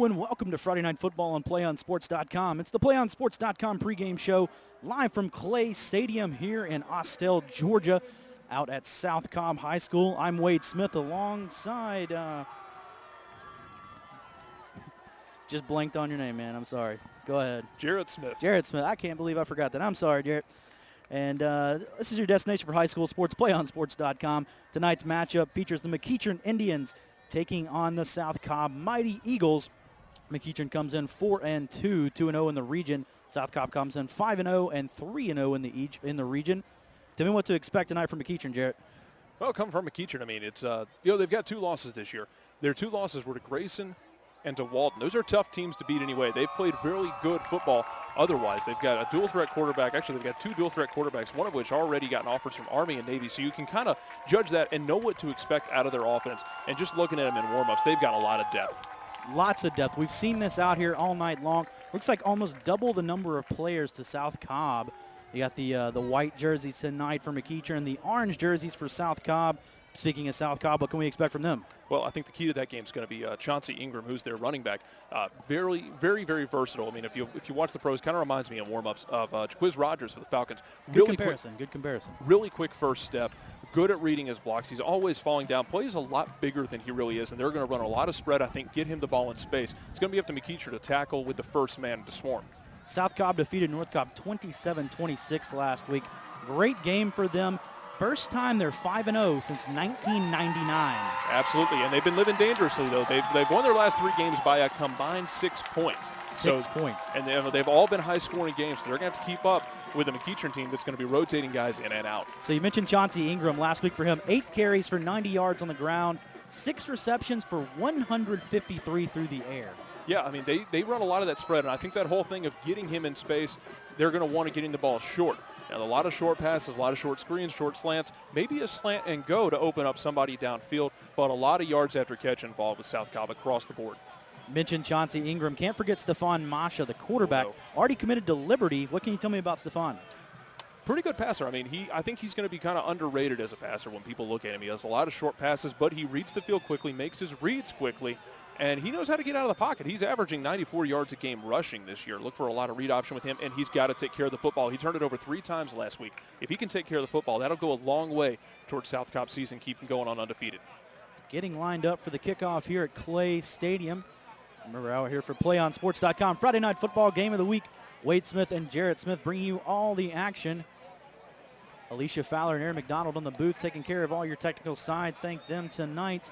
And welcome to Friday Night Football on PlayOnSports.com. It's the PlayOnSports.com pregame show live from Clay Stadium here in Austell, Georgia, out at South Cobb High School. I'm Wade Smith alongside, just blanked on your name, man. I'm sorry. Go ahead. Jarrett Smith. Jarrett Smith. I can't believe I forgot that. I'm sorry, Jarrett. And this is your destination for high school sports, PlayOnSports.com. Tonight's matchup features the McEachern Indians taking on the South Cobb Mighty Eagles. McEachern comes in 4-2, 2-0 in the region. South Cobb comes in 5-0 and 3-0 in the region. Tell me what to expect tonight from McEachern, Jarrett. Well, coming from McEachern, I mean, it's they've got 2 losses this year. Their 2 losses were to Grayson and to Walton. Those are tough teams to beat anyway. They've played really good football otherwise. They've got a dual-threat quarterback. Actually, they've got 2 dual-threat quarterbacks, one of which already gotten offers from Army and Navy. So you can kind of judge that and know what to expect out of their offense. And just looking at them in warm-ups, they've got a lot of depth. Lots of depth. We've seen this out here all night long. Looks like almost double the number of players to South Cobb. You got the white jerseys tonight for McEachern and the orange jerseys for South Cobb. Speaking of South Cobb, what can we expect from them? Well, I think the key to that game is going to be Chauncey Ingram, who's their running back. Very, very, very versatile. I mean, if you watch the pros, kind of reminds me in warm-ups of Jaquiz Rogers for the Falcons. Good comparison. Really quick first step. Good at reading his blocks. He's always falling down. Plays a lot bigger than he really is, and they're going to run a lot of spread, I think, get him the ball in space. It's going to be up to McEachern to tackle with the first man to swarm. South Cobb defeated North Cobb 27-26 last week. Great game for them. First time they're 5-0 since 1999. Absolutely, and they've been living dangerously, though. They've won their last 3 games by a combined 6 points. 6 points. And they've all been high-scoring games, so they're going to have to keep up with a McEachern team that's going to be rotating guys in and out. So you mentioned Chauncey Ingram last week for him. 8 carries for 90 yards on the ground, 6 receptions for 153 through the air. Yeah, I mean, they run a lot of that spread, and I think that whole thing of getting him in space, they're going to want to get him the ball short. Now, a lot of short passes, a lot of short screens, short slants, maybe a slant and go to open up somebody downfield, but a lot of yards after catch involved with South Cobb across the board. Mentioned Chauncey Ingram. Can't forget Stephon Masha, the quarterback, already committed to Liberty. What can you tell me about Stephon? Pretty good passer. I mean, I think he's going to be kind of underrated as a passer when people look at him. He has a lot of short passes, but he reads the field quickly, makes his reads quickly, and he knows how to get out of the pocket. He's averaging 94 yards a game rushing this year. Look for a lot of read option with him, and he's got to take care of the football. He turned it over 3 times last week. If he can take care of the football, that'll go a long way towards South Cobb season, keep him going on undefeated. Getting lined up for the kickoff here at Clay Stadium. Remember, out here for PlayOnSports.com. Friday Night Football Game of the Week. Wade Smith and Jarrett Smith bringing you all the action. Alicia Fowler and Aaron McDonald on the booth taking care of all your technical side. Thank them tonight.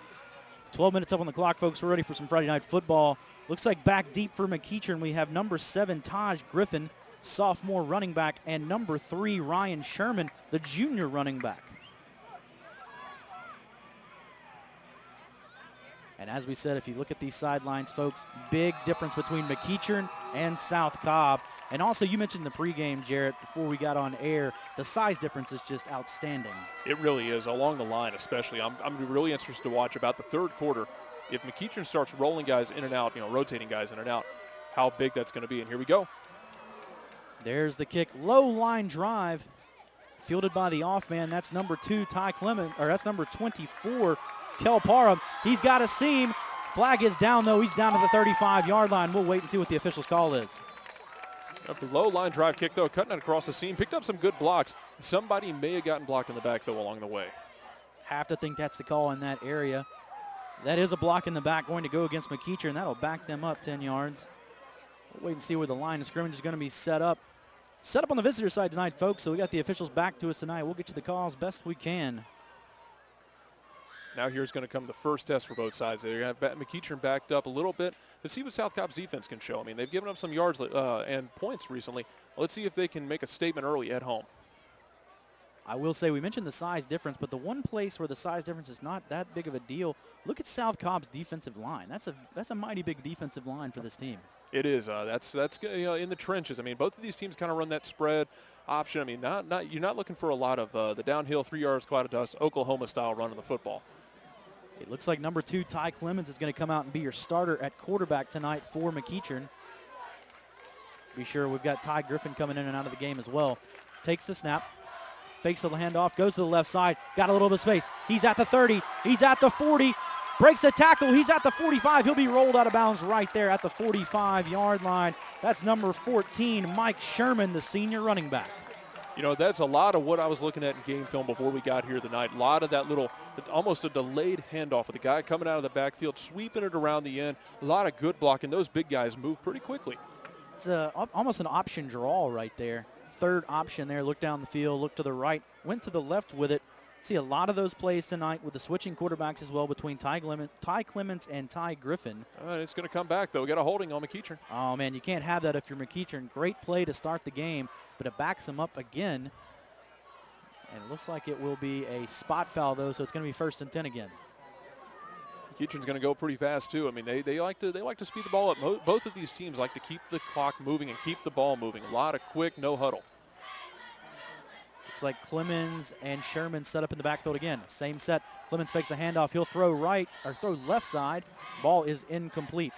12 minutes up on the clock, folks. We're ready for some Friday Night Football. Looks like back deep for McEachern. We have number 7, Taj Griffin, sophomore running back, and number 3, Ryan Sherman, the junior running back. And as we said, if you look at these sidelines, folks, big difference between McEachern and South Cobb. And also, you mentioned the pregame, Jarrett, before we got on air. The size difference is just outstanding. It really is, along the line especially. I'm really interested to watch about the third quarter. If McEachern starts rolling guys in and out, rotating guys in and out, how big that's going to be. And here we go. There's the kick. Low line drive. Fielded by the off man. That's number 2, Ty Clement, or that's number 24, Kel Parham. He's got a seam. Flag is down, though. He's down to the 35-yard line. We'll wait and see what the official's call is. Low line drive kick, though, cutting it across the seam. Picked up some good blocks. Somebody may have gotten blocked in the back, though, along the way. Have to think that's the call in that area. That is a block in the back going to go against McEachern. That'll back them up 10 yards. We'll wait and see where the line of scrimmage is going to be set up. Set up on the visitor side tonight, folks, so we got the officials back to us tonight. We'll get you the calls best we can. Now here's going to come the first test for both sides. They're going to have McEachern backed up a little bit to see what South Cobb's defense can show. I mean, they've given up some yards and points recently. Let's see if they can make a statement early at home. I will say we mentioned the size difference, but the one place where the size difference is not that big of a deal, look at South Cobb's defensive line. That's a mighty big defensive line for this team. It is. That's in the trenches. I mean, both of these teams kind of run that spread option. I mean, you're not looking for a lot of the downhill 3 yards cloud of dust Oklahoma-style run of the football. It looks like number 2, Ty Clemens, is going to come out and be your starter at quarterback tonight for McEachern. Be sure we've got Ty Griffin coming in and out of the game as well. Takes the snap, fakes the handoff, goes to the left side, got a little bit of space. He's at the 30, he's at the 40, breaks the tackle. He's at the 45. He'll be rolled out of bounds right there at the 45-yard line. That's number 14, Mike Sherman, the senior running back. You know, that's a lot of what I was looking at in game film before we got here tonight. A lot of that little, almost a delayed handoff with the guy coming out of the backfield, sweeping it around the end. A lot of good blocking. Those big guys move pretty quickly. It's almost an option draw right there. Third option there. Look down the field, look to the right, went to the left with it. See a lot of those plays tonight with the switching quarterbacks as well between Ty Clements and Ty Griffin. It's going to come back, though. We got a holding on McEachern. Oh, man, you can't have that if you're McEachern. Great play to start the game, but it backs him up again. And it looks like it will be a spot foul, though, so it's going to be 1st and 10 again. McEachern's going to go pretty fast, too. I mean, they like to speed the ball up. Both of these teams like to keep the clock moving and keep the ball moving. A lot of quick, no huddle. Looks like Clemens and Sherman set up in the backfield again. Same set. Clemens fakes a handoff. He'll throw throw left side. Ball is incomplete.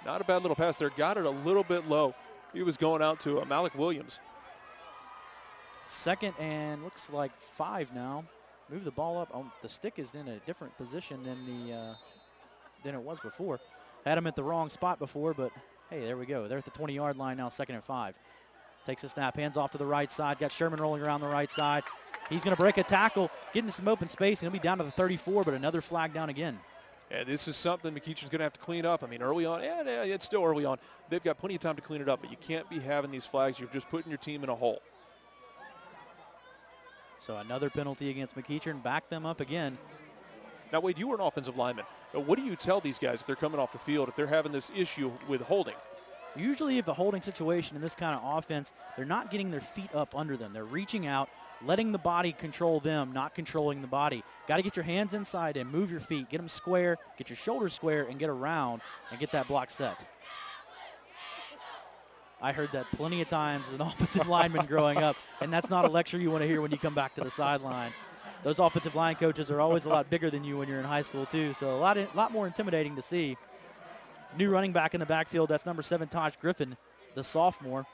Not a bad little pass there. Got it a little bit low. He was going out to Malik Williams. 2nd and looks like 5 now. Move the ball up. Oh, the stick is in a different position than it was before. Had him at the wrong spot before, but hey, there we go. They're at the 20-yard line now, 2nd and 5. Takes a snap, hands off to the right side. Got Sherman rolling around the right side. He's going to break a tackle, get into some open space, and he'll be down to the 34, but another flag down again. Yeah, this is something McEachern's going to have to clean up. I mean, early on, it's still early on. They've got plenty of time to clean it up, but you can't be having these flags. You're just putting your team in a hole. So another penalty against McEachern. Back them up again. Now, Wade, you were an offensive lineman. What do you tell these guys if they're coming off the field, if they're having this issue with holding? Usually if a holding situation in this kind of offense, they're not getting their feet up under them. They're reaching out, letting the body control them, not controlling the body. Got to get your hands inside and move your feet. Get them square, get your shoulders square, and get around and get that block set. I heard that plenty of times as an offensive lineman growing up, and that's not a lecture you want to hear when you come back to the sideline. Those offensive line coaches are always a lot bigger than you when you're in high school too, so a lot more intimidating to see. New running back in the backfield, that's number 7, Taj Griffin, the sophomore.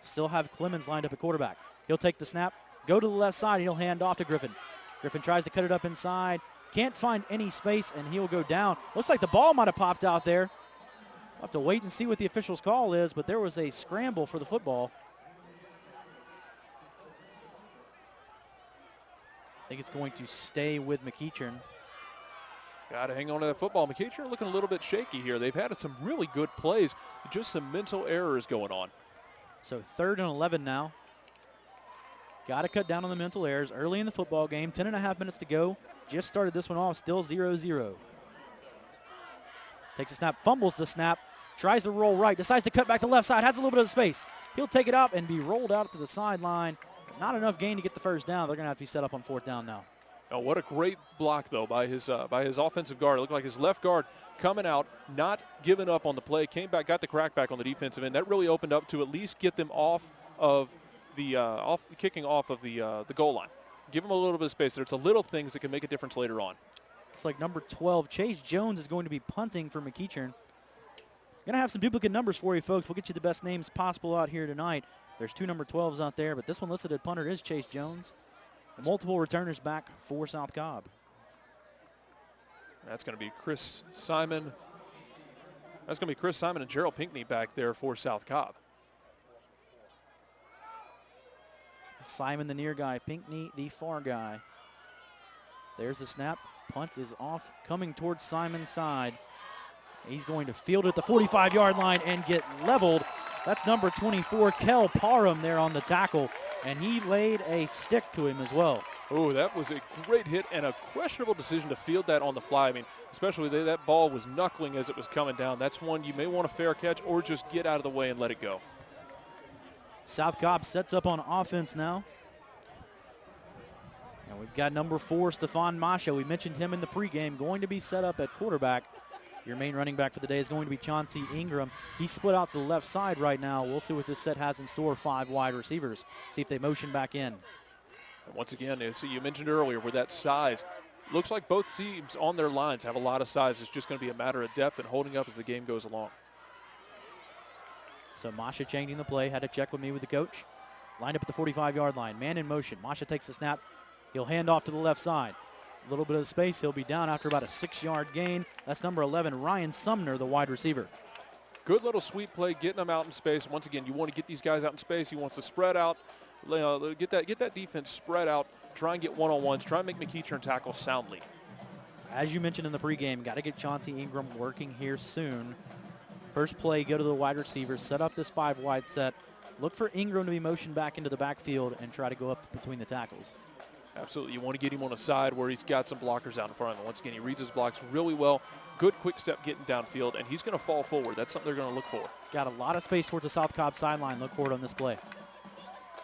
Still have Clemens lined up at quarterback. He'll take the snap, go to the left side, and he'll hand off to Griffin. Griffin tries to cut it up inside, can't find any space, and he'll go down. Looks like the ball might have popped out there. We'll have to wait and see what the official's call is, but there was a scramble for the football. I think it's going to stay with McEachern. Got to hang on to that football. McEachern looking a little bit shaky here. They've had some really good plays, just some mental errors going on. So 3rd and 11 now. Got to cut down on the mental errors early in the football game. 10.5 minutes to go. Just started this one off, still 0-0. Takes a snap, fumbles the snap, tries to roll right, decides to cut back to left side, has a little bit of space. He'll take it up and be rolled out to the sideline. Not enough gain to get the first down. They're going to have to be set up on 4th down now. Oh, what a great block, though, by his offensive guard. It looked like his left guard coming out, not giving up on the play, came back, got the crackback on the defensive end. That really opened up to at least get them off of the kicking off of the goal line. Give them a little bit of space there. It's a little things that can make a difference later on. It's like number 12, Chase Jones, is going to be punting for McEachern. Going to have some duplicate numbers for you, folks. We'll get you the best names possible out here tonight. There's 2 number 12s out there, but this one listed at punter is Chase Jones. Multiple returners back for South Cobb. That's going to be Chris Simon. That's going to be Chris Simon and Gerald Pinckney back there for South Cobb. Simon, the near guy. Pinckney, the far guy. There's the snap. Punt is off, coming towards Simon's side. He's going to field at the 45-yard line and get leveled. That's number 24, Kel Parham, there on the tackle, and he laid a stick to him as well. Oh, that was a great hit and a questionable decision to field that on the fly. I mean, especially that ball was knuckling as it was coming down. That's one you may want a fair catch or just get out of the way and let it go. South Cobb sets up on offense now. And we've got number 4, Stephon Masha. We mentioned him in the pregame, going to be set up at quarterback. Your main running back for the day is going to be Chauncey Ingram. He's split out to the left side right now. We'll see what this set has in store. 5 wide receivers. See if they motion back in. And once again, as you mentioned earlier, with that size, looks like both teams on their lines have a lot of size. It's just going to be a matter of depth and holding up as the game goes along. So Masha changing the play. Had to check with me with the coach. Lined up at the 45-yard line. Man in motion. Masha takes the snap. He'll hand off to the left side. A little bit of space. He'll be down after about a 6-yard gain. That's number 11, Ryan Sumner, the wide receiver. Good little sweep play, getting them out in space. Once again, you want to get these guys out in space. He wants to spread out, get that defense spread out, try and get one-on-ones, try and make McEachern tackle soundly. As you mentioned in the pregame, got to get Chauncey Ingram working here soon. First play, go to the wide receivers, set up this 5-wide set. Look for Ingram to be motioned back into the backfield and try to go up between the tackles. Absolutely. You want to get him on a side where he's got some blockers out in front of him. Once again, he reads his blocks really well. Good quick step getting downfield, and he's going to fall forward. That's something they're going to look for. Got a lot of space towards the South Cobb sideline. Look for it on this play.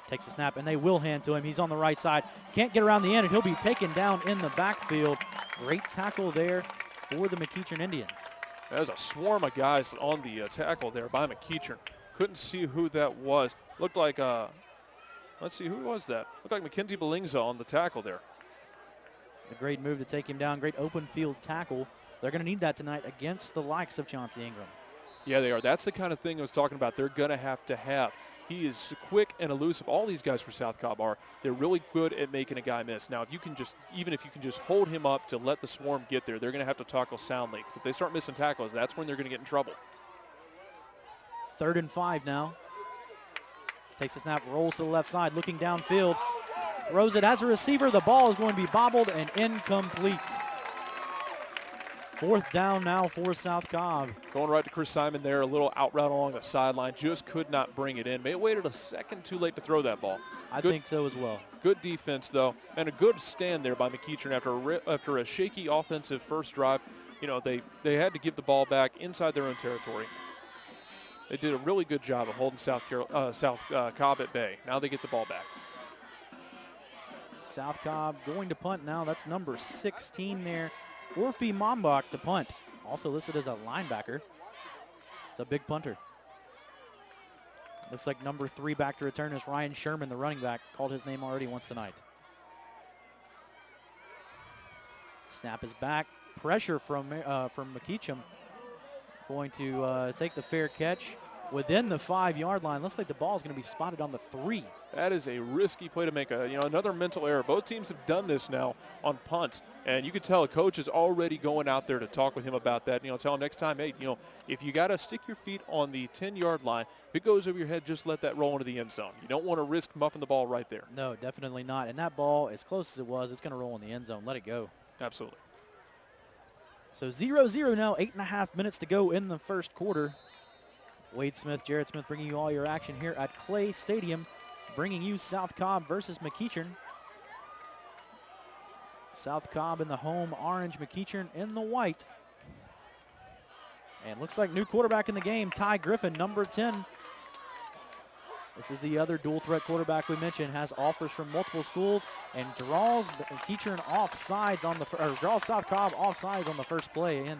Takes a snap, and they will hand to him. He's on the right side. Can't get around the end, and he'll be taken down in the backfield. Great tackle there for the McEachern Indians. There's a swarm of guys on the tackle there by McEachern. Couldn't see who that was. Looked like, let's see, who was that? Looked like Mackenzie Belingza on the tackle there. A great move to take him down. Great open field tackle. They're going to need that tonight against the likes of Chauncey Ingram. Yeah, they are. That's the kind of thing I was talking about. They're going to have. He is quick and elusive. All these guys for South Cobb are. They're really good at making a guy miss. Now, if you can just, even if you can just hold him up to let the swarm get there, they're going to have to tackle soundly. Because if they start missing tackles, that's when they're going to get in trouble. 3rd and 5 now. Takes the snap, rolls to the left side, looking downfield. Throws it as a receiver. The ball is going to be bobbled and incomplete. 4th down now for South Cobb. Going right to Chris Simon there, a little out route along the sideline. Just could not bring it in. May have waited a second too late to throw that ball. I think so as well. Good defense, though, and a good stand there by McEachern after a shaky offensive first drive. You know, they had to give the ball back inside their own territory. They did a really good job of holding South Cobb at bay. Now they get the ball back. South Cobb going to punt now. That's number 16 there. Orphe Mombach to punt. Also listed as a linebacker. It's a big punter. Looks like number 3 back to return is Ryan Sherman, the running back. Called his name already once tonight. Snap is back. Pressure from McEachern. Going to take the fair catch within the 5-yard line. Looks like the ball is going to be spotted on the 3. That is a risky play to make. Another mental error. Both teams have done this now on punts, and you can tell a coach is already going out there to talk with him about that. Tell him next time, hey, if you got to stick your feet on the 10-yard line, if it goes over your head, just let that roll into the end zone. You don't want to risk muffing the ball right there. No, definitely not. And that ball, as close as it was, it's going to roll in the end zone. Let it go. Absolutely. So 0-0 now, 8.5 minutes to go in the first quarter. Wade Smith, Jarrett Smith bringing you all your action here at Clay Stadium, bringing you South Cobb versus McEachern. South Cobb in the home orange, McEachern in the white. And looks like new quarterback in the game, Ty Griffin, number 10. This is the other dual threat quarterback we mentioned, has offers from multiple schools and draws McEachern offsides on draws South Cobb offsides on the first play in.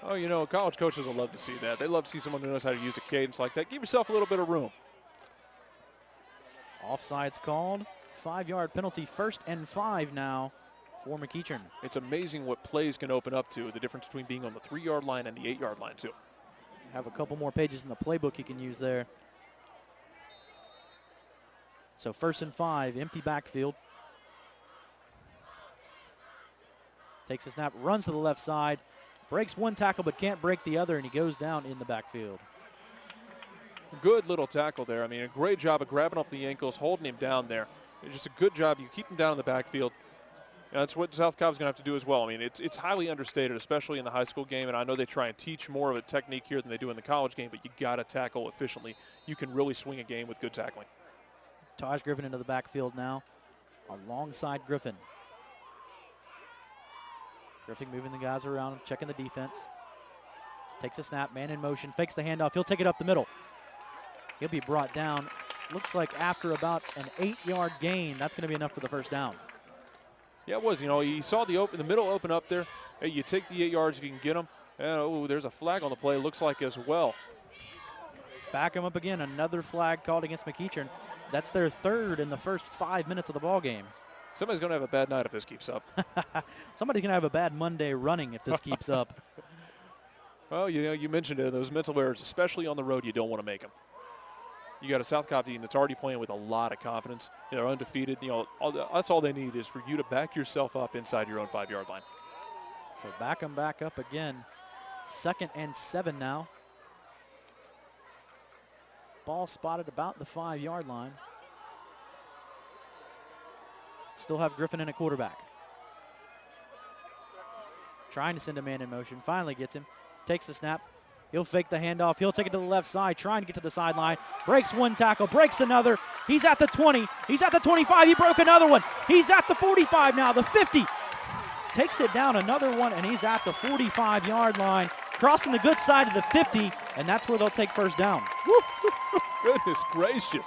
Oh, college coaches will love to see that. They love to see someone who knows how to use a cadence like that. Give yourself a little bit of room. Offsides called. 5-yard penalty, 1st and 5 now for McEachern. It's amazing what plays can open up to, the difference between being on the 3-yard line and the 8-yard line, too. Have a couple more pages in the playbook you can use there. So 1st and 5, empty backfield. Takes a snap, runs to the left side, breaks one tackle but can't break the other, and he goes down in the backfield. Good little tackle there. A great job of grabbing up the ankles, holding him down there. Just a good job. You keep him down in the backfield. And that's what South Cobb's going to have to do as well. It's highly understated, especially in the high school game, and I know they try and teach more of a technique here than they do in the college game, but you got to tackle efficiently. You can really swing a game with good tackling. Taj Griffin into the backfield now, alongside Griffin. Griffin moving the guys around, checking the defense. Takes a snap, man in motion, fakes the handoff. He'll take it up the middle. He'll be brought down. Looks like after about an 8-yard gain, that's going to be enough for the first down. Yeah, it was. You saw the middle open up there. Hey, you take the 8 yards if you can get them. And, there's a flag on the play, looks like as well. Back him up again. Another flag called against McEachern. That's their 3rd in the first 5 minutes of the ball game. Somebody's going to have a bad night if this keeps up. Somebody's going to have a bad Monday running if this keeps up. Well, you mentioned it. Those mental errors, especially on the road, you don't want to make them. You got a South Cobb team that's already playing with a lot of confidence. They're undefeated. That's all they need is for you to back yourself up inside your own 5-yard line. So back them back up again. 2nd and 7 now. Ball spotted about the 5-yard line. Still have Griffin in a quarterback. Trying to send a man in motion. Finally gets him. Takes the snap. He'll fake the handoff. He'll take it to the left side, trying to get to the sideline. Breaks one tackle, breaks another. He's at the 20. He's at the 25. He broke another one. He's at the 45 now, the 50. Takes it down another one, and he's at the 45-yard line, crossing the good side of the 50, and that's where they'll take first down. Goodness gracious.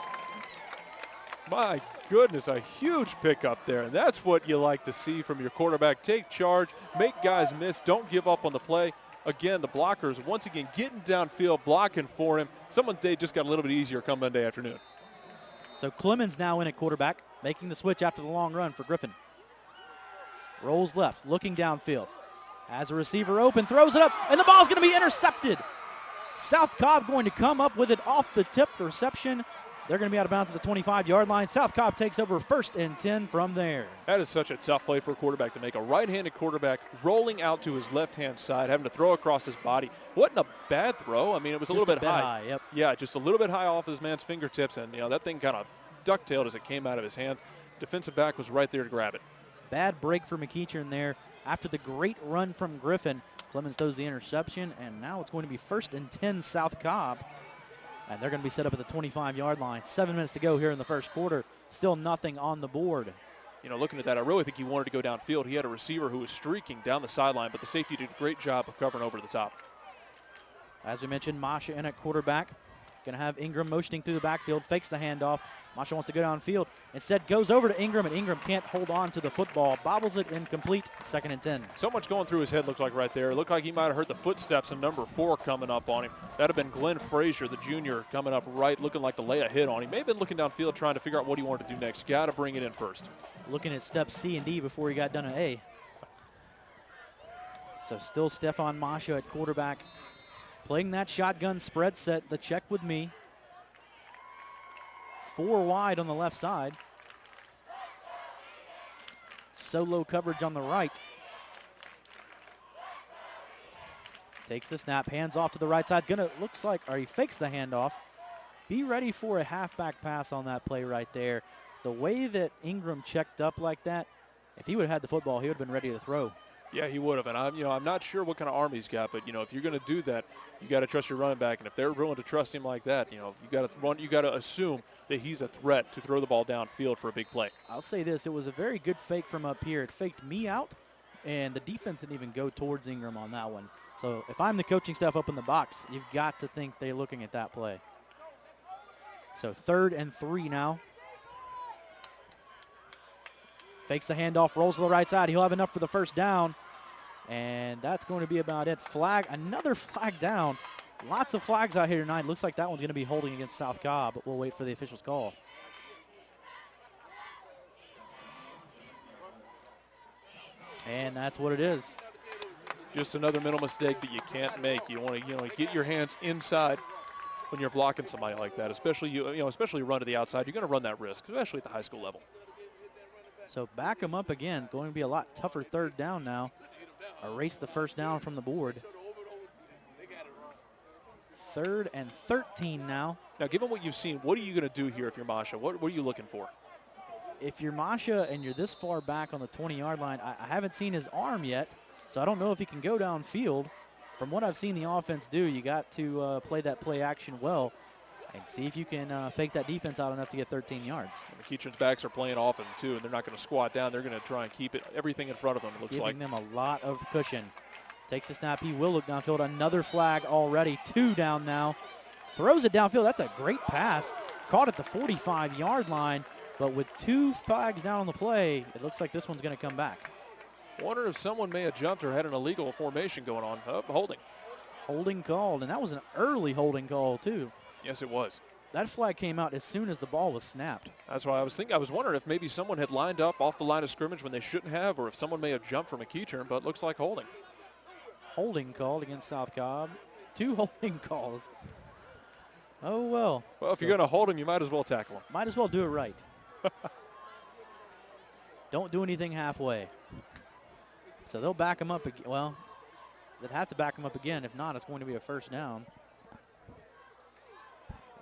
My goodness, a huge pickup there, and that's what you like to see from your quarterback. Take charge, make guys miss, don't give up on the play. Again, the blockers, once again, getting downfield, blocking for him. Someone's day just got a little bit easier come Monday afternoon. So Clemens now in at quarterback, making the switch after the long run for Griffin. Rolls left, looking downfield. Has a receiver open, throws it up, and the ball's going to be intercepted. South Cobb going to come up with it off the tip reception. They're going to be out of bounds at the 25-yard line. South Cobb takes over 1st and 10 from there. That is such a tough play for a quarterback to make. A right-handed quarterback rolling out to his left-hand side, having to throw across his body. Wasn't a bad throw. I mean, it was a little bit high. Yep. Yeah, just a little bit high off his man's fingertips, and that thing kind of ducktailed as it came out of his hands. Defensive back was right there to grab it. Bad break for McEachern there. After the great run from Griffin, Clemens throws the interception, and now it's going to be 1st and 10 South Cobb. And they're going to be set up at the 25-yard line. 7 minutes to go here in the first quarter. Still nothing on the board. Looking at that, I really think he wanted to go downfield. He had a receiver who was streaking down the sideline, but the safety did a great job of covering over the top. As we mentioned, Masha in at quarterback. Going to have Ingram motioning through the backfield, fakes the handoff. Masha wants to go downfield. Instead, goes over to Ingram, and Ingram can't hold on to the football. Bobbles it incomplete, 2nd and 10. So much going through his head looked like right there. It looked like he might have heard the footsteps of number 4 coming up on him. That would have been Glenn Frazier, the junior, coming up right, looking like to lay a hit on him. May have been looking downfield trying to figure out what he wanted to do next. Got to bring it in first. Looking at steps C and D before he got done at A. So still Stefan Masha at quarterback. Playing that shotgun spread set, the check with me. 4 wide on the left side. Solo coverage on the right. Takes the snap, hands off to the right side. Looks like, or he fakes the handoff. Be ready for a halfback pass on that play right there. The way that Ingram checked up like that, if he would have had the football, he would have been ready to throw. Yeah, he would have, and I'm not sure what kind of arm he's got, but if you're going to do that, you got to trust your running back, and if they're willing to trust him like that, you got to assume that he's a threat to throw the ball downfield for a big play. I'll say this: it was a very good fake from up here. It faked me out, and the defense didn't even go towards Ingram on that one. So if I'm the coaching staff up in the box, you've got to think they're looking at that play. So 3rd and 3 now. Fakes the handoff, rolls to the right side. He'll have enough for the first down. And that's going to be about it. Flag, another flag down. Lots of flags out here tonight. Looks like that one's going to be holding against South Cobb, but we'll wait for the official's call. And that's what it is. Just another mental mistake that you can't make. You want to get your hands inside when you're blocking somebody like that, especially especially run to the outside. You're going to run that risk, especially at the high school level. So back them up again. Going to be a lot tougher 3rd down now. Erase the first down from the board. 3rd and 13 now. Now, given what you've seen, what are you going to do here if you're Masha? What are you looking for? If you're Masha and you're this far back on the 20-yard line, I haven't seen his arm yet, so I don't know if he can go downfield. From what I've seen the offense do, you got to play that play action well and see if you can fake that defense out enough to get 13 yards. McEachern's backs are playing off him, too, and they're not going to squat down. They're going to try and keep everything in front of them, it looks like. Giving them a lot of cushion. Takes the snap. He will look downfield. Another flag already. 2 down now. Throws it downfield. That's a great pass. Caught at the 45-yard line, but with 2 flags down on the play, it looks like this one's going to come back. Wonder if someone may have jumped or had an illegal formation going on. Holding. Holding called, and that was an early holding call, too. Yes, it was. That flag came out as soon as the ball was snapped. That's why I was wondering if maybe someone had lined up off the line of scrimmage when they shouldn't have, or if someone may have jumped from McEachern, but it looks like holding. Holding called against South Cobb. 2 holding calls. Oh, well. Well, if you're going to hold him, you might as well tackle him. Might as well do it right. Don't do anything halfway. So they'll back him up again. Well, they'd have to back him up again. If not, it's going to be a first down.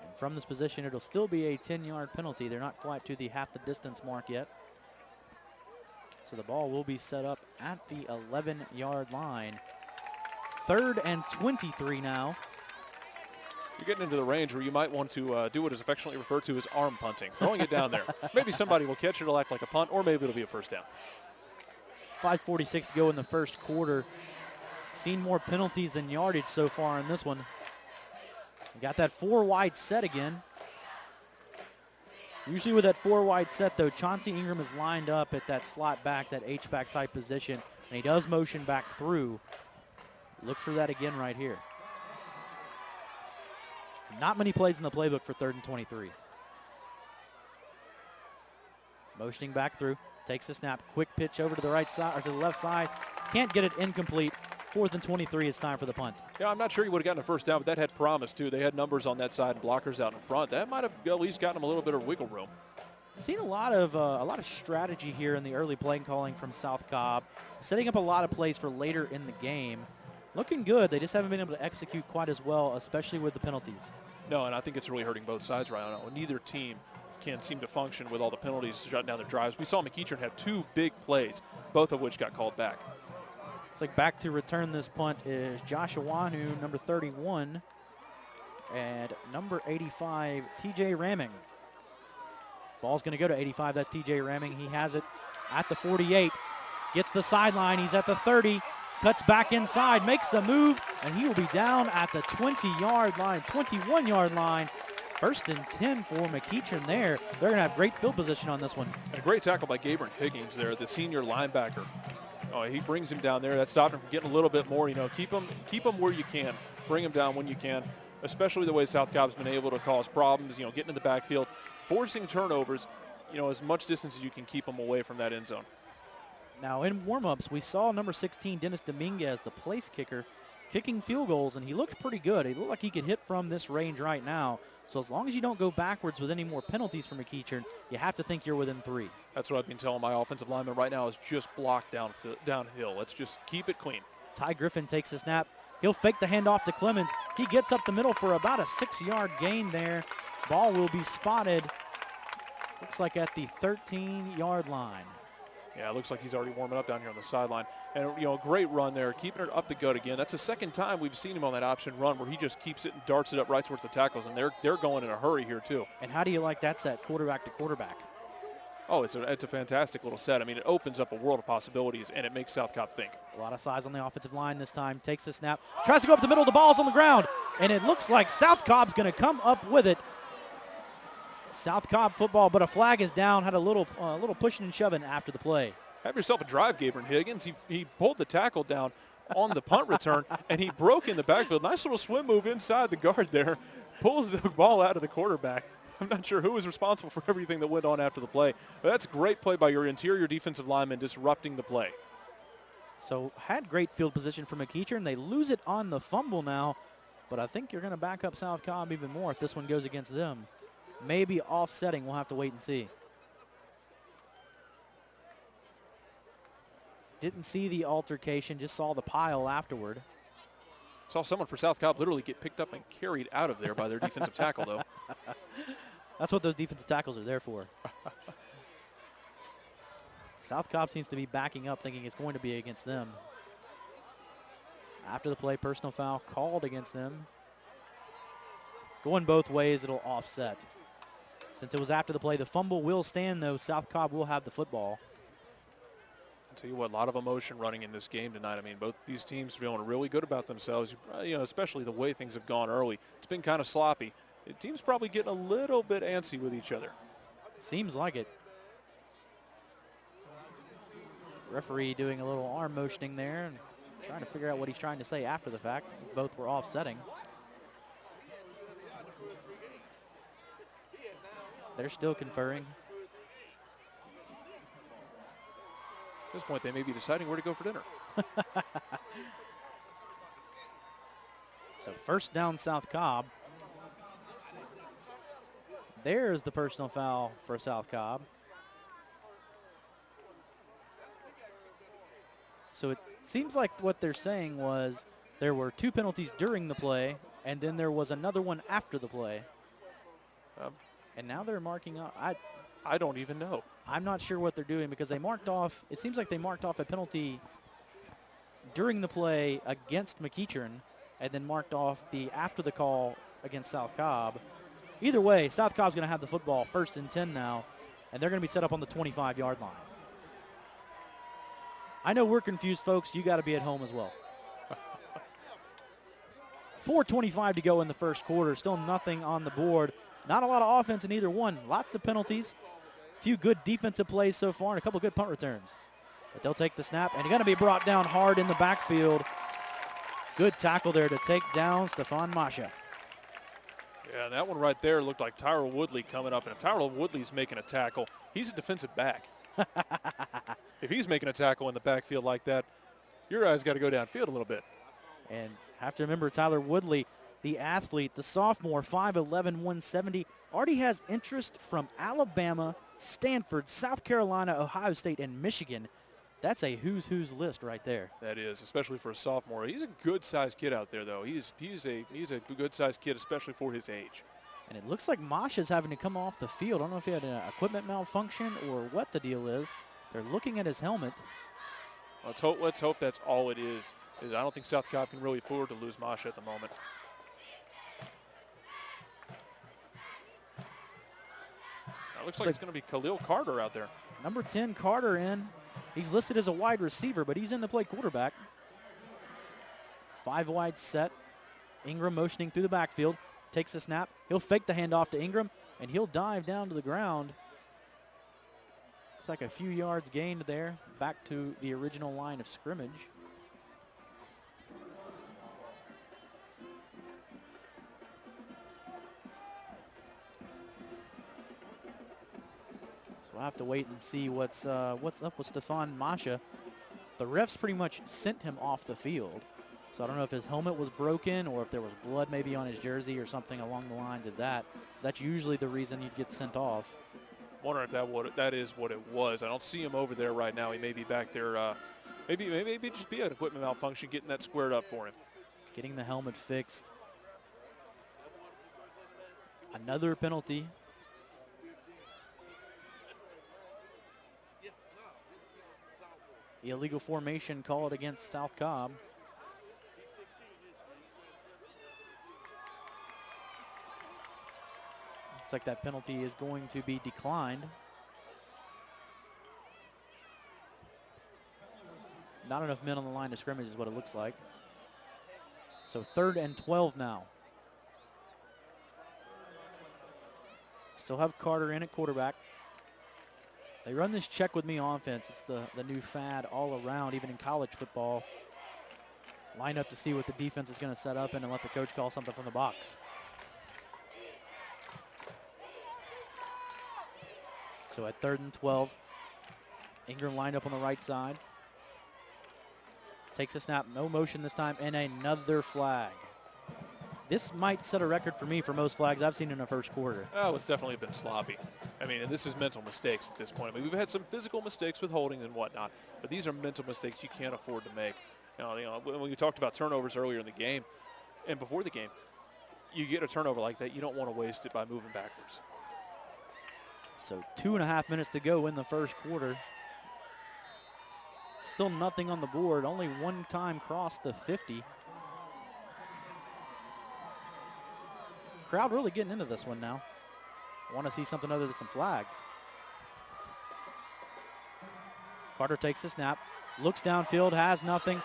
And from this position, it'll still be a 10-yard penalty. They're not quite to the half the distance mark yet. So the ball will be set up at the 11-yard line. 3rd and 23 now. You're getting into the range where you might want to do what is affectionately referred to as arm punting, throwing it down there. Maybe somebody will catch it, it'll act like a punt, or maybe it'll be a first down. 5:46 to go in the first quarter. Seen more penalties than yardage so far in this one. Got that 4-wide set again. Usually with that 4-wide set, though, Chauncey Ingram is lined up at that slot back, that H-back type position, and he does motion back through. Look for that again right here. Not many plays in the playbook for 3rd and 23. Motioning back through, takes the snap, quick pitch over to the right side or to the left side. Can't get it incomplete. 4th and 23, it's time for the punt. Yeah, I'm not sure he would have gotten a first down, but that had promise too. They had numbers on that side and blockers out in front. That might have at least gotten him a little bit of wiggle room. Seen a lot of strategy here in the early play calling from South Cobb, setting up a lot of plays for later in the game. Looking good. They just haven't been able to execute quite as well, especially with the penalties. No, and I think it's really hurting both sides right now. Neither team can seem to function with all the penalties shutting down their drives. We saw McEachern have 2 big plays, both of which got called back. It's like back to return this punt is Josh Awanu, number 31, and number 85, TJ Ramming. Ball's going to go to 85. That's TJ Ramming. He has it at the 48. Gets the sideline. He's at the 30. Cuts back inside, makes a move, and he will be down at the 20-yard line, 21-yard line. 1st and 10 for McEachern there. They're going to have great field position on this one. And a great tackle by Gabriel Higgins there, the senior linebacker. Oh, he brings him down there. That stopped him from getting a little bit more. You know, keep him where you can. Bring him down when you can, especially the way South Cobb's been able to cause problems, you know, getting in the backfield, forcing turnovers, you know, as much distance as you can keep them away from that end zone. Now, in warm-ups, we saw number 16, Dennis Dominguez, the place kicker, kicking field goals, and he looked pretty good. He looked like he could hit from this range right now. So as long as you don't go backwards with any more penalties from McEachern, you have to think you're within 3. That's what I've been telling my offensive lineman right now is just block downhill. Let's just keep it clean. Ty Griffin takes the snap. He'll fake the handoff to Clemens. He gets up the middle for about a 6-yard gain there. Ball will be spotted, looks like at the 13-yard line. Yeah, it looks like he's already warming up down here on the sideline. And, you know, great run there, keeping it up the gut again. That's the second time we've seen him on that option run where he just keeps it and darts it up right towards the tackles, and they're going in a hurry here too. And how do you like that set, quarterback to quarterback? Oh, it's a fantastic little set. I mean, it opens up a world of possibilities, and it makes South Cobb think. A lot of size on the offensive line this time. Takes the snap, tries to go up the middle, the ball's on the ground, and it looks like South Cobb's going to come up with it. South Cobb football, but a flag is down, had a little pushing and shoving after the play. Have yourself a drive, Gabriel Higgins. He pulled the tackle down on the punt return, and he broke in the backfield. Nice little swim move inside the guard there. Pulls the ball out of the quarterback. I'm not sure who was responsible for everything that went on after the play. But that's a great play by your interior defensive lineman disrupting the play. So had great field position for McEachern. They lose it on the fumble now, but I think you're going to back up South Cobb even more if this one goes against them. Maybe offsetting. We'll have to wait and see. Didn't see the altercation, just saw the pile afterward. Saw someone for South Cobb literally get picked up and carried out of there by their defensive tackle, though. That's what those defensive tackles are there for. South Cobb seems to be backing up, thinking it's going to be against them. After the play, personal foul called against them. Going both ways, it'll offset. Since it was after the play, the fumble will stand, though. South Cobb will have the football. I'll tell you what, a lot of emotion running in this game tonight. I mean, both these teams feeling really good about themselves, you know, especially the way things have gone early. It's been kind of sloppy. The team's probably getting a little bit antsy with each other. Seems like it. Referee doing a little arm motioning there and trying to figure out what he's trying to say after the fact. Both were offsetting. They're still conferring. At this point, they may be deciding where to go for dinner. So first down, South Cobb. There's the personal foul for South Cobb. So it seems like what they're saying was there were 2 penalties during the play, and then there was another one after the play. And now they're marking up. I don't even know. I'm not sure what they're doing because they marked off, it seems like they marked off a penalty during the play against McEachern and then marked off the after the call against South Cobb. Either way, South Cobb's going to have the football 1st and 10 now, and they're going to be set up on the 25-yard line. I know we're confused, folks. You got to be at home as well. 4:25 to go in the first quarter. Still nothing on the board. Not a lot of offense in either one. Lots of penalties. A few good defensive plays so far and a couple good punt returns. But they'll take the snap, and going to be brought down hard in the backfield. Good tackle there to take down Stefan Masha. Yeah, that one right there looked like Tyler Woodley coming up. And if Tyler Woodley's making a tackle, he's a defensive back. If he's making a tackle in the backfield like that, your guys got to go downfield a little bit. And have to remember Tyler Woodley, the athlete, the sophomore, 5'11", 170, already has interest from Alabama, Stanford, South Carolina, Ohio State, and Michigan. That's a who's list right there. That is, especially for a sophomore. He's a good-sized kid out there, though. He's a good-sized kid, especially for his age. And it looks like Masha's having to come off the field. I don't know if he had an equipment malfunction or what the deal is. They're looking at his helmet. Let's hope that's all it is. I don't think South Cobb can really afford to lose Masha at the moment. It looks like it's going to be Khalil Carter out there. Number 10, Carter in. He's listed as a wide receiver, but he's in to play quarterback. 5 wide set. Ingram motioning through the backfield. Takes the snap. He'll fake the handoff to Ingram, and he'll dive down to the ground. Looks like a few yards gained there. Back to the original line of scrimmage. We'll have to wait and see what's up with Stefan Masha. The refs pretty much sent him off the field. So I don't know if his helmet was broken or if there was blood maybe on his jersey or something along the lines of that. That's usually the reason you'd get sent off. Wondering if that is what it was. I don't see him over there right now. He may be back there. Maybe just be an equipment malfunction, getting that squared up for him. Getting the helmet fixed. Another penalty. Illegal formation called against South Cobb. Looks like that penalty is going to be declined. Not enough men on the line of scrimmage is what it looks like. So 3rd and 12 now. Still have Carter in at quarterback. They run this check with me offense. It's the new fad all around, even in college football. Line up to see what the defense is going to set up and then let the coach call something from the box. So at 3rd and 12, Ingram lined up on the right side. Takes a snap, no motion this time, and another flag. This might set a record for me for most flags I've seen in the first quarter. Oh, it's definitely been sloppy. I mean, and this is mental mistakes at this point. I mean, we've had some physical mistakes with holding and whatnot, but these are mental mistakes you can't afford to make. You know, when we talked about turnovers earlier in the game and before the game, you get a turnover like that, you don't want to waste it by moving backwards. So 2.5 minutes to go in the first quarter. Still nothing on the board. Only one time crossed the 50. Crowd really getting into this one now. I want to see something other than some flags. Carter takes the snap, looks downfield, has nothing.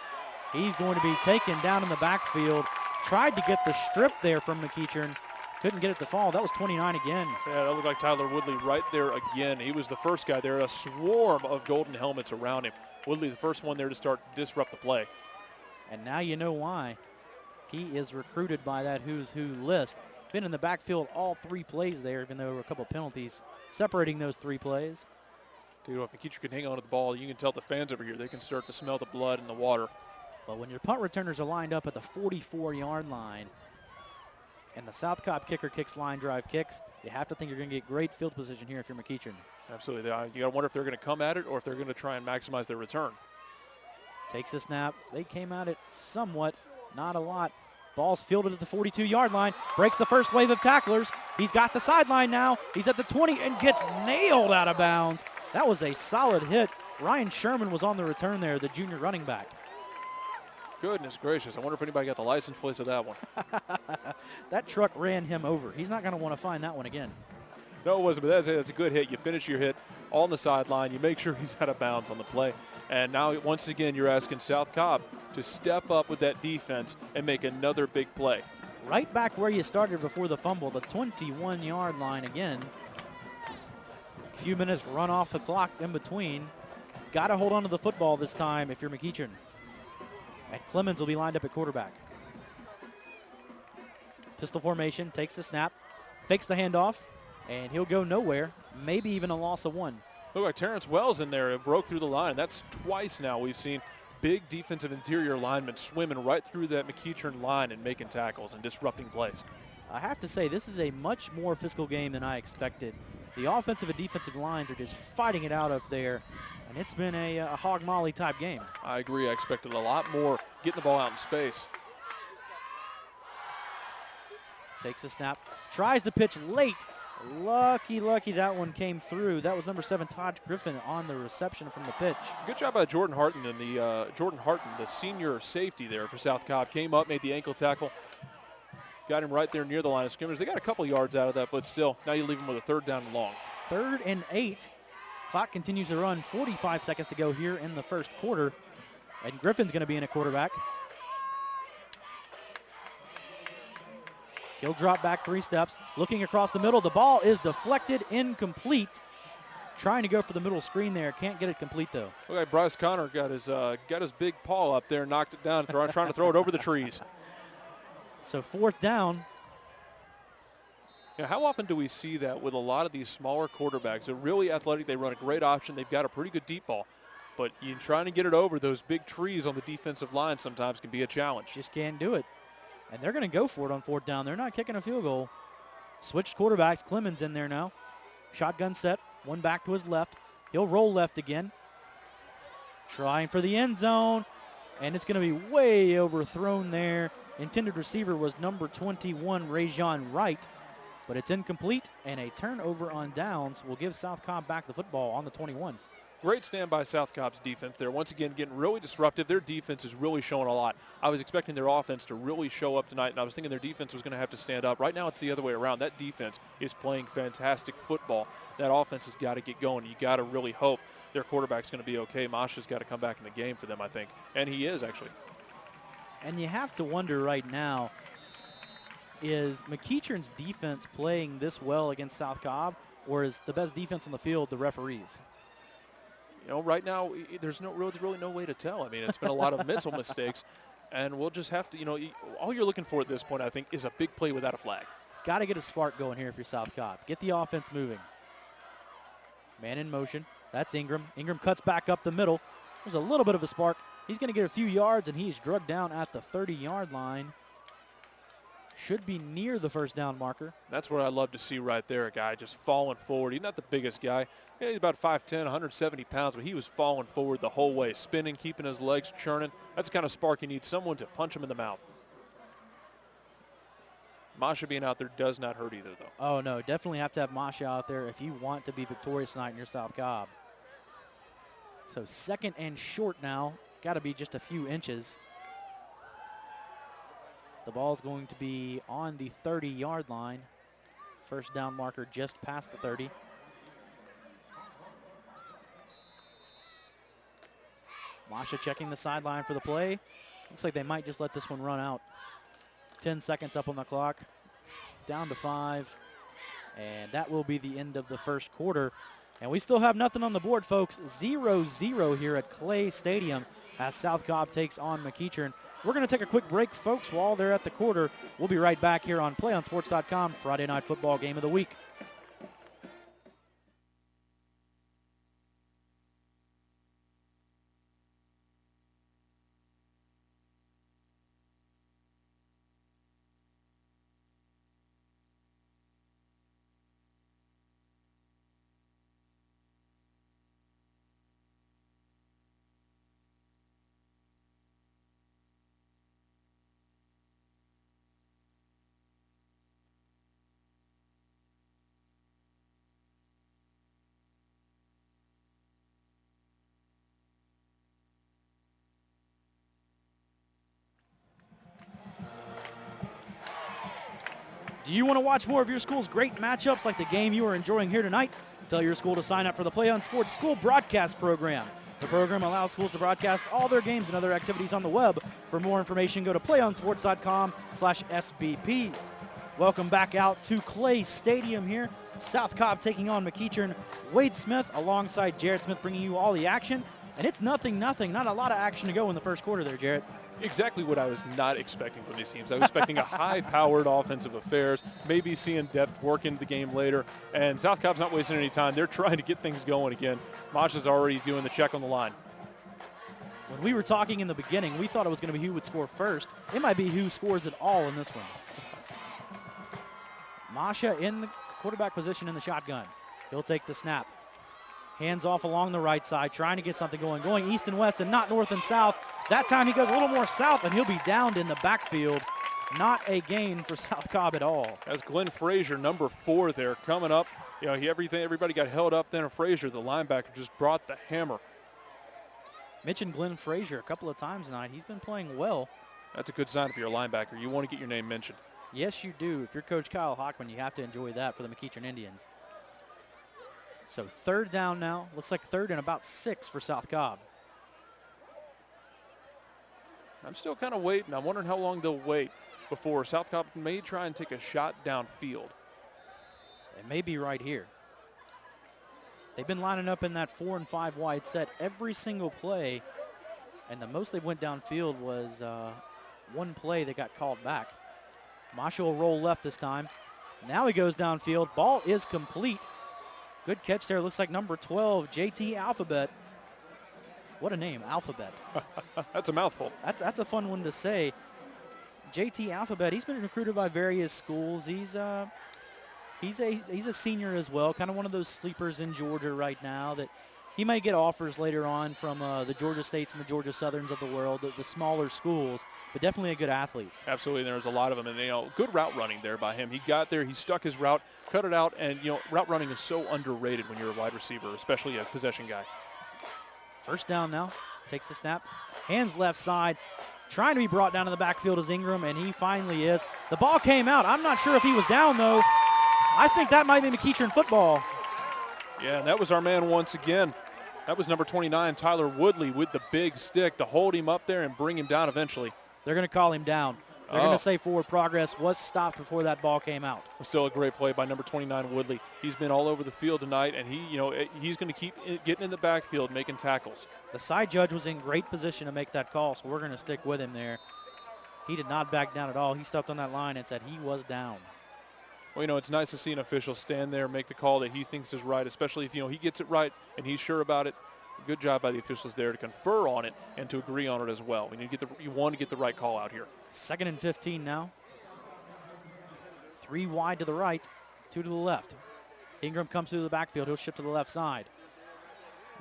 He's going to be taken down in the backfield. Tried to get the strip there from McEachern. Couldn't get it to fall. That was 29 again. Yeah, that looked like Tyler Woodley right there again. He was the first guy there. A swarm of golden helmets around him. Woodley the first one there to start disrupt the play. And now you know why. He is recruited by that who's who list. Been in the backfield all 3 plays there, even though there were a couple of penalties separating those 3 plays. Dude, if McEachern can hang on to the ball, you can tell the fans over here, they can start to smell the blood and the water. But when your punt returners are lined up at the 44-yard line and the South Cobb kicker kicks line drive kicks, you have to think you're going to get great field position here if you're McEachern. Absolutely. You got to wonder if they're going to come at it or if they're going to try and maximize their return. Takes a snap. They came at it somewhat, not a lot. Ball's fielded at the 42-yard line. Breaks the first wave of tacklers. He's got the sideline now. He's at the 20 and gets nailed out of bounds. That was a solid hit. Ryan Sherman was on the return there, the junior running back. Goodness gracious. I wonder if anybody got the license plates of that one. That truck ran him over. He's not going to want to find that one again. No, it wasn't, but that's a good hit. You finish your hit on the sideline. You make sure he's out of bounds on the play. And now, once again, you're asking South Cobb to step up with that defense and make another big play. Right back where you started before the fumble, the 21-yard line again. A few minutes run off the clock in between. Got to hold on to the football this time if you're McEachern. And Clemens will be lined up at quarterback. Pistol formation, takes the snap, fakes the handoff, and he'll go nowhere, maybe even a loss of one. Look like Terrence Wells in there. It broke through the line. That's twice now we've seen big defensive interior linemen swimming right through that McEachern line and making tackles and disrupting plays. I have to say, this is a much more physical game than I expected. The offensive and defensive lines are just fighting it out up there, and it's been a hog molly type game. I agree. I expected a lot more getting the ball out in space. Takes the snap, tries to pitch late. Lucky that one came through. That was number 7, Todd Griffin, on the reception from the pitch. Good job by Jordan Harton, and the senior safety there for South Cobb. Came up, made the ankle tackle, got him right there near the line of scrimmage. They got a couple yards out of that, but still, now you leave him with a 3rd down and long. 3rd and 8. Clock continues to run. 45 seconds to go here in the first quarter, and Griffin's going to be in a quarterback. He'll drop back 3 steps, looking across the middle. The ball is deflected, incomplete. Trying to go for the middle screen there. Can't get it complete, though. Okay, Bryce Connor got his big paw up there, knocked it down, trying to throw it over the trees. So 4th down. You know, how often do we see that with a lot of these smaller quarterbacks? They're really athletic. They run a great option. They've got a pretty good deep ball. But you trying to get it over those big trees on the defensive line sometimes can be a challenge. Just can't do it. And they're going to go for it on 4th down. They're not kicking a field goal. Switched quarterbacks. Clemens in there now. Shotgun set. One back to his left. He'll roll left again. Trying for the end zone. And it's going to be way overthrown there. Intended receiver was number 21, Rajon Wright. But it's incomplete, and a turnover on downs will give South Cobb back the football on the 21. Great stand by South Cobb's defense there. Once again, getting really disruptive. Their defense is really showing a lot. I was expecting their offense to really show up tonight, and I was thinking their defense was going to have to stand up. Right now, it's the other way around. That defense is playing fantastic football. That offense has got to get going. You got to really hope their quarterback's going to be okay. Masha's got to come back in the game for them, I think. And he is, actually. And you have to wonder right now, is McEachern's defense playing this well against South Cobb, or is the best defense on the field the referees? You know, right now, there's really no way to tell. I mean, it's been a lot of mental mistakes, and we'll just have to, you know, all you're looking for at this point, I think, is a big play without a flag. Got to get a spark going here if you're South Cobb. Get the offense moving. Man in motion. That's Ingram. Ingram cuts back up the middle. There's a little bit of a spark. He's going to get a few yards, and he's drugged down at the 30-yard line. Should be near the 1st down marker. That's what I love to see right there, a guy just falling forward. He's not the biggest guy. Yeah, he's about 5'10", 170 pounds, but he was falling forward the whole way, spinning, keeping his legs churning. That's the kind of spark you need, someone to punch him in the mouth. Masha being out there does not hurt either, though. Oh, no, definitely have to have Masha out there if you want to be victorious tonight in your South Cobb. So 2nd and short now. Got to be just a few inches. The ball's going to be on the 30-yard line. 1st down marker just past the 30. Masha checking the sideline for the play. Looks like they might just let this one run out. 10 seconds up on the clock. Down to 5. And that will be the end of the first quarter. And we still have nothing on the board, folks. 0-0 here at Clay Stadium as South Cobb takes on McEachern. We're going to take a quick break, folks, while they're at the quarter. We'll be right back here on PlayOnSports.com, Friday Night Football Game of the Week. Do you want to watch more of your school's great matchups like the game you are enjoying here tonight? Tell your school to sign up for the Play on Sports School Broadcast Program. The program allows schools to broadcast all their games and other activities on the web. For more information, go to playonsports.com/SBP. Welcome back out to Clay Stadium here. South Cobb taking on McEachern. Wade Smith alongside Jarrett Smith bringing you all the action. And it's 0-0. Not a lot of action to go in the first quarter there, Jarrett. Exactly what I was not expecting from these teams. I was expecting a high-powered offensive affairs, maybe seeing depth work into the game later. And South Cobb's not wasting any time. They're trying to get things going again. Masha's already doing the check on the line. When we were talking in the beginning, we thought it was going to be who would score first. It might be who scores it all in this one. Masha in the quarterback position in the shotgun. He'll take the snap. Hands off along the right side, trying to get something going east and west and not north and south. That time he goes a little more south, and he'll be downed in the backfield. Not a gain for South Cobb at all. As Glenn Frazier, number 4 there, coming up. You know, everybody got held up then. Frazier, the linebacker, just brought the hammer. Mentioned Glenn Frazier a couple of times tonight. He's been playing well. That's a good sign if you're a linebacker. You want to get your name mentioned. Yes, you do. If you're Coach Kyle Hockman, you have to enjoy that for the McEachern Indians. So third down now. Looks like third and about 6 for South Cobb. I'm still kind of waiting. I'm wondering how long they'll wait before South Cobb may try and take a shot downfield. It may be right here. They've been lining up in that 4 and 5 wide set every single play, and the most they went downfield was one play that got called back. Masha will roll left this time. Now he goes downfield. Ball is complete. Good catch there. Looks like number 12, JT Alphabet. What a name, Alphabet. That's a mouthful. That's a fun one to say. JT Alphabet, he's been recruited by various schools. He's a senior as well, kind of one of those sleepers in Georgia right now that he may get offers later on from the Georgia States and the Georgia Southerns of the world, the smaller schools, but definitely a good athlete. Absolutely, there's a lot of them, and good route running there by him. He got there, he stuck his route, cut it out, and route running is so underrated when you're a wide receiver, especially a possession guy. First down now, takes the snap, hands left side, trying to be brought down to the backfield is Ingram, and he finally is. The ball came out. I'm not sure if he was down, though. I think that might be McEachern football. Yeah, and that was our man once again. That was number 29, Tyler Woodley, with the big stick to hold him up there and bring him down eventually. They're going to call him down. They're going to say forward progress was stopped before that ball came out. Still a great play by number 29, Woodley. He's been all over the field tonight, and he's going to keep getting in the backfield, making tackles. The side judge was in great position to make that call, so we're going to stick with him there. He did not back down at all. He stepped on that line and said he was down. Well, it's nice to see an official stand there, make the call that he thinks is right, especially if, he gets it right and he's sure about it. Good job by the officials there to confer on it and to agree on it as well. You want to get the right call out here. 2nd and 15 now. 3 wide to the right, 2 to the left. Ingram comes through the backfield. He'll shift to the left side.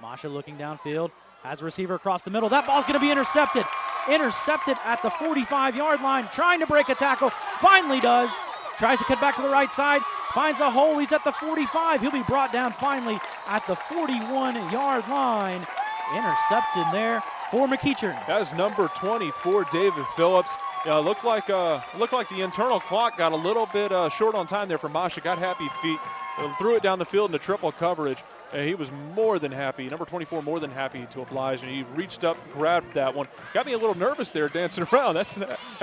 Masha looking downfield. Has a receiver across the middle. That ball's going to be intercepted. Intercepted at the 45-yard line. Trying to break a tackle. Finally does. Tries to cut back to the right side. Finds a hole. He's at the 45. He'll be brought down finally at the 41-yard line. Intercepted there for McEachern. That is number 24, David Phillips. Looked like the internal clock got a little bit short on time there for Masha. Got happy feet. Threw it down the field into triple coverage. He was more than happy. Number 24 more than happy to oblige, and he reached up, grabbed that one. Got me a little nervous there dancing around. That's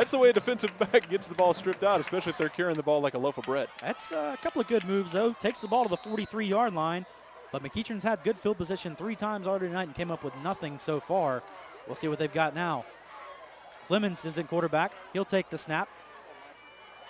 the way a defensive back gets the ball stripped out, especially if they're carrying the ball like a loaf of bread. That's a couple of good moves, though. Takes the ball to the 43-yard line, but McEachern's had good field position 3 times already tonight and came up with nothing so far. We'll see what they've got now. Clemens is in quarterback. He'll take the snap.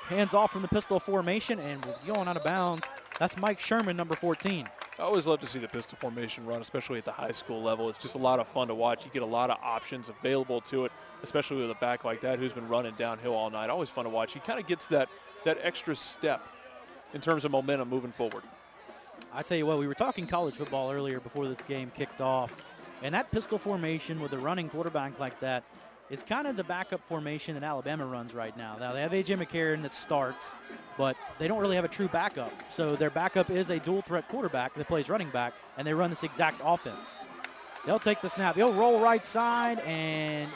Hands off from the pistol formation and going out of bounds. That's Mike Sherman, number 14. I always love to see the pistol formation run, especially at the high school level. It's just a lot of fun to watch. You get a lot of options available to it, especially with a back like that who's been running downhill all night. Always fun to watch. He kind of gets that extra step in terms of momentum moving forward. I tell you what, we were talking college football earlier before this game kicked off, and that pistol formation with a running quarterback like that is kind of the backup formation that Alabama runs right now. Now, they have A.J. McEachern that starts, but they don't really have a true backup. So their backup is a dual-threat quarterback that plays running back, and they run this exact offense. They'll take the snap. He'll roll right side and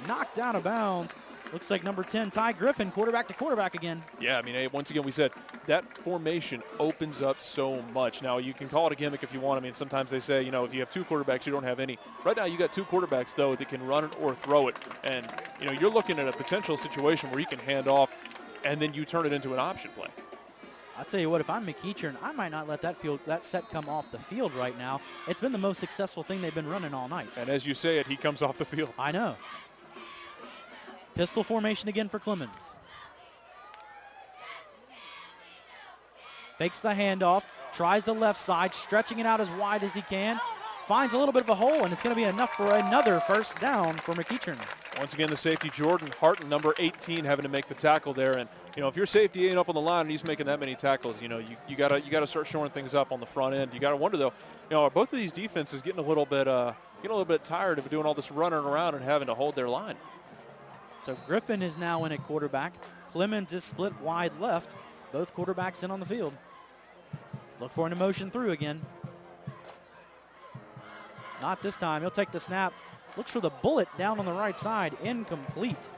knocked out of bounds. Looks like number 10, Ty Griffin, quarterback to quarterback again. Yeah, I mean, hey, once again, we said that formation opens up so much. Now, you can call it a gimmick if you want. I mean, sometimes they say, you know, if you have two quarterbacks, you don't have any. Right now, you got two quarterbacks, though, that can run it or throw it. And, you know, you're looking at a potential situation where you can hand off and then you turn it into an option play. I'll tell you what, if I'm McEachern, I might not let that set come off the field right now. It's been the most successful thing they've been running all night. And as you say it, he comes off the field. I know. Pistol formation again for Clemens. Fakes the handoff, tries the left side, stretching it out as wide as he can. Finds a little bit of a hole, and it's going to be enough for another first down for McEachern. Once again, the safety, Jordan Harton, number 18, having to make the tackle there. And, you know, if your safety ain't up on the line and he's making that many tackles, you know, you gotta start shoring things up on the front end. You got to wonder, though, you know, are both of these defenses getting a little bit tired of doing all this running around and having to hold their line? So Griffin is now in at quarterback. Clemens is split wide left. Both quarterbacks in on the field. Look for an motion through again. Not this time. He'll take the snap. Looks for the bullet down on the right side. Incomplete.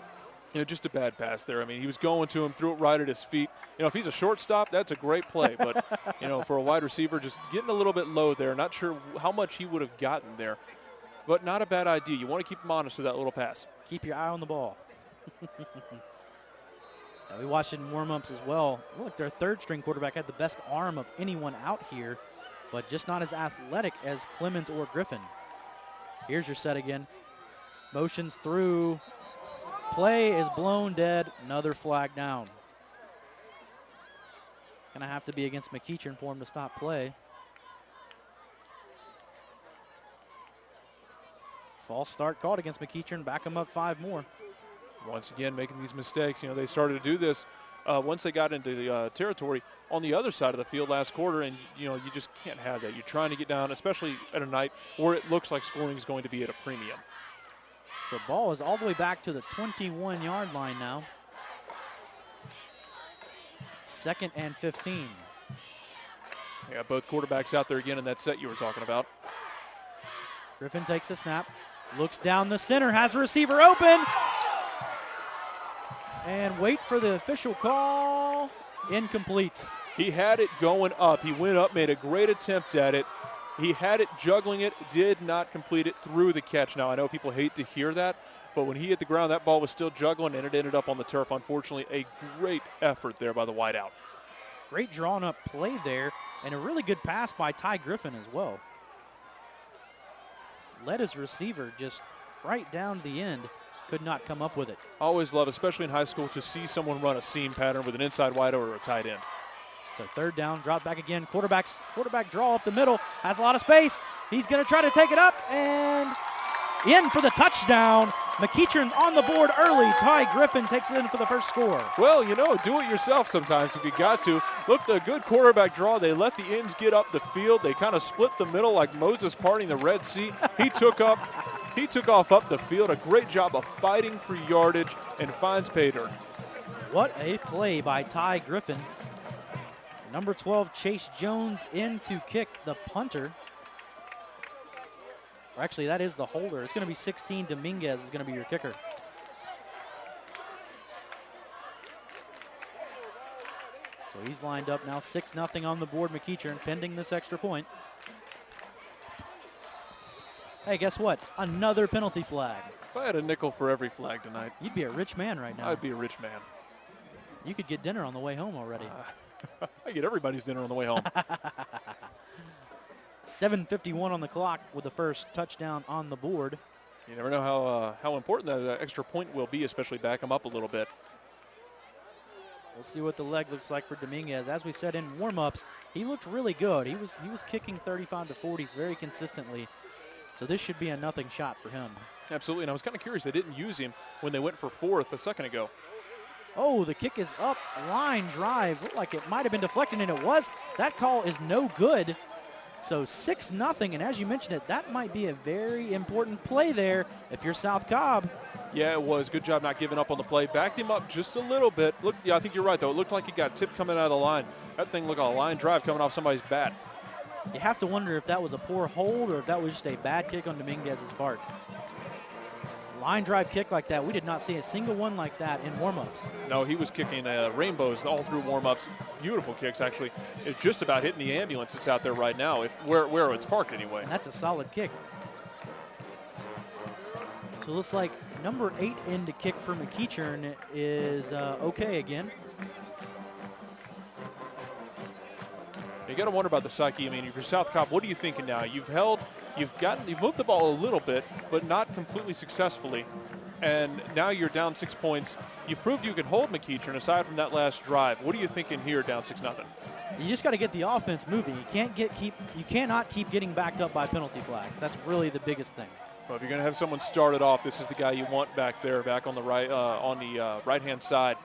You know, just a bad pass there. I mean, he was going to him, threw it right at his feet. You know, if he's a shortstop, that's a great play. But, you know, for a wide receiver, just getting a little bit low there. Not sure how much he would have gotten there. But not a bad idea. You want to keep him honest with that little pass. Keep your eye on the ball. We watched it in warm-ups as well. Look, their third-string quarterback had the best arm of anyone out here, but just not as athletic as Clemens or Griffin. Here's your set again. Motions through. Play is blown dead. Another flag down. Gonna have to be against McEachern for him to stop play. False start called against McEachern. Back him up 5 more. Once again, making these mistakes. You know, they started to do this once they got into the territory on the other side of the field last quarter, and, you know, you just can't have that. You're trying to get down, especially at a night where it looks like scoring is going to be at a premium. So ball is all the way back to the 21-yard line now. 2nd and 15. Yeah, both quarterbacks out there again in that set you were talking about. Griffin takes the snap, looks down the center, has a receiver open. And wait for the official call. Incomplete. He had it going up. He went up, made a great attempt at it. He had it juggling it, did not complete it through the catch. Now, I know people hate to hear that, but when he hit the ground, that ball was still juggling, and it ended up on the turf. Unfortunately, a great effort there by the wideout. Great drawn-up play there, and a really good pass by Ty Griffin as well. Led his receiver just right down to the end. Could not come up with it. Always love, especially in high school, to see someone run a seam pattern with an inside wide or a tight end. So 3rd down, drop back again. Quarterback draw up the middle, has a lot of space. He's going to try to take it up and in for the touchdown. McEachern on the board early. Ty Griffin takes it in for the first score. Well, you know, do it yourself sometimes if you got to. Look, the good quarterback draw. They let the ends get up the field. They kind of split the middle like Moses parting the Red Sea. He took off up the field. A great job of fighting for yardage and finds pay dirt. What a play by Ty Griffin. Number 12, Chase Jones in to kick the punter. Or actually, that is the holder. It's going to be 16. Dominguez is going to be your kicker. So he's lined up now, 6-0 on the board. McEachern pending this extra point. Hey, guess what? Another penalty flag. If I had a nickel for every flag tonight, you'd be a rich man right now. I'd be a rich man. You could get dinner on the way home already. I get everybody's dinner on the way home. 7:51 on the clock with the first touchdown on the board. You never know how important that extra point will be, especially back them up a little bit. We'll see what the leg looks like for Dominguez. As we said in warm-ups, he looked really good. He was kicking 35 to 40s very consistently. So this should be a nothing shot for him. Absolutely, and I was kind of curious they didn't use him when they went for 4th a second ago. Oh, the kick is up. Line drive. Looked like it might have been deflected, and it was. That call is no good. So 6-0, and as you mentioned it, that might be a very important play there if you're South Cobb. Yeah, it was. Good job not giving up on the play. Backed him up just a little bit. Look, yeah, I think you're right, though. It looked like he got tipped coming out of the line. That thing looked like a line drive coming off somebody's bat. You have to wonder if that was a poor hold or if that was just a bad kick on Dominguez's part. line drive kick like that. We did not see a single one like that in warm-ups. No, he was kicking rainbows all through warm-ups. Beautiful kicks, actually. It's just about hitting the ambulance that's out there right now, where it's parked anyway. And that's a solid kick. So it looks like number 8 in to kick for McEachern is okay again. You got to wonder about the psyche. I mean, if you're South Cobb, what are you thinking now? You've moved the ball a little bit, but not completely successfully. And now you're down 6 points. You've proved you can hold McEachern aside from that last drive. What are you thinking here, down 6-0? You just got to get the offense moving. You cannot keep getting backed up by penalty flags. That's really the biggest thing. Well, if you're going to have someone started off, this is the guy you want back there, back on the right-hand side.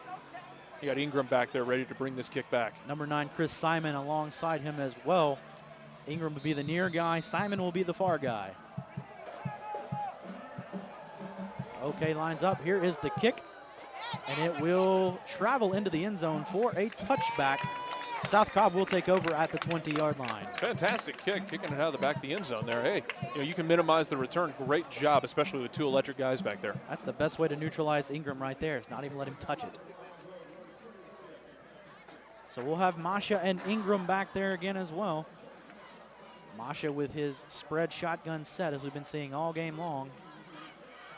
You got Ingram back there ready to bring this kick back. Number 9, Chris Simon, alongside him as well. Ingram will be the near guy. Simon will be the far guy. Okay, lines up. Here is the kick, and it will travel into the end zone for a touchback. South Cobb will take over at the 20-yard line. Fantastic kick, kicking it out of the back of the end zone there. Hey, you can minimize the return. Great job, especially with 2 electric guys back there. That's the best way to neutralize Ingram right there, is not even let him touch it. So we'll have Masha and Ingram back there again as well. Masha with his spread shotgun set, as we've been seeing all game long.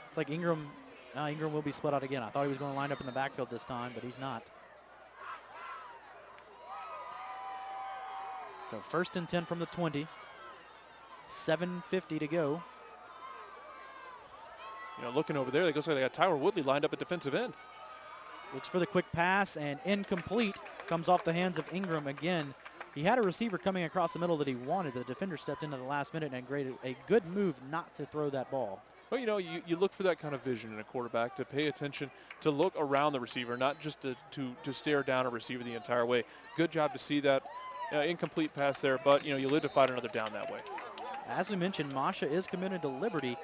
It's like Ingram will be split out again. I thought he was going to line up in the backfield this time, but he's not. So 1st and 10 from the 20. 7:50 to go. Looking over there, it looks like they got Tyler Woodley lined up at defensive end. Looks for the quick pass, and incomplete. Comes off the hands of Ingram again. He had a receiver coming across the middle that he wanted, but the defender stepped into the last minute and created a good move not to throw that ball. Well, you look for that kind of vision in a quarterback, to pay attention, to look around the receiver, not just to stare down a receiver the entire way. Good job to see that incomplete pass there, but, you live to fight another down that way. As we mentioned, Masha is committed to Liberty.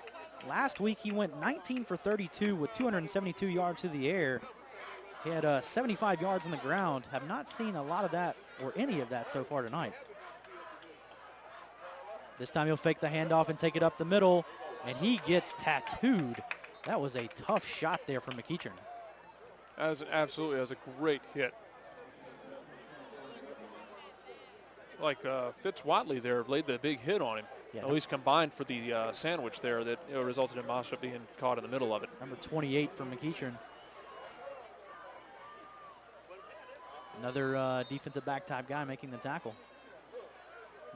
Last week he went 19 for 32 with 272 yards through the air. He had 75 yards on the ground. Have not seen a lot of that or any of that so far tonight. This time he'll fake the handoff and take it up the middle, and he gets tattooed. That was a tough shot there from McEachern. That was a great hit. Like Fitz Watley there laid the big hit on him. Yeah. At least combined for the sandwich there that resulted in Masha being caught in the middle of it. Number 28 from McEachern. Another defensive back type guy making the tackle.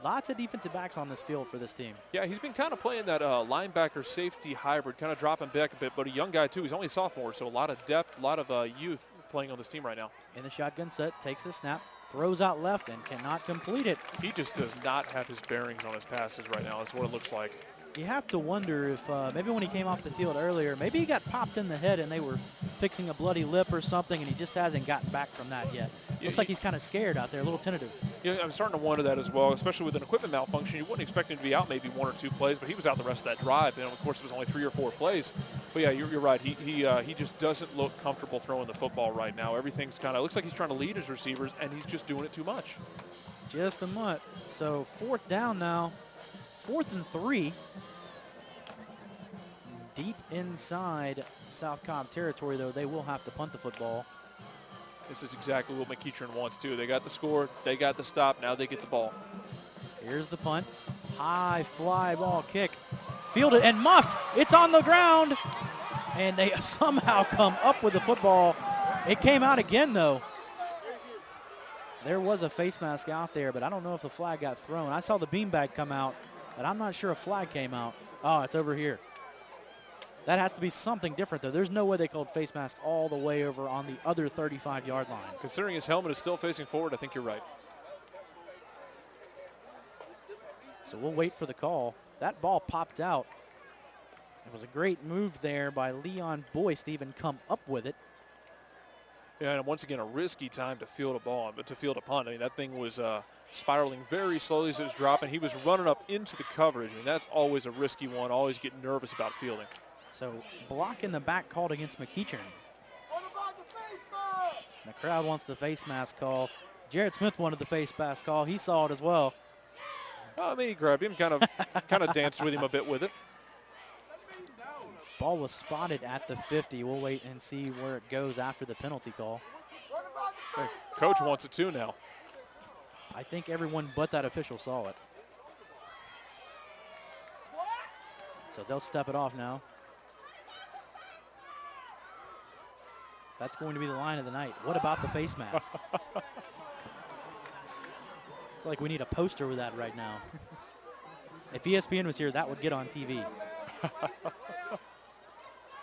Lots of defensive backs on this field for this team. Yeah, he's been kind of playing that linebacker safety hybrid, kind of dropping back a bit, but a young guy too. He's only a sophomore, so a lot of depth, a lot of youth playing on this team right now. In the shotgun set, takes the snap, throws out left and cannot complete it. He just does not have his bearings on his passes right now. That's what it looks like. You have to wonder if maybe when he came off the field earlier, maybe he got popped in the head and they were fixing a bloody lip or something, and he just hasn't gotten back from that yet. Looks like he's kind of scared out there, a little tentative. Yeah, I'm starting to wonder that as well, especially with an equipment malfunction. You wouldn't expect him to be out maybe 1 or 2 plays, but he was out the rest of that drive. And of course, it was only 3 or 4 plays. But yeah, you're right. He just doesn't look comfortable throwing the football right now. Everything's kind of looks like he's trying to lead his receivers, and he's just doing it too much. Just a mutt. So 4th down now. 4th and 3. Deep inside South Cobb territory, though, they will have to punt the football. This is exactly what McEachern wants, too. They got the score, they got the stop, now they get the ball. Here's the punt. High fly ball kick. Fielded and muffed. It's on the ground. And they somehow come up with the football. It came out again, though. There was a face mask out there, but I don't know if the flag got thrown. I saw the beanbag come out, but I'm not sure a flag came out. Oh, it's over here. That has to be something different, though. There's no way they called face mask all the way over on the other 35-yard line. Considering his helmet is still facing forward, I think you're right. So we'll wait for the call. That ball popped out. It was a great move there by Leon Boyce to even come up with it. Yeah, and once again, a risky time to field a ball, but to field a punt. I mean, that thing was spiraling very slowly as it was dropping. He was running up into the coverage. I mean, that's always a risky one. Always get nervous about fielding. So block in the back called against McEachern. The crowd wants the face mask call. Jared Smith wanted the face mask call. He saw it as well. I mean, he grabbed him, kind of danced with him a bit with it. Ball was spotted at the 50. We'll wait and see where it goes after the penalty call. Hey, coach wants it too now. I think everyone but that official saw it. So they'll step it off now. That's going to be the line of the night. What about the face mask? I feel like we need a poster with that right now. If ESPN was here, that would get on TV.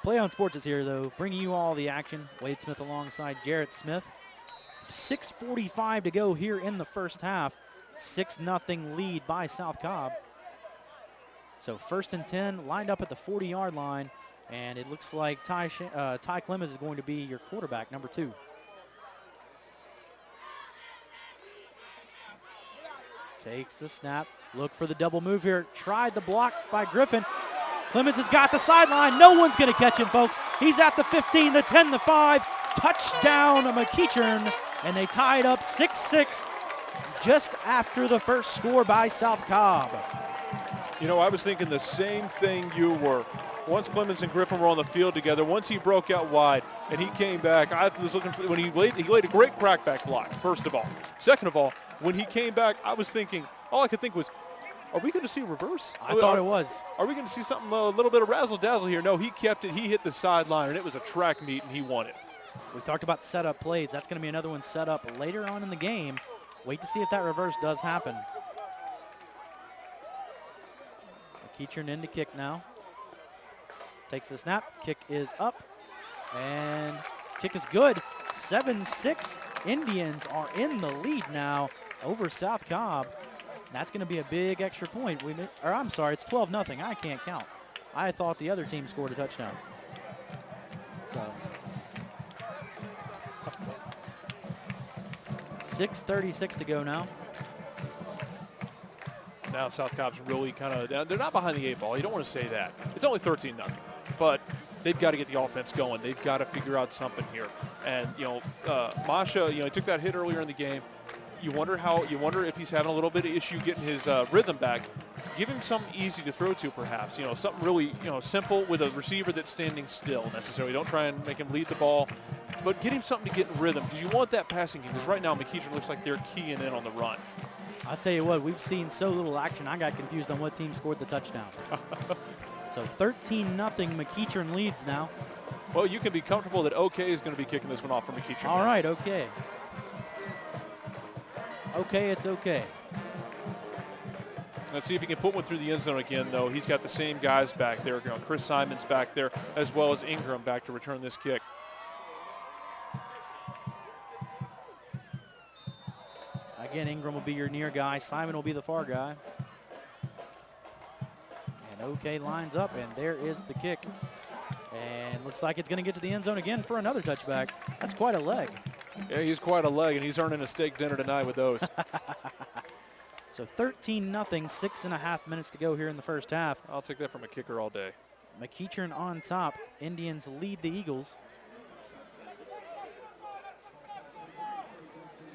Play on Sports is here, though, bringing you all the action. Wade Smith alongside Jarrett Smith. 6:45 to go here in the first half. 6-0 lead by South Cobb. So 1st and 10, lined up at the 40-yard line, and it looks like Ty Clemens is going to be your quarterback, number 2. Takes the snap, look for the double move here. Tried the block by Griffin. Clemens has got the sideline. No one's going to catch him, folks. He's at the 15, the 10, the 5. Touchdown, McEachern, and they tied up 6-6 just after the first score by South Cobb. You know, I was thinking the same thing you were. Once Clemens and Griffin were on the field together, once he broke out wide and he came back, I was looking for, when he laid a great crackback block, first of all. Second of all, when he came back, I was thinking, all I could think was, are we going to see reverse? I thought it was. Are we going to see something, a little bit of razzle-dazzle here? No, he kept it. He hit the sideline, and it was a track meet, and he won it. We talked about setup plays. That's going to be another one set up later on in the game. Wait to see if that reverse does happen. McEachern in to kick now. Takes the snap. Kick is up. And kick is good. 7-6. Indians are in the lead now over South Cobb. That's going to be a big extra point. I'm sorry, it's 12-0. I can't count. I thought the other team scored a touchdown. So 6:36 to go now. Now South Cobb's really kind of, they're not behind the 8 ball. You don't want to say that. It's only 13-0. But they've got to get the offense going. They've got to figure out something here. And, Masha, he took that hit earlier in the game. You wonder if he's having a little bit of issue getting his rhythm back. Give him something easy to throw to, perhaps. Something really, simple with a receiver that's standing still necessarily. Don't try and make him lead the ball, but get him something to get in rhythm because you want that passing game. Because right now, McEachern looks like they're keying in on the run. I'll tell you what, we've seen so little action, I got confused on what team scored the touchdown. So 13-0, McEachern leads now. Well, you can be comfortable that OK is going to be kicking this one off for McEachern. All right, OK. Okay, it's okay. Let's see if he can put one through the end zone again, though. He's got the same guys back there. Chris Simon's back there, as well as Ingram back to return this kick. Again, Ingram will be your near guy. Simon will be the far guy. And OK lines up, and there is the kick. And looks like it's going to get to the end zone again for another touchback. That's quite a leg. Yeah, he's quite a leg, and he's earning a steak dinner tonight with those. So 13-0, 6.5 minutes to go here in the first half. I'll take that from a kicker all day. McEachern on top. Indians lead the Eagles.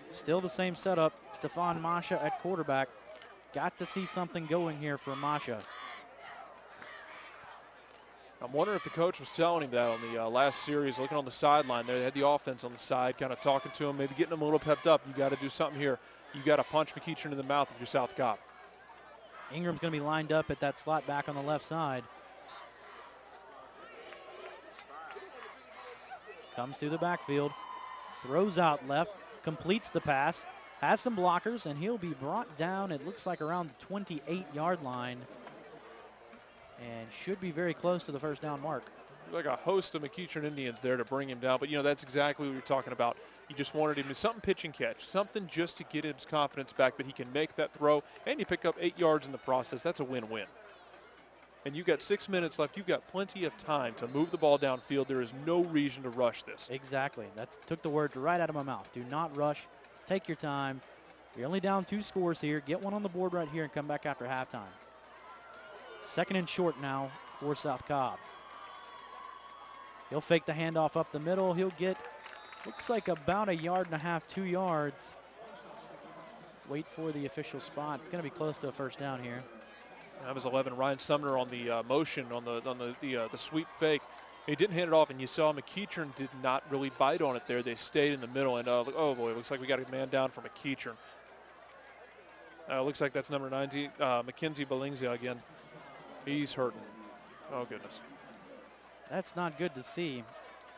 Still the same setup. Stefan Masha at quarterback. Got to see something going here for Masha. I'm wondering if the coach was telling him that on the last series, looking on the sideline there. They had the offense on the side, kind of talking to him, maybe getting him a little pepped up. You got to do something here. You got to punch McEachern in the mouth if you're South Cobb. Ingram's going to be lined up at that slot back on the left side. Comes through the backfield, throws out left, completes the pass, has some blockers, and he'll be brought down, it looks like around the 28-yard line, and should be very close to the first down mark. Like a host of McEachern Indians there to bring him down, but that's exactly what you're talking about. You just wanted him to something pitch and catch, something just to get his confidence back that he can make that throw, and you pick up 8 yards in the process. That's a win-win. And you've got 6 minutes left. You've got plenty of time to move the ball downfield. There is no reason to rush this. Exactly. That took the words right out of my mouth. Do not rush. Take your time. You're only down 2 scores here. Get one on the board right here and come back after halftime. 2nd and short now for South Cobb. He'll fake the handoff up the middle. He'll get, looks like about 1.5 yards, 2 yards. Wait for the official spot. It's going to be close to a first down here. That was 11. Ryan Sumner on the motion on the sweep fake. He didn't hand it off, and you saw McEachern did not really bite on it there. They stayed in the middle, and oh boy, it looks like we got a man down for McEachern. Looks like that's number 90, Mackenzie Bellingsia again. He's hurting. Oh goodness. That's not good to see.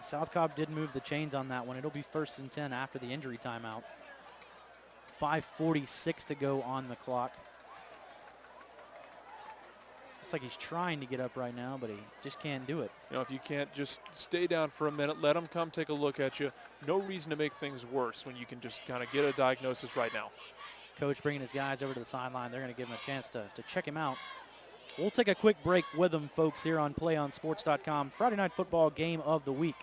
South Cobb did move the chains on that one. It'll be 1st and 10 after the injury timeout. 5:46 to go on the clock. It's like he's trying to get up right now, but he just can't do it. You know, if you can't just stay down for a minute, let them come take a look at you. No reason to make things worse when you can just kind of get a diagnosis right now. Coach bringing his guys over to the sideline. They're going to give him a chance to check him out. We'll take a quick break with them, folks, here on PlayOnSports.com. Friday Night Football Game of the Week.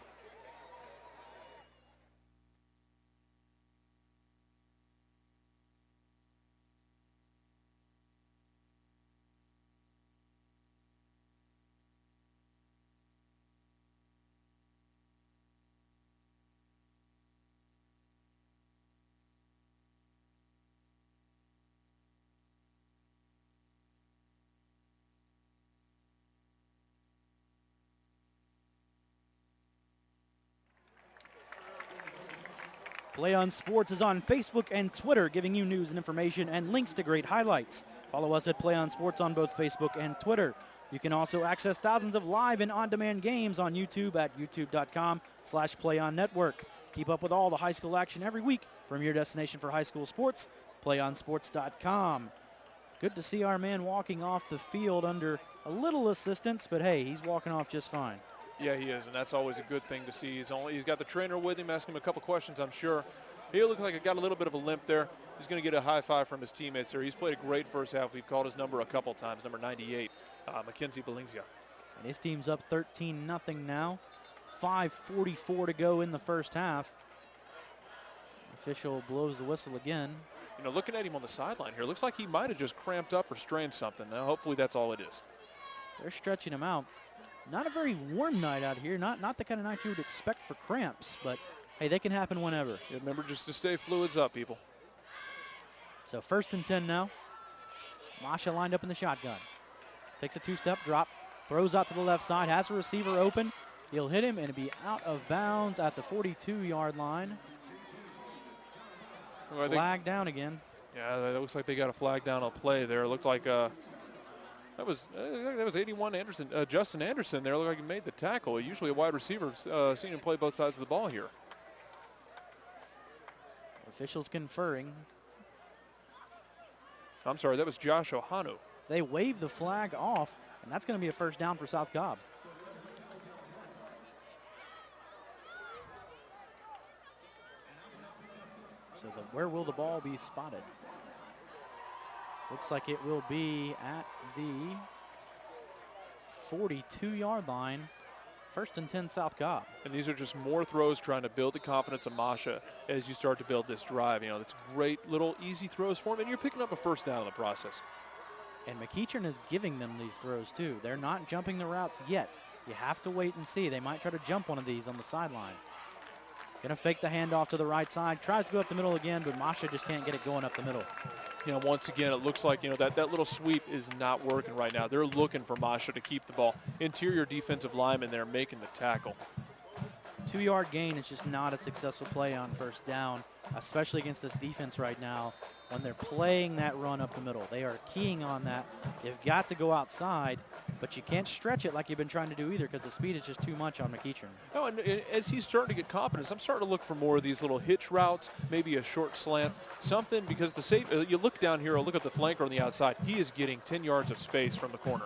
Play on Sports is on Facebook and Twitter, giving you news and information and links to great highlights. Follow us at Play on Sports on both Facebook and Twitter. You can also access thousands of live and on-demand games on YouTube at youtube.com/playonnetwork. Keep up with all the high school action every week from your destination for high school sports, PlayOnSports.com. Good to see our man walking off the field under a little assistance, but hey, he's walking off just fine. Yeah, he is, and that's always a good thing to see. He's got the trainer with him, asking him a couple questions, I'm sure. He looked like he got a little bit of a limp there. He's going to get a high five from his teammates there. He's played a great first half. We've called his number a couple times, number 98, Mackenzie Bellingsia. And his team's up 13-0 now. 5:44 to go in the first half. Official blows the whistle again. You know, looking at him on the sideline here, looks like he might have just cramped up or strained something. Now, hopefully that's all it is. They're stretching him out. Not a very warm night out here. Not the kind of night you would expect for cramps, but hey, they can happen whenever. Yeah, remember just to stay fluids up, people. So 1st and 10 now. Masha lined up in the shotgun. Takes a two-step drop, throws out to the left side, has a receiver open. He'll hit him and it'll be out of bounds at the 42-yard line. Well, flag down again. Yeah, that looks like they got a flag down on play there. It looked like that was 81 Anderson, Justin Anderson there. Looked like he made the tackle. Usually a wide receiver. Seen him play both sides of the ball here. Officials conferring. I'm sorry, that was Josh Ohanu. They waved the flag off, and that's going to be a first down for South Cobb. So where will the ball be spotted? Looks like it will be at the 42-yard line. 1st and 10 South Cobb. And these are just more throws trying to build the confidence of Masha as you start to build this drive. You know, it's great little easy throws for him, and you're picking up a first down in the process. And McEachern is giving them these throws too. They're not jumping the routes yet. You have to wait and see. They might try to jump one of these on the sideline. Gonna fake the handoff to the right side. Tries to go up the middle again, but Masha just can't get it going up the middle. You know, once again, it looks like, you know, that little sweep is not working right now. They're looking for Masha to keep the ball. Interior defensive lineman there making the tackle. 2-yard gain is just not a successful play on first down, especially against this defense right now when they're playing that run up the middle. They are keying on that. You've got to go outside, but you can't stretch it like you've been trying to do either because the speed is just too much on McEachern. Oh, and as he's starting to get confidence, I'm starting to look for more of these little hitch routes, maybe a short slant, something, because the safe, you look down here or look at the flanker on the outside, he is getting 10 yards of space from the corner.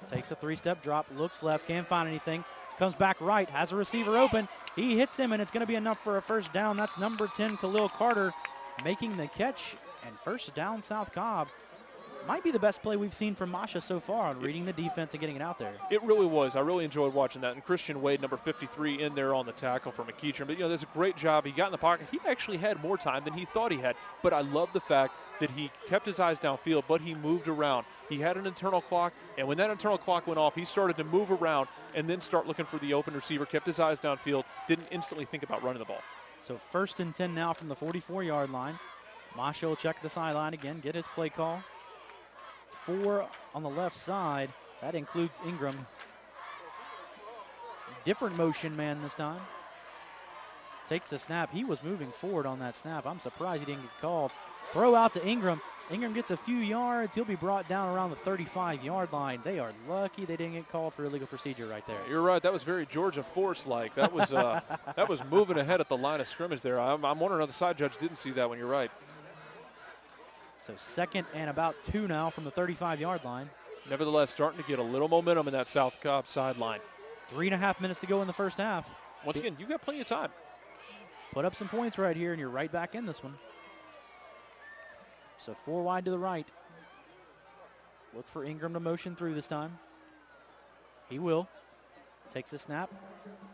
Takes a 3-step drop, looks left, can't find anything. Comes back right, has a receiver open. He hits him, and it's going to be enough for a first down. That's number 10, Khalil Carter, making the catch. And first down, South Cobb. Might be the best play we've seen from Masha so far on reading the defense and getting it out there. It really was. I really enjoyed watching that. And Christian Wade, number 53, in there on the tackle for McEachern. But, you know, that's a great job. He got in the pocket. He actually had more time than he thought he had. But I love the fact that he kept his eyes downfield, but he moved around. He had an internal clock, and when that internal clock went off, he started to move around and then start looking for the open receiver, kept his eyes downfield, didn't instantly think about running the ball. So 1st and 10 now from the 44-yard line. Masha will check the sideline again, get his play call. 4 on the left side. That includes Ingram. Different motion man this time. Takes the snap. He was moving forward on that snap. I'm surprised he didn't get called. Throw out to Ingram. Ingram gets a few yards. He'll be brought down around the 35-yard line. They are lucky they didn't get called for illegal procedure right there. You're right. That was very Georgia Force-like. That was that was moving ahead at the line of scrimmage there. I'm wondering how the side judge didn't see that one. You're right. So 2nd and about 2 now from the 35-yard line. Nevertheless, starting to get a little momentum in that South Cobb sideline. 3.5 minutes to go in the first half. Once again, you've got plenty of time. Put up some points right here, and you're right back in this one. So 4 wide to the right. Look for Ingram to motion through this time. He will. Takes the snap.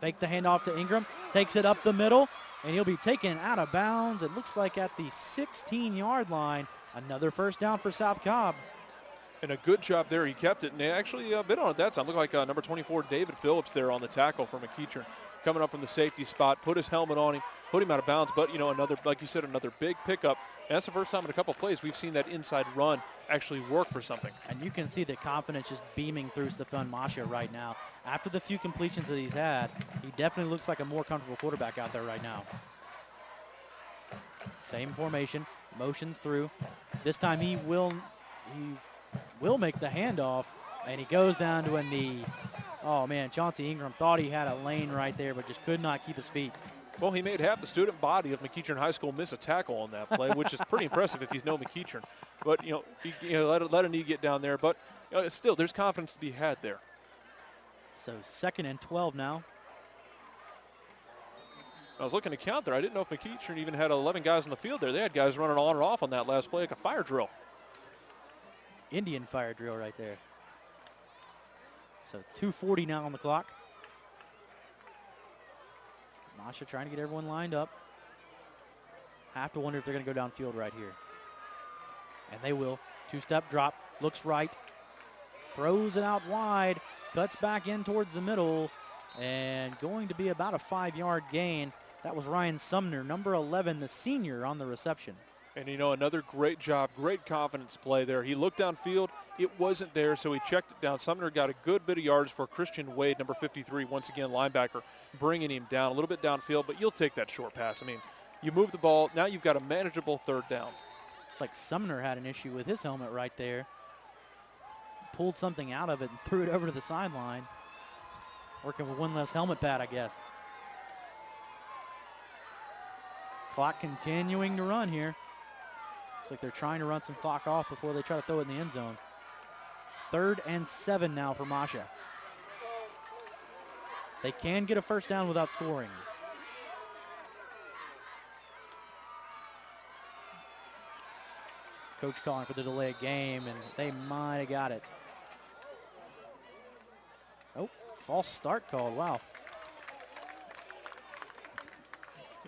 Fake the handoff to Ingram. Takes it up the middle, and he'll be taken out of bounds. It looks like at the 16-yard line. Another first down for South Cobb. And a good job there. He kept it, and they actually bit on it that time. Looked like number 24, David Phillips, there on the tackle for McEachern. Coming up from the safety spot, put his helmet on him, put him out of bounds. But, you know, another, like you said, another big pickup. And that's the first time in a couple of plays we've seen that inside run actually work for something. And you can see the confidence just beaming through Stefan Masha right now. After the few completions that he's had, he definitely looks like a more comfortable quarterback out there right now. Same formation, motions through. This time he will make the handoff, and he goes down to a knee. Oh, man, Chauncey Ingram thought he had a lane right there, but just could not keep his feet. Well, he made half the student body of McEachern High School miss a tackle on that play, which is pretty impressive if you know McEachern. But, you know, let a knee get down there. But still, there's confidence to be had there. So 2nd and 12 now. I was looking to count there. I didn't know if McEachern even had 11 guys on the field there. They had guys running on and off on that last play like a fire drill. Indian fire drill right there. So 2:40 now on the clock. Masha trying to get everyone lined up. Have to wonder if they're going to go downfield right here. And they will. 2-step drop. Looks right. Throws it out wide. Cuts back in towards the middle. And going to be about a 5-yard gain. That was Ryan Sumner, number 11, the senior, on the reception. And, you know, another great job, great confidence play there. He looked downfield. It wasn't there, so he checked it down. Sumner got a good bit of yards for Christian Wade, number 53, once again, linebacker, bringing him down a little bit downfield, but you'll take that short pass. I mean, you move the ball. Now you've got a manageable 3rd down. It's like Sumner had an issue with his helmet right there. Pulled something out of it and threw it over to the sideline. Working with one less helmet pad, I guess. Clock continuing to run here. Looks like they're trying to run some clock off before they try to throw it in the end zone. 3rd and 7 now for Masha. They can get a first down without scoring. Coach calling for the delay of game, and they might have got it. Oh, false start called. Wow.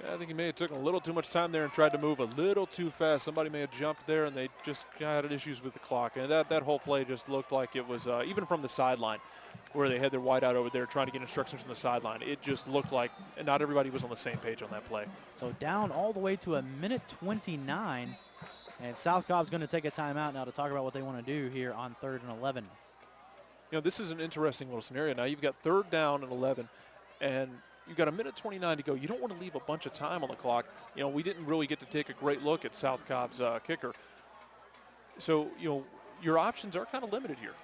Yeah, I think he may have taken a little too much time there and tried to move a little too fast. Somebody may have jumped there, and they just had issues with the clock. And that whole play just looked like it was, even from the sideline, where they had their wideout over there trying to get instructions from the sideline, it just looked like not everybody was on the same page on that play. So down all the way to a minute 29, and South Cobb's going to take a timeout now to talk about what they want to do here on 3rd and 11. You know, this is an interesting little scenario. Now you've got 3rd down and 11, and you've got a minute 29 to go. You don't want to leave a bunch of time on the clock. You know, we didn't really get to take a great look at South Cobb's kicker. So, you know, your options are kind of limited here.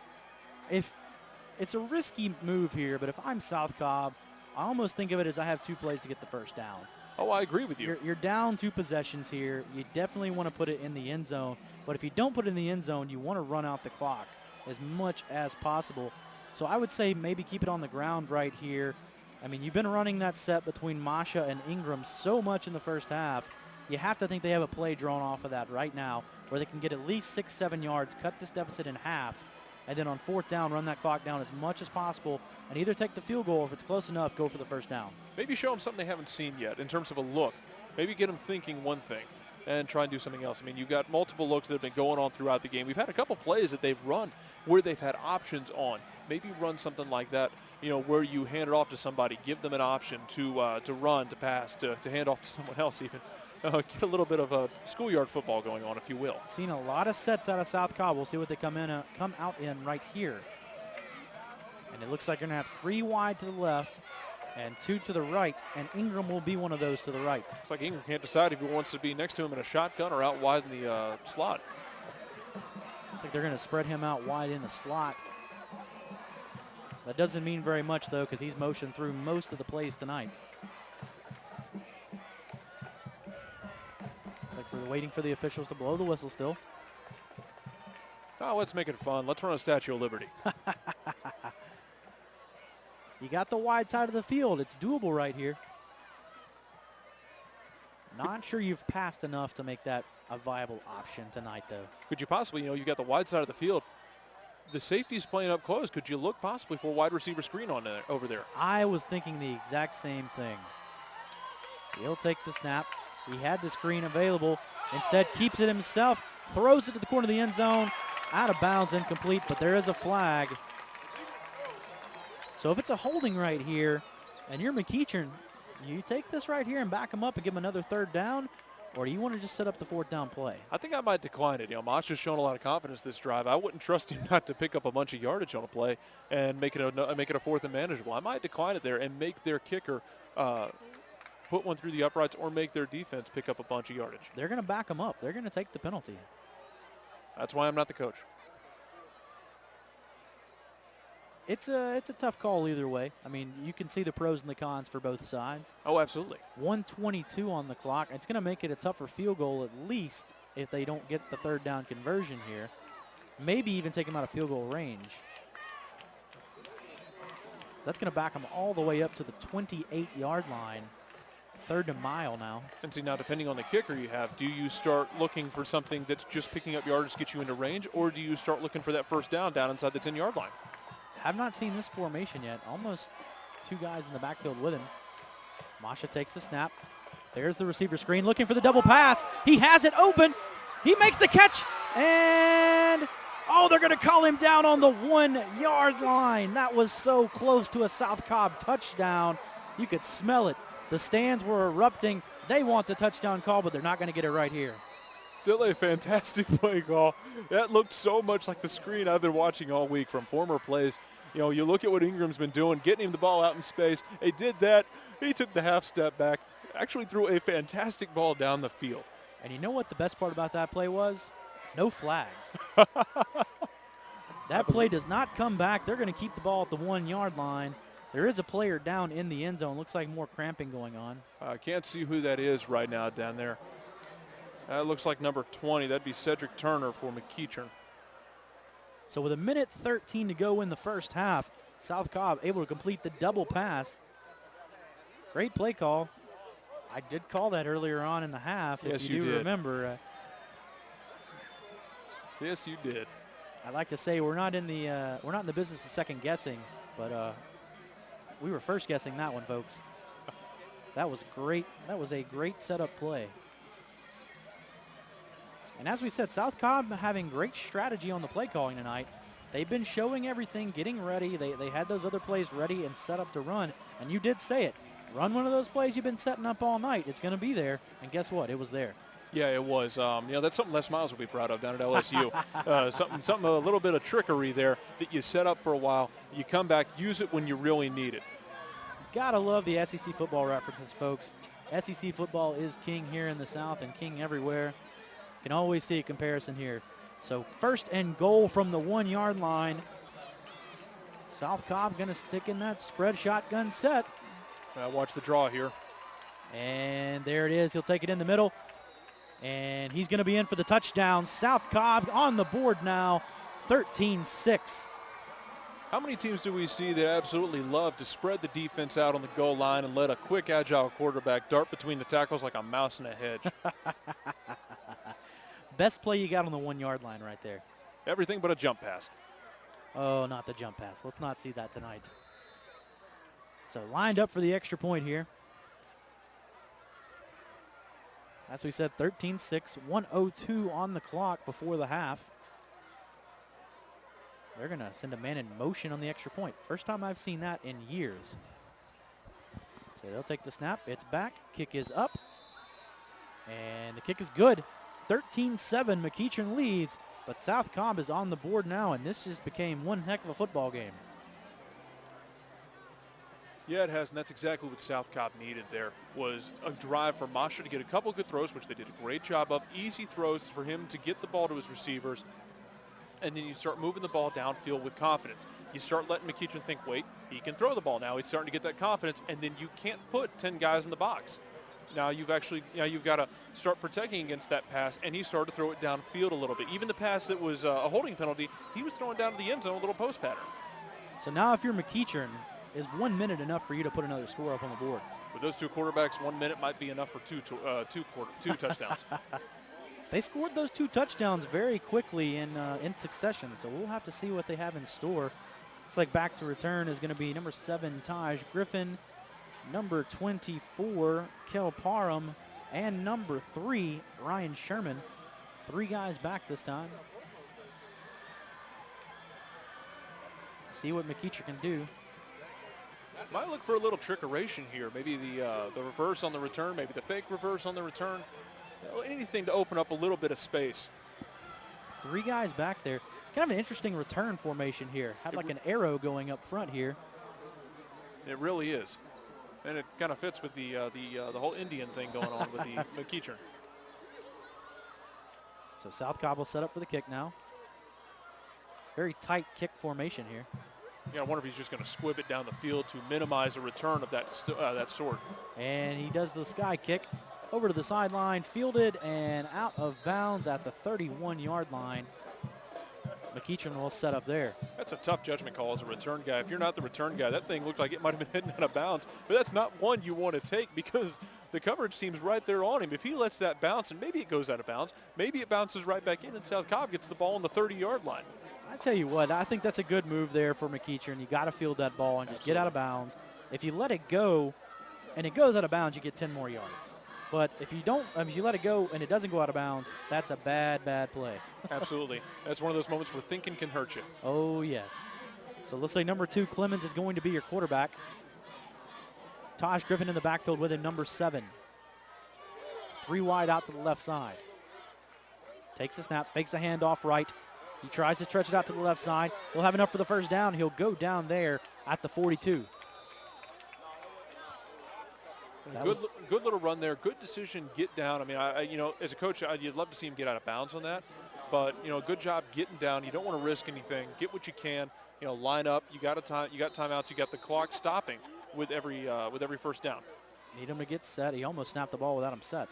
If it's a risky move here, but if I'm South Cobb, I almost think of it as I have 2 plays to get the first down. Oh, I agree with you. You're down 2 possessions here. You definitely want to put it in the end zone. But if you don't put it in the end zone, you want to run out the clock as much as possible. So I would say maybe keep it on the ground right here. I mean, you've been running that set between Masha and Ingram so much in the first half. You have to think they have a play drawn off of that right now where they can get at least 6-7 yards, cut this deficit in half, and then on 4th down, run that clock down as much as possible and either take the field goal, or if it's close enough, go for the first down. Maybe show them something they haven't seen yet in terms of a look. Maybe get them thinking one thing and try and do something else. I mean, you've got multiple looks that have been going on throughout the game. We've had a couple plays that they've run where they've had options on. Maybe run something like that, you know, where you hand it off to somebody, give them an option to run, to pass, to hand off to someone else even. Get a little bit of a schoolyard football going on, if you will. Seen a lot of sets out of South Cobb. We'll see what they come out in right here. And it looks like you're going to have 3 wide to the left and 2 to the right, and Ingram will be one of those to the right. Looks like Ingram can't decide if he wants to be next to him in a shotgun or out wide in the slot. Looks like they're going to spread him out wide in the slot. That doesn't mean very much, though, because he's motioned through most of the plays tonight. Looks like we're waiting for the officials to blow the whistle still. Oh, let's make it fun. Let's run a Statue of Liberty. You got the wide side of the field. It's doable right here. Not sure you've passed enough to make that a viable option tonight, though. Could you possibly, you got the wide side of the field. The safety's playing up close. Could you look possibly for a wide receiver screen on there, over there? I was thinking the exact same thing. He'll take the snap. He had the screen available. Instead, keeps it himself, throws it to the corner of the end zone. Out of bounds, incomplete, but there is a flag. So if it's a holding right here, and you're McEachern, you take this right here and back him up and give him another 3rd down, or do you want to just set up the 4th down play? I think I might decline it. Mosh has shown a lot of confidence this drive. I wouldn't trust him not to pick up a bunch of yardage on a play and make it a 4th and manageable. I might decline it there and make their kicker put one through the uprights or make their defense pick up a bunch of yardage. They're going to back him up. They're going to take the penalty. That's why I'm not the coach. It's a tough call either way. I mean, you can see the pros and the cons for both sides. Oh, absolutely. 1:22 on the clock. It's going to make it a tougher field goal at least if they don't get the 3rd down conversion here. Maybe even take them out of field goal range. So that's going to back them all the way up to the 28-yard line. 3rd and mile now. And see, now depending on the kicker you have, do you start looking for something that's just picking up yardage to get you into range, or do you start looking for that 1st down inside the 10-yard line? Have not seen this formation yet. Almost 2 guys in the backfield with him. Masha takes the snap. There's the receiver screen looking for the double pass. He has it open. He makes the catch. And, they're going to call him down on the 1-yard line. That was so close to a South Cobb touchdown. You could smell it. The stands were erupting. They want the touchdown call, but they're not going to get it right here. Still a fantastic play call. That looked so much like the screen I've been watching all week from former plays. You look at what Ingram's been doing, getting him the ball out in space. He did that. He took the half step back, actually threw a fantastic ball down the field. And you know what the best part about that play was? No flags. That play does not come back. They're going to keep the ball at the 1-yard line. There is a player down in the end zone. Looks like more cramping going on. I can't see who that is right now down there. That looks like number 20. That'd be Cedric Turner for McEachern. So with 1:13 to go in the first half, South Cobb able to complete the double pass. Great play call. I did call that earlier on in the half. Yes, if you do did. Remember. Yes, you did. I like to say we're not in the business of second guessing, but we were first guessing that one, folks. That was great. That was a great setup play. And as we said, South Cobb having great strategy on the play calling tonight. They've been showing everything, getting ready. They had those other plays ready and set up to run. And you did say it. Run one of those plays you've been setting up all night. It's going to be there. And guess what? It was there. Yeah, it was. That's something Les Miles will be proud of down at LSU. Something, a little bit of trickery there that you set up for a while. You come back, use it when you really need it. Gotta love the SEC football references, folks. SEC football is king here in the South and king everywhere. Can always see a comparison here. So 1st and goal from the 1-yard line. South Cobb going to stick in that spread shotgun set. Watch the draw here. And there it is. He'll take it in the middle. And he's going to be in for the touchdown. South Cobb on the board now, 13-6. How many teams do we see that absolutely love to spread the defense out on the goal line and let a quick, agile quarterback dart between the tackles like a mouse in a hedge? Best play you got on the 1-yard line right there. Everything but a jump pass. Oh, not the jump pass. Let's not see that tonight. So lined up for the extra point here. As we said, 13-6, 1:02 on the clock before the half. They're going to send a man in motion on the extra point. First time I've seen that in years. So they'll take the snap. It's back. Kick is up. And the kick is good. 13-7, McEachern leads, but South Cobb is on the board now, and this just became one heck of a football game. Yeah, it has, and that's exactly what South Cobb needed there, was a drive for Masha to get a couple good throws, which they did a great job of. Easy throws for him to get the ball to his receivers, and then you start moving the ball downfield with confidence. You start letting McEachern think, wait, he can throw the ball now. He's starting to get that confidence, and then you can't put 10 guys in the box. Now you've got to start protecting against that pass, and he started to throw it downfield a little bit. Even the pass that was a holding penalty, he was throwing down to the end zone a little post pattern. So now if you're McEachern, is 1 minute enough for you to put another score up on the board? With those two quarterbacks, 1 minute might be enough for two touchdowns. They scored those 2 touchdowns very quickly in succession, so we'll have to see what they have in store. Looks like back to return is going to be number 7, Taj Griffin, number 24, Kel Parham, and number 3, Ryan Sherman. 3 guys back this time. See what McEachern can do. Might look for a little trickeration here. Maybe the reverse on the return, maybe the fake reverse on the return. Anything to open up a little bit of space. 3 guys back there. Kind of an interesting return formation here. Had like an arrow going up front here. It really is. And it kind of fits with the whole Indian thing going on with the McEachern. So South Cobb will set up for the kick now. Very tight kick formation here. Yeah, I wonder if he's just going to squib it down the field to minimize a return of that sort. And he does the sky kick over to the sideline, fielded and out of bounds at the 31-yard line. McEachern will set up there. That's a tough judgment call as a return guy. If you're not the return guy, that thing looked like it might have been heading out of bounds, but that's not one you want to take because the coverage seems right there on him. If he lets that bounce, and maybe it goes out of bounds, maybe it bounces right back in, and South Cobb gets the ball on the 30-yard line. I tell you what, I think that's a good move there for McEachern. You got to field that ball and just get out of bounds. If you let it go and it goes out of bounds, you get 10 more yards. But if you don't, if you let it go and it doesn't go out of bounds, that's a bad, bad play. Absolutely. That's one of those moments where thinking can hurt you. Oh, yes. So let's say number 2, Clemens, is going to be your quarterback. Taj Griffin in the backfield with him, number 7. 3 wide out to the left side. Takes a snap, fakes the handoff right. He tries to stretch it out to the left side. He'll have enough for the first down. He'll go down there at the 42. Good little run there. Good decision. Get down. I mean, as a coach, you'd love to see him get out of bounds on that. But good job getting down. You don't want to risk anything. Get what you can. Line up. You got timeouts. You got the clock stopping with every first down. Need him to get set. He almost snapped the ball without him set.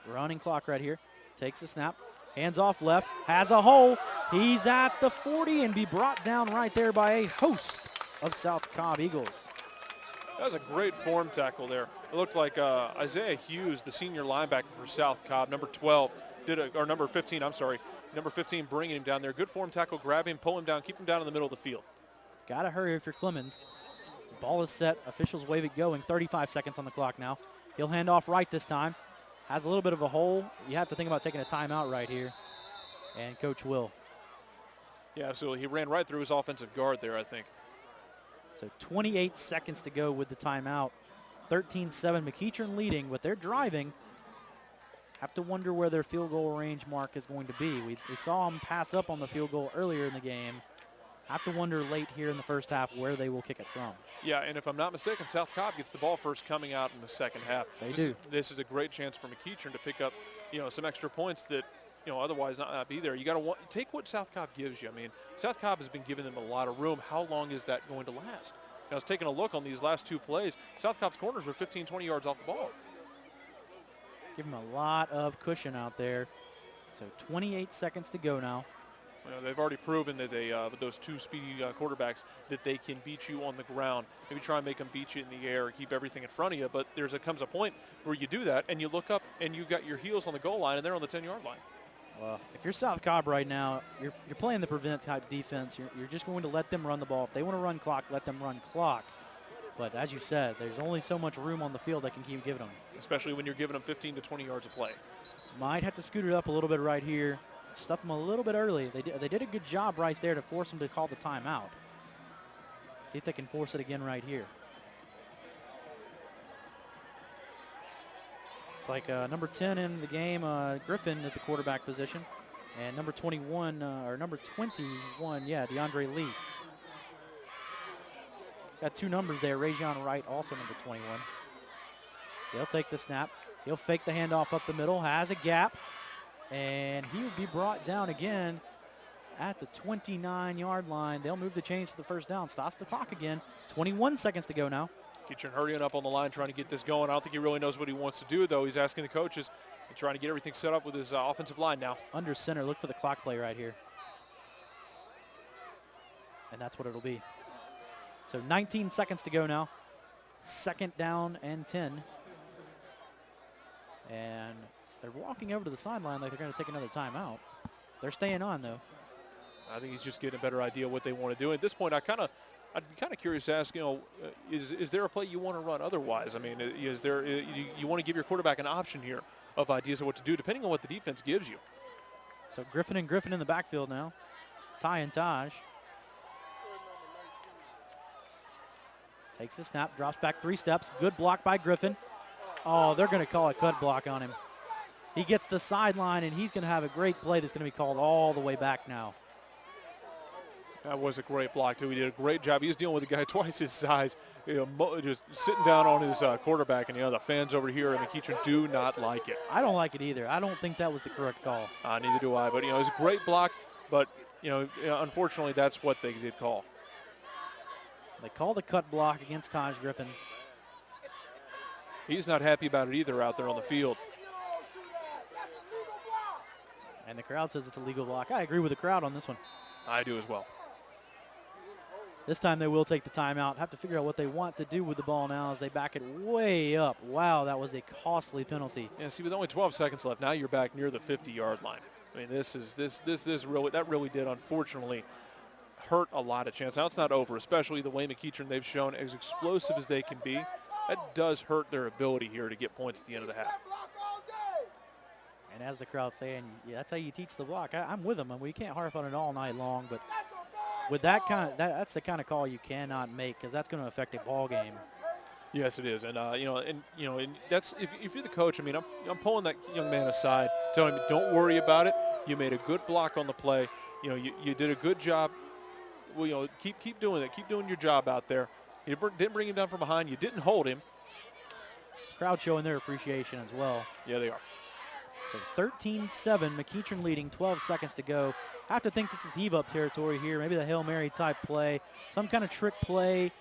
Running clock right here. Takes a snap. Hands off left. Has a hole. He's at the 40 and be brought down right there by a host of South Cobb Eagles. That was a great form tackle there. It looked like Isaiah Hughes, the senior linebacker for South Cobb, number 12, number 15, I'm sorry, number 15 bringing him down there. Good form tackle, grab him, pull him down, keep him down in the middle of the field. Got to hurry if you're Clemens. Ball is set. Officials wave it going. 35 seconds on the clock now. He'll hand off right this time. Has a little bit of a hole. You have to think about taking a timeout right here. And Coach will. Yeah, absolutely. He ran right through his offensive guard there, I think. So 28 seconds to go with the timeout. 13-7, McEachern leading, but they're driving. Have to wonder where their field goal range mark is going to be. We saw them pass up on the field goal earlier in the game. Have to wonder late here in the first half where they will kick it from. Yeah, and if I'm not mistaken, South Cobb gets the ball first coming out in the second half. They do. This is a great chance for McEachern to pick up, some extra points that, otherwise not be there. You got to take what South Cobb gives you. I mean, South Cobb has been giving them a lot of room. How long is that going to last? I was taking a look on these last 2 plays. South Cobb's corners were 15, 20 yards off the ball. Give them a lot of cushion out there. So 28 seconds to go now. They've already proven that they, with those 2 speedy quarterbacks, that they can beat you on the ground. Maybe try and make them beat you in the air, keep everything in front of you. But comes a point where you do that, and you look up, and you've got your heels on the goal line, and they're on the 10-yard line. Well, if you're South Cobb right now, you're playing the prevent type defense. You're just going to let them run the ball. If they want to run clock, let them run clock. But as you said, there's only so much room on the field they can keep giving them. Especially when you're giving them 15 to 20 yards of play. Might have to scoot it up a little bit right here. Stuff them a little bit early. They did a good job right there to force them to call the timeout. See if they can force it again right here. Looks like number 10 in the game, Griffin at the quarterback position. And number 21, or number 21, yeah, DeAndre Lee. Got two numbers there. Rajon Wright, also number 21. He'll take the snap. He'll fake the handoff up the middle, has a gap, and he will be brought down again at the 29-yard line. They'll move the chains to the first down. Stops the clock again. 21 seconds to go now. McEachern hurrying up on the line, trying to get this going. I don't think he really knows what he wants to do, though. He's asking the coaches and trying to get everything set up with his offensive line now. Under center, look for the clock play right here. And that's what it'll be. So 19 seconds to go now. Second down and 10. And they're walking over to the sideline like they're going to take another timeout. They're staying on, though. I think he's just getting a better idea of what they want to do. At this point, I'd be kind of curious to ask, is there a play you want to run otherwise? I mean, is there you want to give your quarterback an option here of ideas of what to do, depending on what the defense gives you. So Griffin and Griffin in the backfield now. Ty and Taj. Takes the snap, drops back 3 steps. Good block by Griffin. Oh, they're going to call a cut block on him. He gets the sideline, and he's going to have a great play that's going to be called all the way back now. That was a great block, too. He did a great job. He was dealing with a guy twice his size, just sitting down on his quarterback. And, the fans over here in McEachern do not like it. I don't like it either. I don't think that was the correct call. Neither do I. But, it was a great block. But, unfortunately, that's what they did call. They called a cut block against Taj Griffin. He's not happy about it either out there on the field. And the crowd says it's a legal block. I agree with the crowd on this one. I do as well. This time they will take the timeout. Have to figure out what they want to do with the ball now as they back it way up. Wow, that was a costly penalty. Yeah, see, with only 12 seconds left, now you're back near the 50-yard line. I mean, this really did, unfortunately, hurt a lot of chance. Now it's not over, especially the way McEachern they've shown as explosive as they can be. That does hurt their ability here to get points at the end of the half. And as the crowd's saying, yeah, that's how you teach the block. I'm with them, and we can't harp on it all night long, but with that's the kind of call you cannot make because that's going to affect a ball game. Yes, it is, and that's if you're the coach. I mean, I'm pulling that young man aside, telling him, don't worry about it. You made a good block on the play. You did a good job. Well, keep doing it. Keep doing your job out there. You didn't bring him down from behind. You didn't hold him. Crowd showing their appreciation as well. Yeah, they are. So 13-7, McEachern leading, 12 seconds to go. I have to think this is heave-up territory here, maybe the Hail Mary type play, some kind of trick play,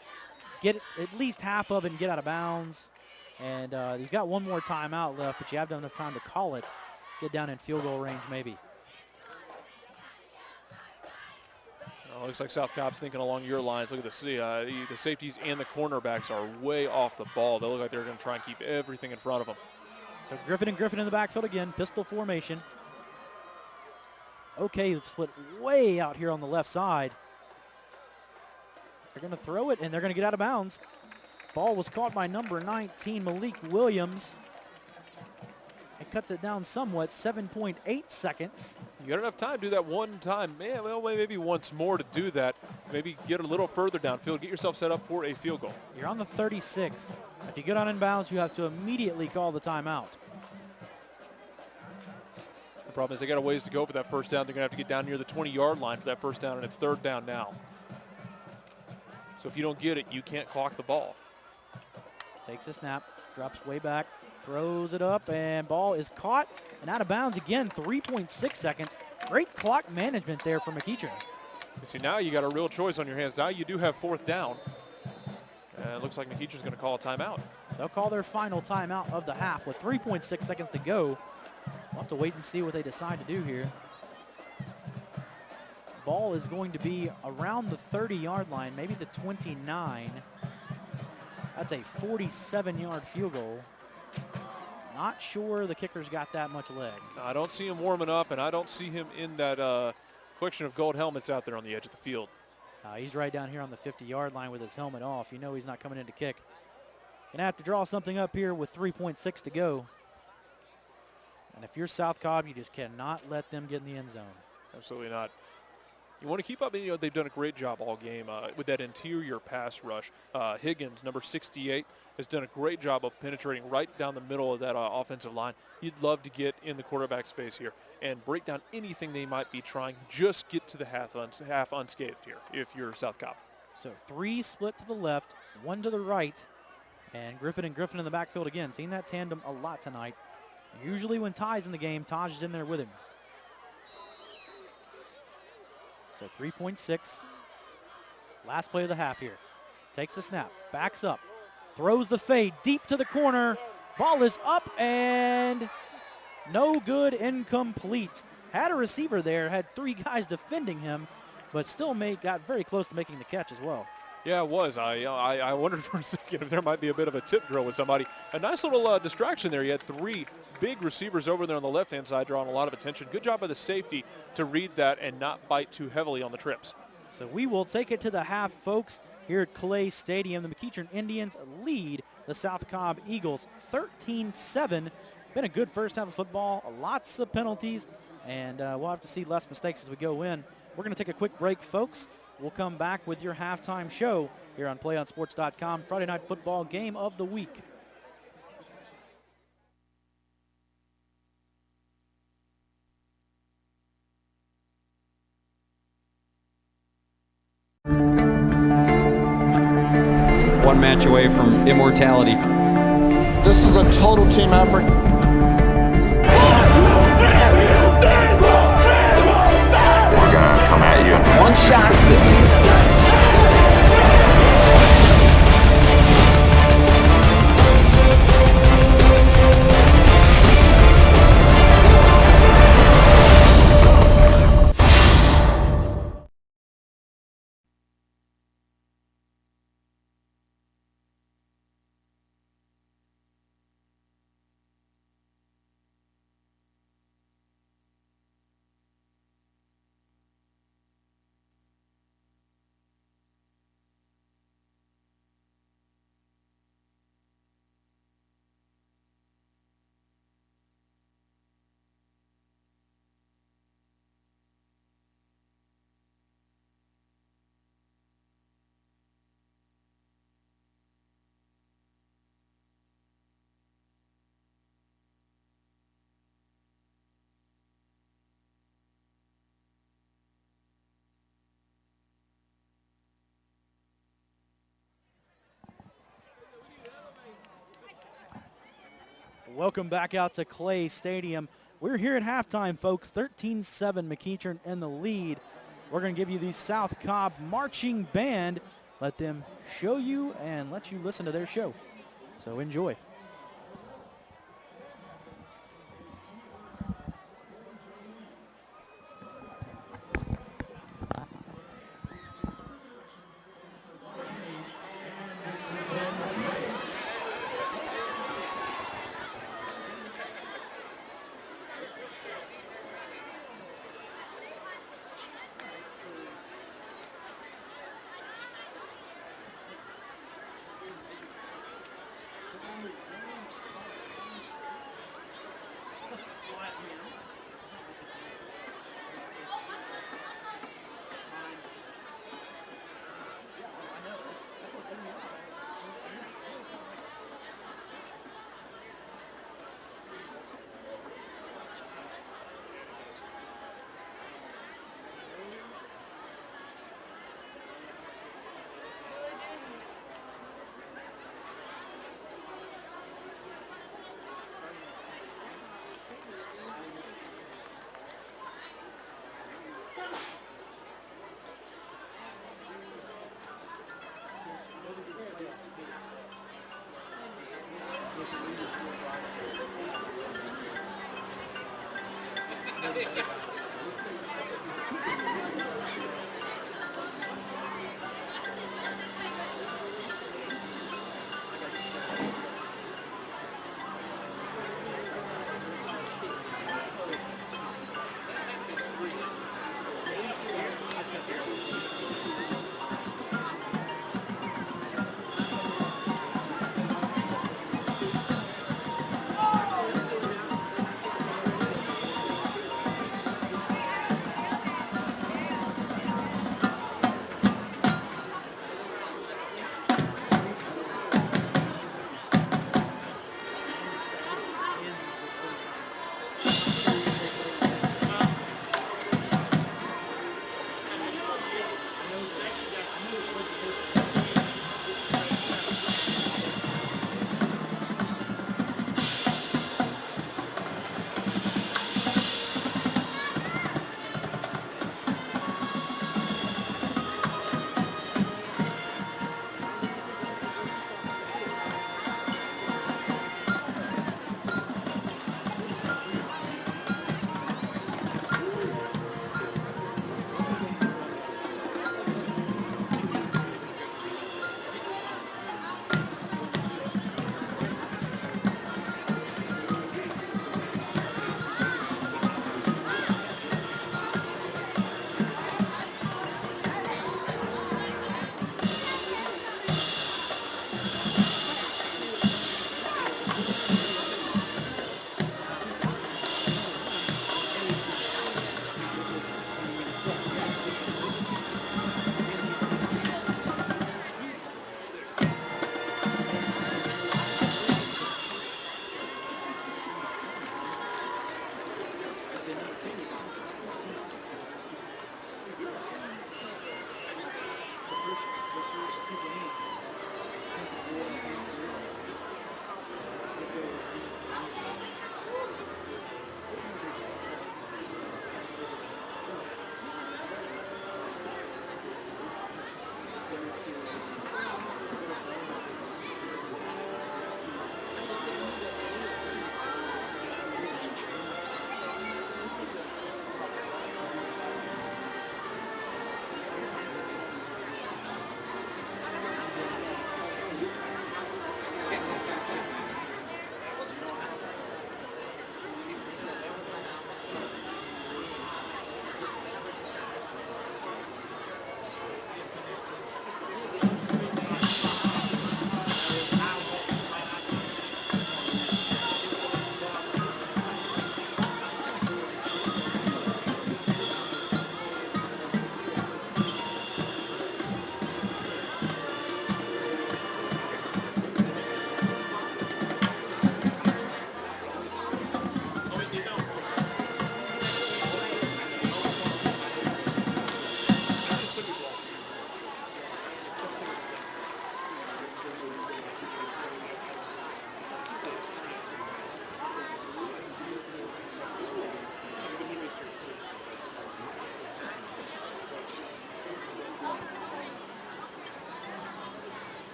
get at least half of it and get out of bounds. And you've got one more timeout left, but you have enough time to call it, get down in field goal range maybe. Looks like South Cobb's thinking along your lines. Look at the safeties and the cornerbacks are way off the ball. They look like they're going to try and keep everything in front of them. So Griffin and Griffin in the backfield again, pistol formation. Okay, split way out here on the left side. They're going to throw it, and they're going to get out of bounds. Ball was caught by number 19, Malik Williams. It cuts it down somewhat, 7.8 seconds. You got enough time to do that one time. Man, well, maybe once more to do that. Maybe get a little further downfield. Get yourself set up for a field goal. You're on the 36. If you get on inbounds, you have to immediately call the timeout. The problem is they got a ways to go for that first down. They're going to have to get down near the 20-yard line for that first down, and it's third down now. So if you don't get it, you can't clock the ball. Takes a snap, drops way back, throws it up, and ball is caught and out of bounds again, 3.6 seconds. Great clock management there for McEachern. You see, now you got a real choice on your hands. Now you do have fourth down. And it looks like McEachern's going to call a timeout. They'll call their final timeout of the half with 3.6 seconds to go. We'll have to wait and see what they decide to do here. Ball is going to be around the 30-yard line, maybe the 29. That's a 47-yard field goal. Not sure the kicker's got that much leg. I don't see him warming up, and I don't see him in that collection of gold helmets out there on the edge of the field. He's right down here on the 50-yard line with his helmet off. You know he's not coming in to kick. Gonna have to draw something up here with 3.6 to go. And if you're South Cobb, you just cannot let them get in the end zone. Absolutely not. You want to keep up, and they've done a great job all game with that interior pass rush. Higgins, number 68, has done a great job of penetrating right down the middle of that offensive line. You'd love to get in the quarterback's face here and break down anything they might be trying. Just get to the half unscathed here if you're South Cobb. So 3 split to the left, 1 to the right, and Griffin in the backfield again. Seen that tandem a lot tonight. Usually when Ty's in the game, Taj is in there with him. So 3.6. Last play of the half here. Takes the snap, backs up, throws the fade deep to the corner. Ball is up and no good, incomplete. Had a receiver there, had 3 guys defending him, but still got very close to making the catch as well. Yeah, it was. I wondered for a second if there might be a bit of a tip drill with somebody. A nice little distraction there. You had 3 big receivers over there on the left-hand side drawing a lot of attention. Good job by the safety to read that and not bite too heavily on the trips. So we will take it to the half, folks, here at Clay Stadium. The McEachern Indians lead the South Cobb Eagles 13-7. Been a good first half of football, lots of penalties, and we'll have to see less mistakes as we go in. We're going to take a quick break, folks. We'll come back with your halftime show here on PlayOnSports.com. Friday Night Football Game of the Week. One match away from immortality. This is a total team effort. We're gonna come at you. One shot at this. Welcome back out to Clay Stadium. We're here at halftime, folks. 13-7, McEachern in the lead. We're going to give you the South Cobb Marching Band. Let them show you and let you listen to their show. So enjoy.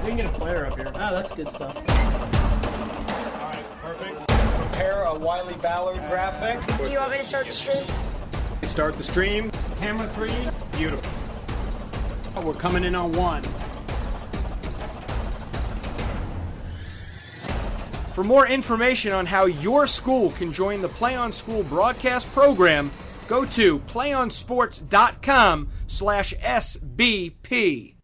We can get a player up here. Ah, that's good stuff. All right, perfect. Prepare a Wiley Ballard graphic. Do you want me to start the stream? Start the stream. Camera 3. Beautiful. We're coming in on 1. For more information on how your school can join the Play On School broadcast program, go to playonsports.com/SBP.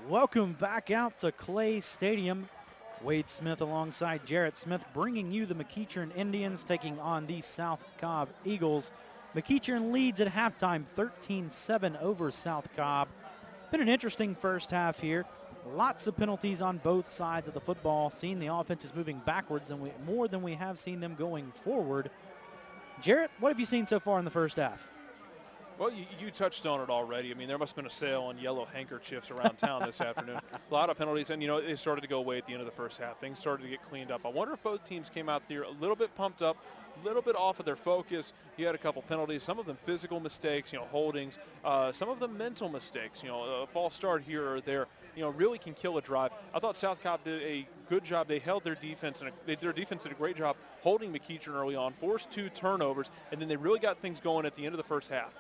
Welcome back out to Clay Stadium. Wade Smith alongside Jarrett Smith bringing you the McEachern Indians taking on the South Cobb Eagles. McEachern leads at halftime 13-7 over South Cobb. Been an interesting first half here. Lots of penalties on both sides of the football. Seeing the offenses moving backwards more than we have seen them going forward. Jarrett, what have you seen so far in the first half? Well, you touched on it already. I mean, there must have been a sale on yellow handkerchiefs around town this afternoon. A lot of penalties, and, they started to go away at the end of the first half. Things started to get cleaned up. I wonder if both teams came out there a little bit pumped up, a little bit off of their focus. You had a couple penalties, some of them physical mistakes, holdings, some of them mental mistakes. A false start here or there, really can kill a drive. I thought South Cobb did a good job. They held their defense, and their defense did a great job holding McEachern early on, forced 2 turnovers, and then they really got things going at the end of the first half.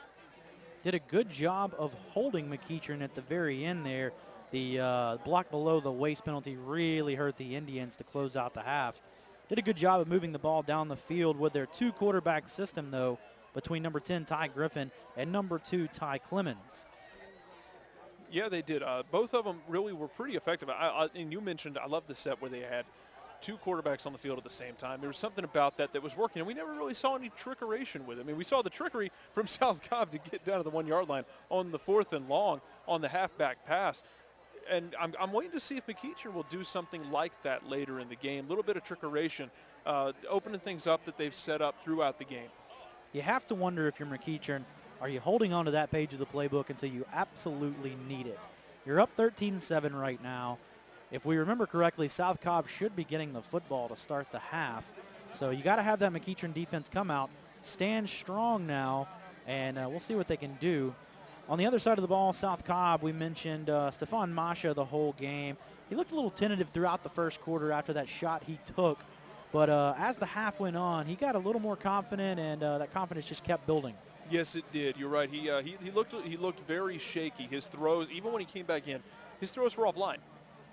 Did a good job of holding McEachern at the very end there. The block below the waste penalty really hurt the Indians to close out the half. Did a good job of moving the ball down the field with their 2-quarterback system, though, between number 10, Ty Griffin, and number 2, Ty Clemens. Yeah, they did. Both of them really were pretty effective. And you mentioned, I love the set where they had 2 quarterbacks on the field at the same time. There was something about that was working, and we never really saw any trickeration with it. I mean, we saw the trickery from South Cobb to get down to the 1-yard line on the 4th and long on the halfback pass. And I'm waiting to see if McEachern will do something like that later in the game. A little bit of trickeration, opening things up that they've set up throughout the game. You have to wonder if you're McEachern, are you holding on to that page of the playbook until you absolutely need it? You're up 13-7 right now. If we remember correctly, South Cobb should be getting the football to start the half. So you got to have that McEachern defense come out, stand strong now, and we'll see what they can do. On the other side of the ball, South Cobb, we mentioned Stefan Masha the whole game. He looked a little tentative throughout the first quarter after that shot he took. But as the half went on, he got a little more confident, and that confidence just kept building. Yes, it did. You're right. He looked very shaky. His throws, even when he came back in, his throws were offline.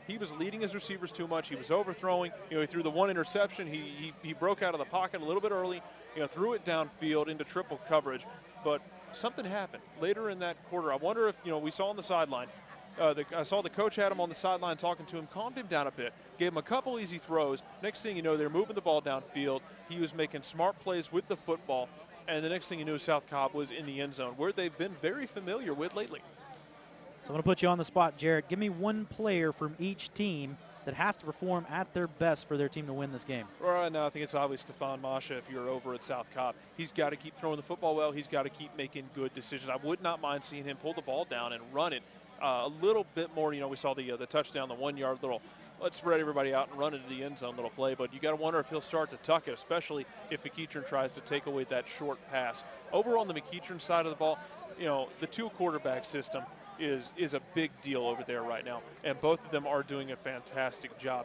He was leading his receivers too much. He was overthrowing. He threw the 1 interception. He broke out of the pocket a little bit early. Threw it downfield into triple coverage. But something happened later in that quarter. I wonder if we saw on the sideline. I saw the coach had him on the sideline talking to him, calmed him down a bit, gave him a couple easy throws. Next thing you know, they're moving the ball downfield. He was making smart plays with the football. And the next thing you knew, South Cobb was in the end zone, where they've been very familiar with lately. So I'm going to put you on the spot, Jarrett. Give me one player from each team that has to perform at their best for their team to win this game. Right now, I think it's obvious Stefan Masha if you're over at South Cobb. He's got to keep throwing the football well. He's got to keep making good decisions. I would not mind seeing him pull the ball down and run it a little bit more. We saw the touchdown, the 1-yard little, let's spread everybody out and run into the end zone little play. But you got to wonder if he'll start to tuck it, especially if McEachern tries to take away that short pass. Over on the McEachern side of the ball, the 2-quarterback system is a big deal over there right now, and both of them are doing a fantastic job.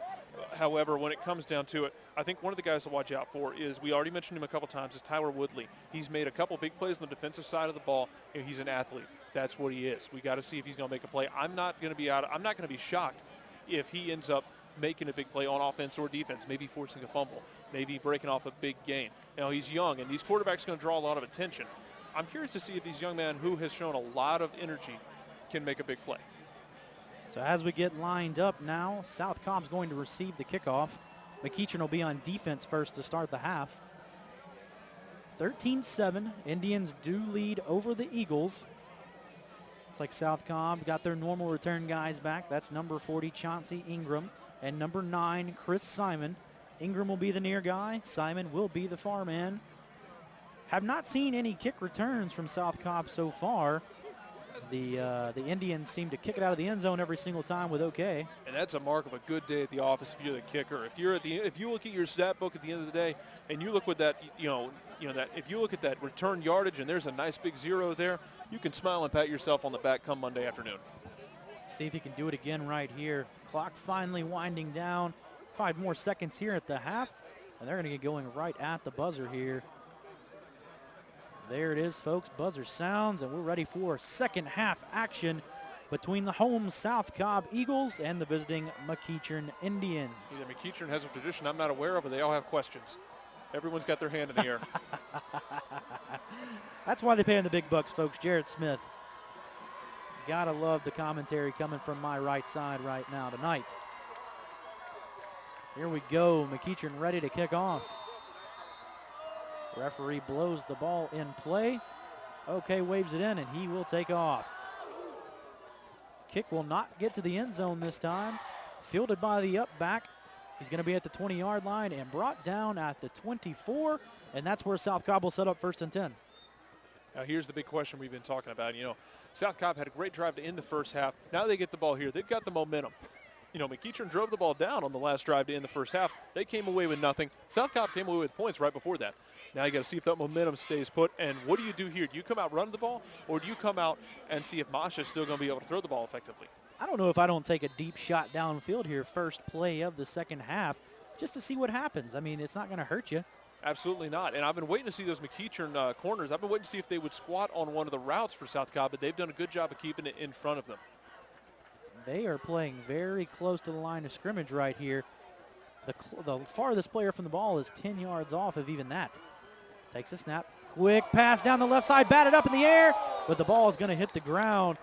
However, when it comes down to it, I think one of the guys to watch out for is, we already mentioned him a couple times, is Tyler Woodley. He's made a couple big plays on the defensive side of the ball, and he's an athlete. That's what he is. We got to see if he's going to make a play. I'm not going to be shocked if he ends up making a big play on offense or defense, maybe forcing a fumble, maybe breaking off a big gain. He's young, and these quarterbacks are going to draw a lot of attention. I'm curious to see if these young men who has shown a lot of energy can make a big play. So as we get lined up now, South Cobb's going to receive the kickoff. McEachern will be on defense first to start the half. 13-7, Indians do lead over the Eagles. It's like South Cobb got their normal return guys back. That's number 40, Chauncey Ingram, and number 9, Chris Simon. Ingram will be the near guy. Simon will be the far man. Have not seen any kick returns from South Cobb so far. The Indians seem to kick it out of the end zone every single time with okay. And that's a mark of a good day at the office if you're the kicker. If you look at your stat book at the end of the day and you look with that, that if you look at that return yardage and there's a nice big 0 there, you can smile and pat yourself on the back come Monday afternoon. See if he can do it again right here. Clock finally winding down. 5 more seconds here at the half, and they're going to get going right at the buzzer here. There it is, folks. Buzzer sounds, and we're ready for second half action between the home South Cobb Eagles and the visiting McEachern Indians. Either McEachern has a tradition I'm not aware of, or they all have questions. Everyone's got their hand in the air. That's why they pay him the big bucks, folks. Jarrett Smith. Gotta love the commentary coming from my right side right now tonight. Here we go, McEachern ready to kick off. Referee blows the ball in play. Okay, waves it in, and he will take off. Kick will not get to the end zone this time. Fielded by the up back. He's going to be at the 20-yard line and brought down at the 24, and that's where South Cobb will set up 1st and 10. Now here's the big question we've been talking about. You know, South Cobb had a great drive to end the first half. Now they get the ball here. They've got the momentum. You know, McEachern drove the ball down on the last drive to end the first half. They came away with nothing. South Cobb came away with points right before that. Now you got to see if that momentum stays put. And what do you do here? Do you come out running the ball, or do you come out and see if Masha's still going to be able to throw the ball effectively? I don't know if I don't take a deep shot downfield here, first play of the second half, just to see what happens. I mean, it's not going to hurt you. Absolutely not. And I've been waiting to see those McEachern corners. I've been waiting to see if they would squat on one of the routes for South Cobb, but they've done a good job of keeping it in front of them. They are playing very close to the line of scrimmage right here. The farthest player from the ball is 10 yards off of even that. Takes a snap. Quick pass down the left side, batted up in the air, but the ball is going to hit the ground.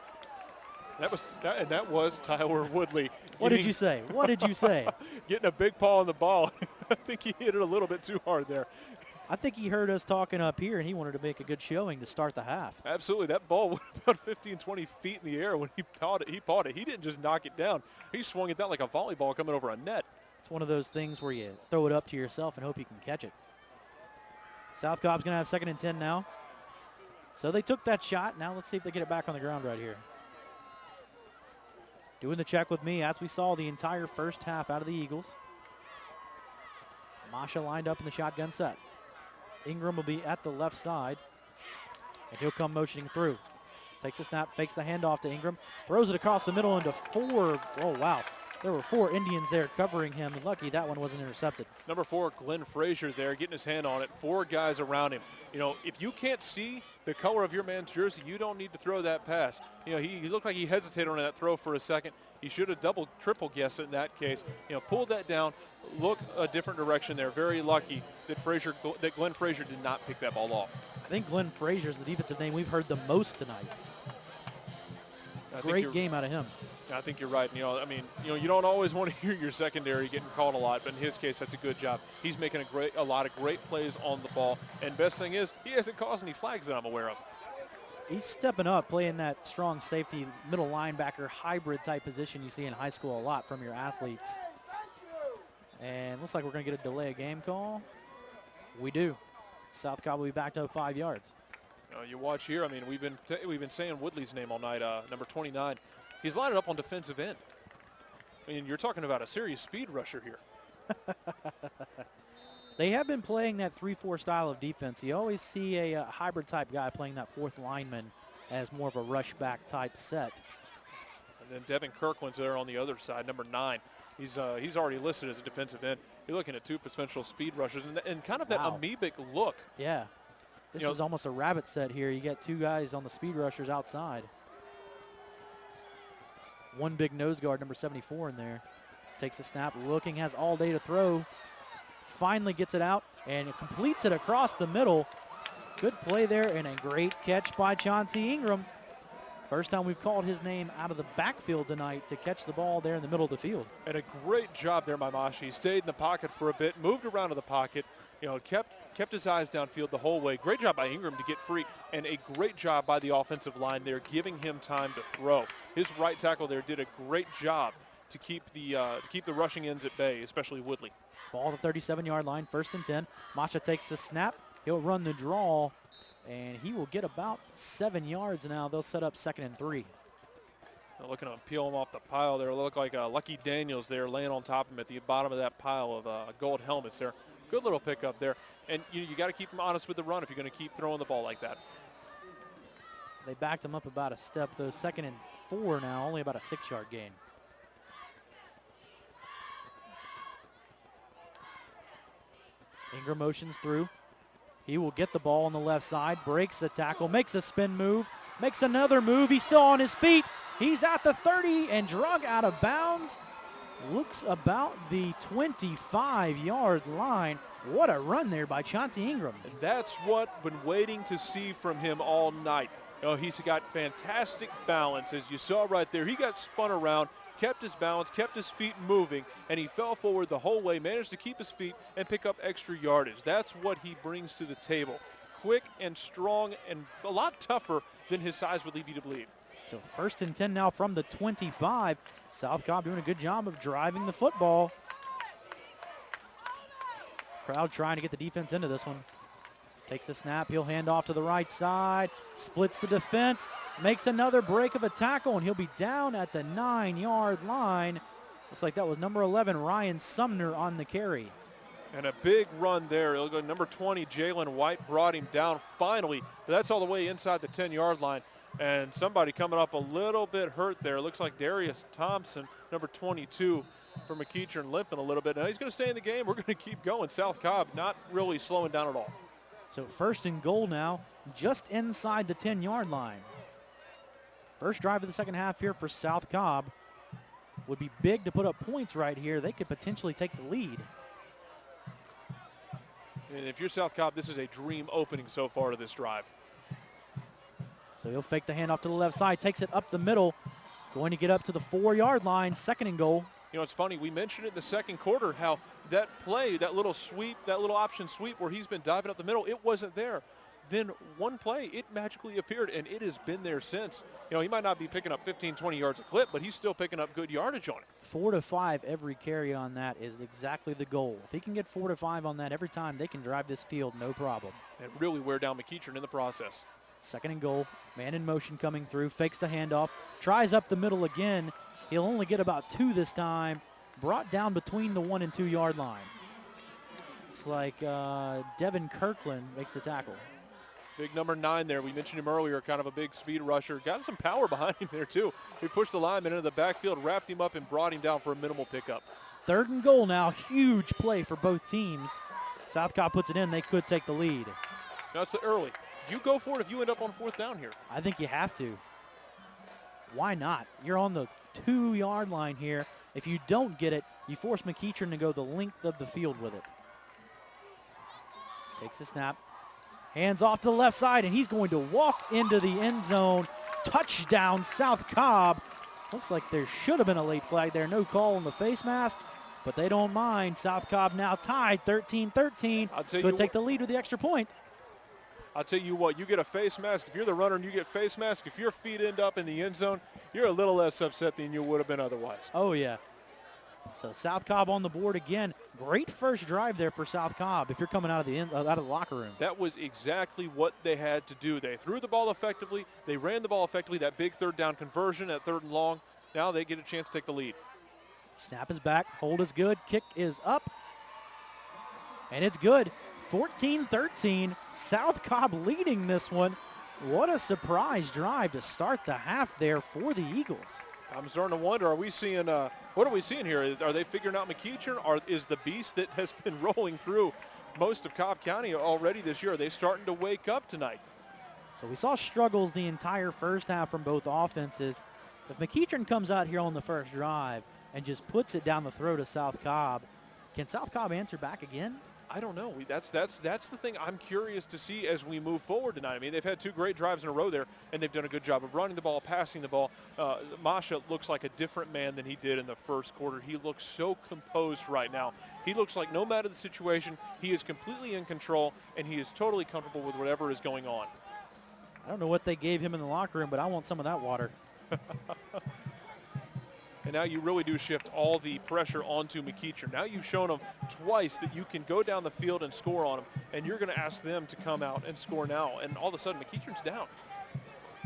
That was Tyler Woodley. What did you say? What did you say? Getting a big paw on the ball. I think he hit it a little bit too hard there. I think he heard us talking up here, and he wanted to make a good showing to start the half. Absolutely. That ball went about 15, 20 feet in the air when he pawed it. He didn't just knock it down. He swung it down like a volleyball coming over a net. It's one of those things where you throw it up to yourself and hope you can catch it. South Cobb's going to have 2nd and 10 now. So they took that shot. Now let's see if they get it back on the ground right here. Doing the check with me as we saw the entire first half out of the Eagles. Masha lined up in the shotgun set. Ingram will be at the left side, and he'll come motioning through. Takes a snap, fakes the handoff to Ingram, throws it across the middle into 4. Oh, wow. There were 4 Indians there covering him. Lucky that one wasn't intercepted. Number 4, Glenn Frazier there getting his hand on it. 4 guys around him. You know, if you can't see the color of your man's jersey, you don't need to throw that pass. You know, he looked like he hesitated on that throw for a second. He should have double, triple guessed it in that case. You know, pulled that down, look a different direction there. Very lucky that Glenn Frazier did not pick that ball off. I think Glenn Frazier is the defensive name we've heard the most tonight. Great game out of him. I think you're right. You know, I mean, you don't always want to hear your secondary getting called a lot, but in his case, that's a good job. He's making a lot of great plays on the ball, and best thing is, he hasn't caused any flags that I'm aware of. He's stepping up, playing that strong safety, middle linebacker, hybrid type position you see in high school a lot from your athletes. And looks like we're going to get a delay of game call. We do. South Cobb will be backed up 5 yards. You watch here. I mean, we've been saying Woodley's name all night. Number 29. He's lining up on defensive end. I mean, you're talking about a serious speed rusher here. They have been playing that 3-4 style of defense. You always see a hybrid type guy playing that 4th lineman as more of a rush back type set. And then Devin Kirkland's there on the other side, number 9. He's already listed as a defensive end. You're looking at 2 potential speed rushers and kind of that amoebic look. Yeah. This is almost a rabbit set here. You get 2 guys on the speed rushers outside. 1 big nose guard, number 74 in there. Takes a snap, looking, has all day to throw. Finally gets it out and completes it across the middle. Good play there and a great catch by Chauncey Ingram. First time we've called his name out of the backfield tonight to catch the ball there in the middle of the field. And a great job there by Mashi. He stayed in the pocket for a bit, moved around to the pocket, kept his eyes downfield the whole way. Great job by Ingram to get free, and a great job by the offensive line there, giving him time to throw. His right tackle there did a great job to keep the rushing ends at bay, especially Woodley. Ball at the 37-yard line, 1st and 10. Masha takes the snap. He'll run the draw, and he will get about 7 yards now. They'll set up 2nd and 3. They're looking to peel him off the pile there. Look like Lucky Daniels there laying on top of him at the bottom of that pile of gold helmets there. Good little pickup there. And you got to keep him honest with the run if you're going to keep throwing the ball like that. They backed him up about a step, though. 2nd and 4 now, only about a 6-yard gain. Ingram motions through. He will get the ball on the left side, breaks the tackle, makes a spin move, makes another move. He's still on his feet. He's at the 30 and drug out of bounds. Looks about the 25-yard line. What a run there by Chauncey Ingram. And that's what we've been waiting to see from him all night. Oh, he's got fantastic balance, as you saw right there. He got spun around, kept his balance, kept his feet moving, and he fell forward the whole way, managed to keep his feet and pick up extra yardage. That's what he brings to the table. Quick and strong and a lot tougher than his size would lead you to believe. So 1st and 10 now from the 25. South Cobb doing a good job of driving the football. Crowd trying to get the defense into this one. Takes a snap, he'll hand off to the right side, splits the defense, makes another break of a tackle, and he'll be down at the 9-yard line. Looks like that was number 11, Ryan Sumner, on the carry. And a big run there. It'll go number 20, Jalen White, brought him down finally. But that's all the way inside the 10-yard line. And somebody coming up a little bit hurt there. Looks like Darius Thompson, number 22 for McEachern, limping a little bit. Now he's going to stay in the game. We're going to keep going. South Cobb not really slowing down at all. So 1st and goal now, just inside the 10-yard line. First drive of the second half here for South Cobb. Would be big to put up points right here. They could potentially take the lead. And if you're South Cobb, this is a dream opening so far to this drive. So he'll fake the handoff to the left side, takes it up the middle, going to get up to the 4-yard line, 2nd and goal. You know, it's funny, we mentioned it in the second quarter how that play, that little sweep, that little option sweep where he's been diving up the middle, it wasn't there. Then one play, it magically appeared, and it has been there since. You know, he might not be picking up 15, 20 yards a clip, but he's still picking up good yardage on it. 4 to 5 every carry on that is exactly the goal. If he can get 4 to 5 on that every time, they can drive this field no problem. And really wear down McEachern in the process. 2nd and goal, man in motion coming through, fakes the handoff, tries up the middle again. He'll only get about 2 this time, brought down between the 1 and 2 yard line. It's like Devin Kirkland makes the tackle. Big number 9 there. We mentioned him earlier, kind of a big speed rusher. Got some power behind him there, too. He pushed the lineman into the backfield, wrapped him up, and brought him down for a minimal pickup. 3rd and goal now. Huge play for both teams. South Cobb puts it in. They could take the lead. Now it's early. You go for it if you end up on 4th down here. I think you have to. Why not? You're on the 2 yard line here. If you don't get it, you force McEachern to go the length of the field with it. Takes the snap. Hands off to the left side, and he's going to walk into the end zone. Touchdown, South Cobb. Looks like there should have been a late flag there. No call on the face mask, but they don't mind. South Cobb now tied 13-13. Could take the lead with the extra point. I'll tell you what, you get a face mask. If you're the runner and you get face mask, if your feet end up in the end zone, you're a little less upset than you would have been otherwise. Oh, yeah. So South Cobb on the board again. Great first drive there for South Cobb if you're coming out of the locker room. That was exactly what they had to do. They threw the ball effectively. They ran the ball effectively. That big 3rd down conversion at 3rd and long. Now they get a chance to take the lead. Snap is back. Hold is good. Kick is up. And it's good. 14-13. South Cobb leading this one. What a surprise drive to start the half there for the Eagles. I'm starting to wonder, are we seeing, what are we seeing here? Are they figuring out McEachern? Or is the beast that has been rolling through most of Cobb County already this year, are they starting to wake up tonight? So we saw struggles the entire first half from both offenses. If McEachern comes out here on the first drive and just puts it down the throat of South Cobb, can South Cobb answer back again? I don't know. That's the thing I'm curious to see as we move forward tonight. I mean, they've had 2 great drives in a row there, and they've done a good job of running the ball, passing the ball. Masha looks like a different man than he did in the first quarter. He looks so composed right now. He looks like no matter the situation, he is completely in control, and he is totally comfortable with whatever is going on. I don't know what they gave him in the locker room, but I want some of that water. And now you really do shift all the pressure onto McEachern. Now you've shown them twice that you can go down the field and score on them, and you're going to ask them to come out and score now. And all of a sudden, McEachern's down.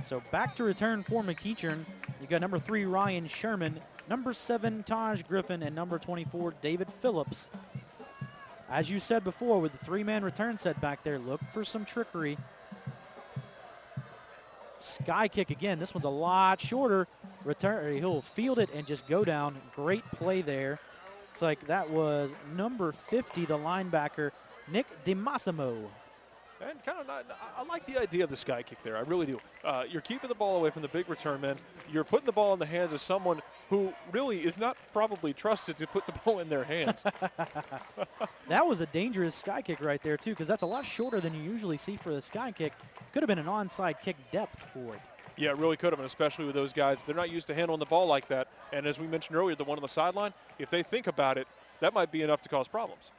So back to return for McEachern. You got number 3, Ryan Sherman, number 7, Taj Griffin, and number 24, David Phillips. As you said before, with the 3-man return set back there, look for some trickery. Sky kick again. This one's a lot shorter. Return. He'll field it and just go down. Great play there. It's like that was number 50, the linebacker, Nick DeMassimo. And kind of I like the idea of the sky kick there. I really do. You're keeping the ball away from the big return men. You're putting the ball in the hands of someone who really is not probably trusted to put the ball in their hands. That was a dangerous sky kick right there, too, because that's a lot shorter than you usually see for the sky kick. Could have been an onside kick depth for it. Yeah, it really could have, and especially with those guys. They're not used to handling the ball like that. And as we mentioned earlier, the one on the sideline, if they think about it, that might be enough to cause problems.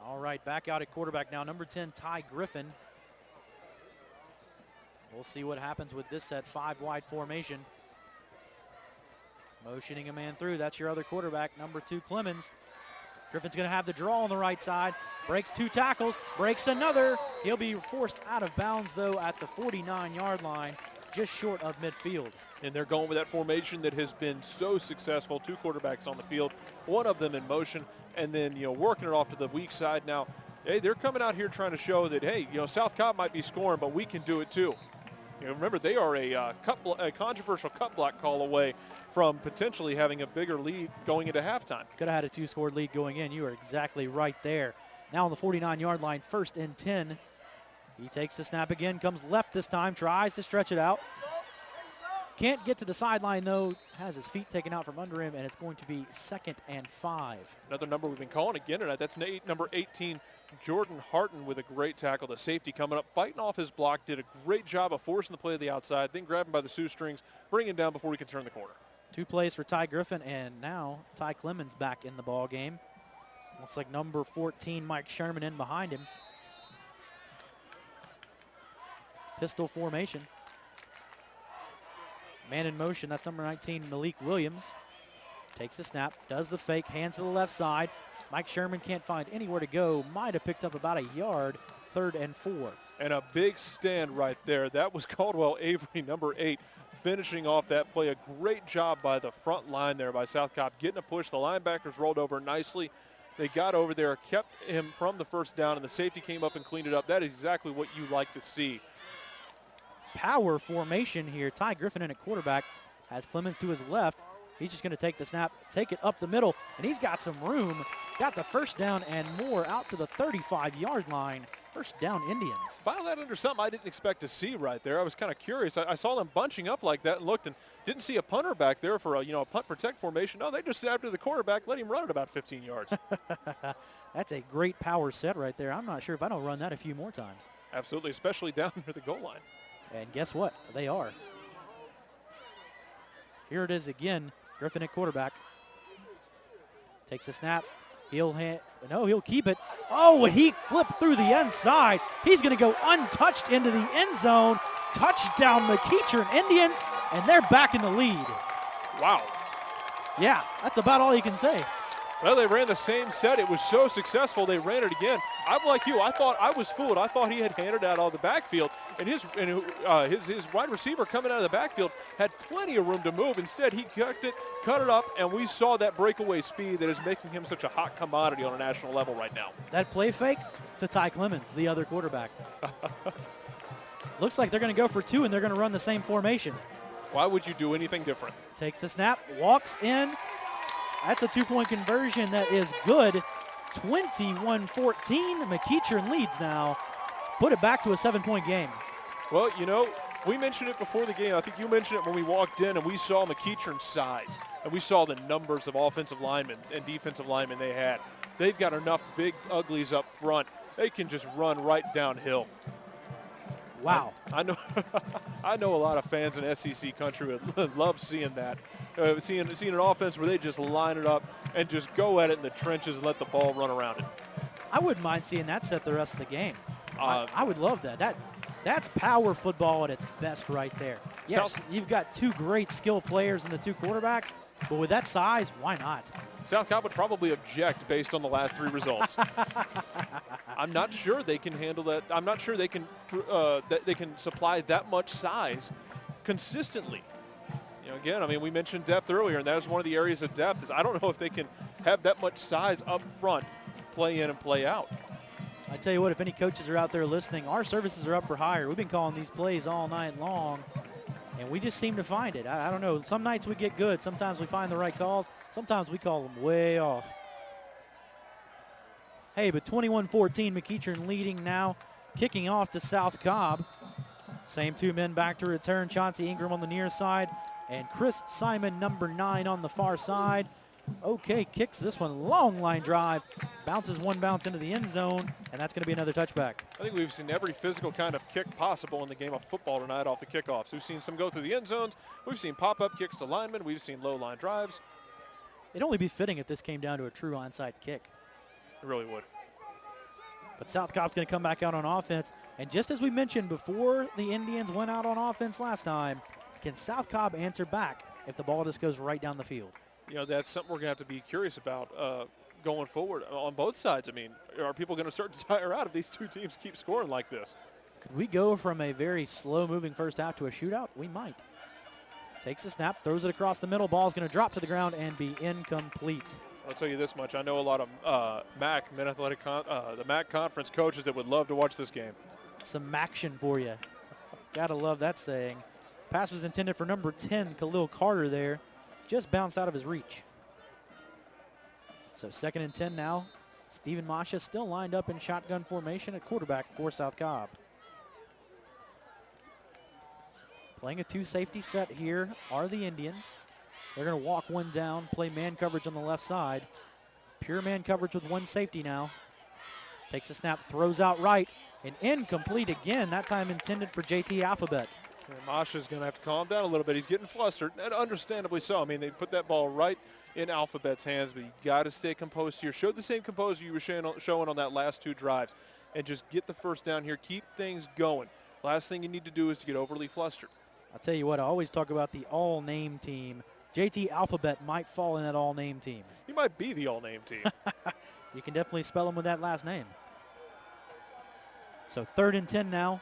All right, back out at quarterback now, number 10, Ty Griffin. We'll see what happens with this set, 5-wide formation. Motioning a man through, that's your other quarterback, number 2, Clemens. Griffin's going to have the draw on the right side, breaks 2 tackles, breaks another. He'll be forced out of bounds, though, at the 49-yard line, just short of midfield. And they're going with that formation that has been so successful. 2 quarterbacks on the field, one of them in motion, and then, working it off to the weak side. Now, hey, they're coming out here trying to show that, hey, South Cobb might be scoring, but we can do it too. Remember, they are a controversial cut block call away from potentially having a bigger lead going into halftime. Could have had a 2-score lead going in. You are exactly right there. Now on the 49-yard line, 1st and 10. He takes the snap again, comes left this time, tries to stretch it out. Can't get to the sideline, though. Has his feet taken out from under him, and it's going to be 2nd and 5. Another number we've been calling again tonight. That's number 18, Jordan Harton, with a great tackle. The safety coming up, fighting off his block, did a great job of forcing the play to the outside, then grabbing by the shoestrings, bringing him down before he can turn the corner. 2 plays for Ty Griffin, and now Ty Clemens back in the ball game. Looks like number 14, Mike Sherman, in behind him. Pistol formation. Man in motion, that's number 19, Malik Williams. Takes the snap, does the fake, hands to the left side. Mike Sherman can't find anywhere to go. Might have picked up about a yard, 3rd and 4. And a big stand right there. That was Caldwell Avery, number 8, finishing off that play. A great job by the front line there by South Cobb, getting a push. The linebackers rolled over nicely. They got over there, kept him from the first down, and the safety came up and cleaned it up. That is exactly what you like to see. Power formation here. Ty Griffin in at quarterback, has Clemens to his left. He's just going to take the snap, take it up the middle, and he's got some room. Got the first down and more out to the 35-yard line. First down, Indians. File that under something I didn't expect to see right there. I was kind of curious. I saw them bunching up like that and looked and didn't see a punter back there for a punt protect formation. No, they just snapped to the quarterback, let him run it about 15 yards. That's a great power set right there. I'm not sure if I don't run that a few more times. Absolutely, especially down near the goal line. And guess what? They are. Here it is again. Griffin at quarterback. Takes a snap. He'll keep it. Oh, and he flipped through the inside. He's going to go untouched into the end zone. Touchdown, McEachern Indians, and they're back in the lead. Wow. Yeah, that's about all you can say. Well, they ran the same set. It was so successful, they ran it again. I'm like you. I thought I was fooled. I thought he had handed out all the backfield, and his wide receiver coming out of the backfield had plenty of room to move. Instead, he cut it up, and we saw that breakaway speed that is making him such a hot commodity on a national level right now. That play fake to Ty Clemens, the other quarterback. Looks like they're going to go for 2, and they're going to run the same formation. Why would you do anything different? Takes the snap, walks in. That's a 2-point conversion that is good. 21-14. McEachern leads now. Put it back to a 7-point game. Well, we mentioned it before the game. I think you mentioned it when we walked in and we saw McEachern's size. And we saw the numbers of offensive linemen and defensive linemen they had. They've got enough big uglies up front. They can just run right downhill. Wow. I know I know a lot of fans in SEC country would love seeing that. Seeing an offense where they just line it up and just go at it in the trenches and let the ball run around it. I wouldn't mind seeing that set the rest of the game. I would love that. That's power football at its best right there. Yes, you've got 2 great skill players in the 2 quarterbacks, but with that size, why not? South Cobb would probably object based on the last 3 results. I'm not sure they can handle that. I'm not sure they can supply that much size consistently. Again, we mentioned depth earlier, and that is one of the areas of depth. I don't know if they can have that much size up front, play in and play out. I tell you what, if any coaches are out there listening, our services are up for hire. We've been calling these plays all night long, and we just seem to find it. I don't know. Some nights we get good. Sometimes we find the right calls. Sometimes we call them way off. Hey, but 21-14, McEachern leading now. kicking off to South Cobb. Same two men back to return. Chauncey Ingram on the near side and Chris Simon, number 9, on the far side. Okay, kicks this one. Long line drive. Bounces one bounce into the end zone, and that's going to be another touchback. I think we've seen every physical kind of kick possible in the game of football tonight off the kickoffs. We've seen some go through the end zones. We've seen pop-up kicks to linemen. We've seen low line drives. It'd only be fitting if this came down to a true onside kick. It really would. But South Cobb's going to come back out on offense. And just as we mentioned before the Indians went out on offense last time, can South Cobb answer back if the ball just goes right down the field? You know, that's something we're going to have to be curious about going forward on both sides. I mean, are people going to start to tire out if these two teams keep scoring like this? Could we go from a very slow-moving first half to a shootout? We might. Takes a snap, throws it across the middle. Ball's going to drop to the ground and be incomplete. I'll tell you this much. I know a lot of the MAC conference coaches that would love to watch this game. Some action for you. Gotta love that saying. Pass was intended for number 10, Khalil Carter there. Just bounced out of his reach. So 2nd and 10 now. Stephen Masha still lined up in shotgun formation at quarterback for South Cobb. Playing a 2-safety set here are the Indians. They're going to walk one down, play man coverage on the left side. Pure man coverage with 1 safety now. Takes a snap, throws out right, and incomplete again, that time intended for JT Alphabet. Masha's going to have to calm down a little bit. He's getting flustered, and understandably so. I mean, they put that ball right in Alphabet's hands, but you got to stay composed here. Show the same composure you were showing on that last 2 drives, and just get the first down here. Keep things going. Last thing you need to do is to get overly flustered. I'll tell you what, I always talk about the all-name team. JT Alphabet might fall in that all-name team. He might be the all-name team. You can definitely spell him with that last name. So 3rd and 10 now.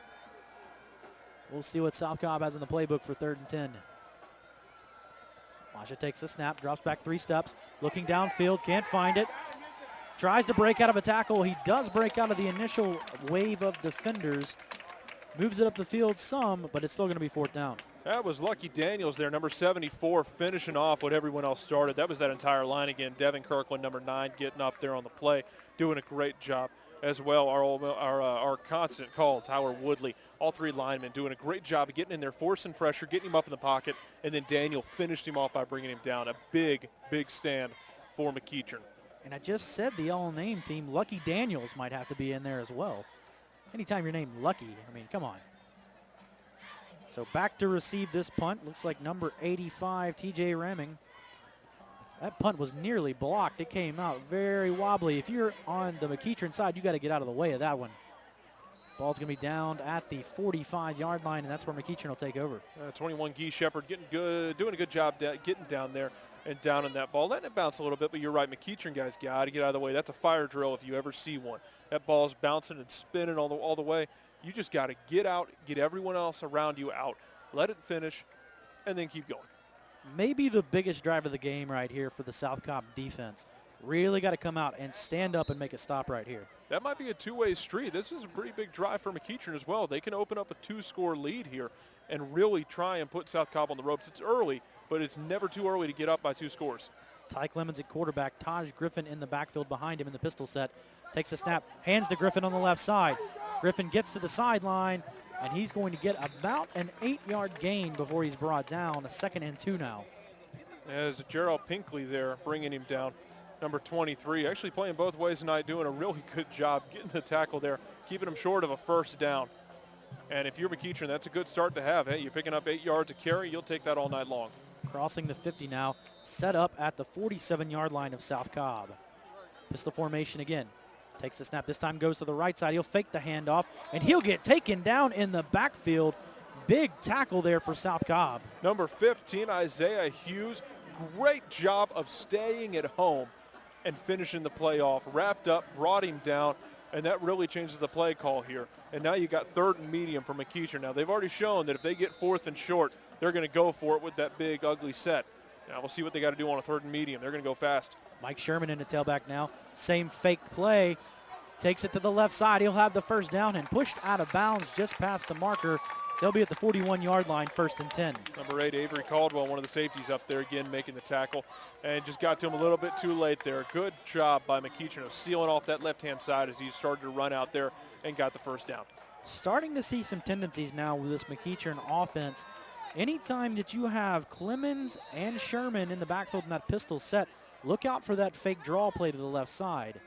We'll see what South Cobb has in the playbook for 3rd and 10. Masha takes the snap, drops back 3 steps, looking downfield, can't find it. Tries to break out of a tackle. He does break out of the initial wave of defenders. Moves it up the field some, but it's still going to be 4th down. That was Lucky Daniels there, number 74, finishing off what everyone else started. That was that entire line again. Devin Kirkland, number 9, getting up there on the play, doing a great job as well. Our constant call, Tyler Woodley, all 3 linemen doing a great job of getting in there, forcing pressure, getting him up in the pocket, and then Daniel finished him off by bringing him down. A big, big stand for McEachern. And I just said the all-name team, Lucky Daniels might have to be in there as well. Anytime you're named Lucky, I mean, come on. So back to receive this punt. Looks like number 85, TJ Ramming. That punt was nearly blocked. It came out very wobbly. If you're on the McEachern side, you got to get out of the way of that one. Ball's going to be down at the 45-yard line, and that's where McEachern will take over. 21 Gee Shepard doing a good job getting down there and down in that ball. Letting it bounce a little bit, but you're right, McEachern guys got to get out of the way. That's a fire drill if you ever see one. That ball's bouncing and spinning all the way. You just got to get out, get everyone else around you out, let it finish, and then keep going. Maybe the biggest drive of the game right here for the South Cobb defense. Really got to come out and stand up and make a stop right here. That might be a 2-way street. This is a pretty big drive for McEachern as well. They can open up a 2-score lead here and really try and put South Cobb on the ropes. It's early, but it's never too early to get up by 2 scores. Tyke Lemons at quarterback. Taj Griffin in the backfield behind him in the pistol set. Takes a snap, hands to Griffin on the left side. Griffin gets to the sideline, and he's going to get about an 8-yard gain before he's brought down. A 2nd and 2 now. As Gerald Pinkley there bringing him down, number 23, actually playing both ways tonight, doing a really good job getting the tackle there, keeping him short of a 1st down. And if you're McEachern, that's a good start to have. Hey, you're picking up 8 yards a carry, you'll take that all night long. Crossing the 50 now, set up at the 47-yard line of South Cobb. Pistol formation again. Takes the snap, this time goes to the right side. He'll fake the handoff, and he'll get taken down in the backfield. Big tackle there for South Cobb. Number 15, Isaiah Hughes. Great job of staying at home and finishing the play off. Wrapped up, brought him down, and that really changes the play call here. And now you got 3rd and medium for McEachern. Now, they've already shown that if they get 4th and short, they're going to go for it with that big, ugly set. Now, we'll see what they got to do on a 3rd and medium. They're going to go fast. Mike Sherman in the tailback now. Same fake play. Takes it to the left side. He'll have the 1st down and pushed out of bounds just past the marker. They'll be at the 41-yard line, 1st and 10. Number 8, Avery Caldwell, one of the safeties up there again, making the tackle. And just got to him a little bit too late there. Good job by McEachern of sealing off that left-hand side as he started to run out there and got the 1st down. starting to see some tendencies now with this McEachern offense. Anytime that you have Clemens and Sherman in the backfield in that pistol set, look out for that fake draw play to the left side.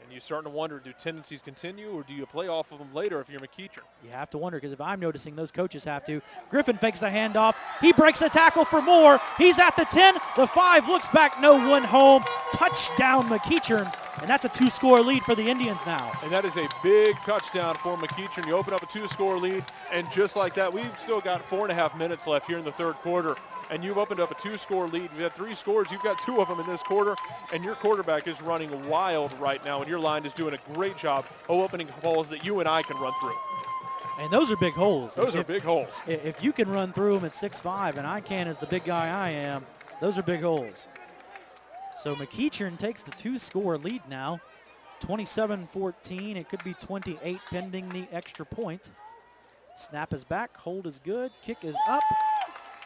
And you're starting to wonder, do tendencies continue or do you play off of them later if you're McEachern? You have to wonder, because if I'm noticing, those coaches have to. Griffin fakes the handoff. He breaks the tackle for more. He's at the 10. The 5 looks back. No one home. Touchdown McEachern. And that's a 2-score lead for the Indians now. And that is a big touchdown for McEachern. You open up a 2-score lead, and just like that, we've still got 4.5 minutes left here in the third quarter. And you've opened up a 2-score lead. You've had 3 scores. You've got 2 of them in this quarter. And your quarterback is running wild right now. And your line is doing a great job of opening holes that you and I can run through. And those are big holes. Those are big holes. If you can run through them at 6'5", and I can as the big guy I am, those are big holes. So McEachern takes the 2-score lead now. 27-14. It could be 28 pending the extra point. Snap is back. Hold is good. Kick is up.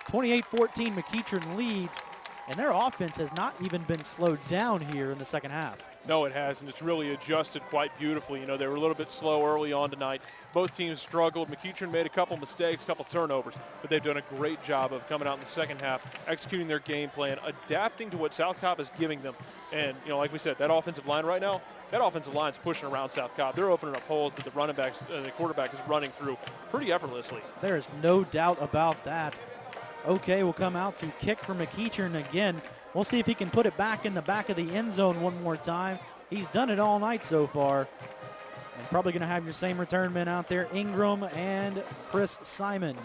28-14, McEachern leads, and their offense has not even been slowed down here in the second half. No, it hasn't. It's really adjusted quite beautifully. You know, they were a little bit slow early on tonight. Both teams struggled. McEachern made a couple mistakes, a couple turnovers, but they've done a great job of coming out in the second half, executing their game plan, adapting to what South Cobb is giving them. And, you know, like we said, that offensive line right now, that offensive line's pushing around South Cobb. They're opening up holes that the quarterback is running through pretty effortlessly. There is no doubt about that. Okay, will come out to kick for McEachern again. We'll see if he can put it back in the back of the end zone one more time. He's done it all night so far. And probably going to have your same return men out there, Ingram and Chris Simon.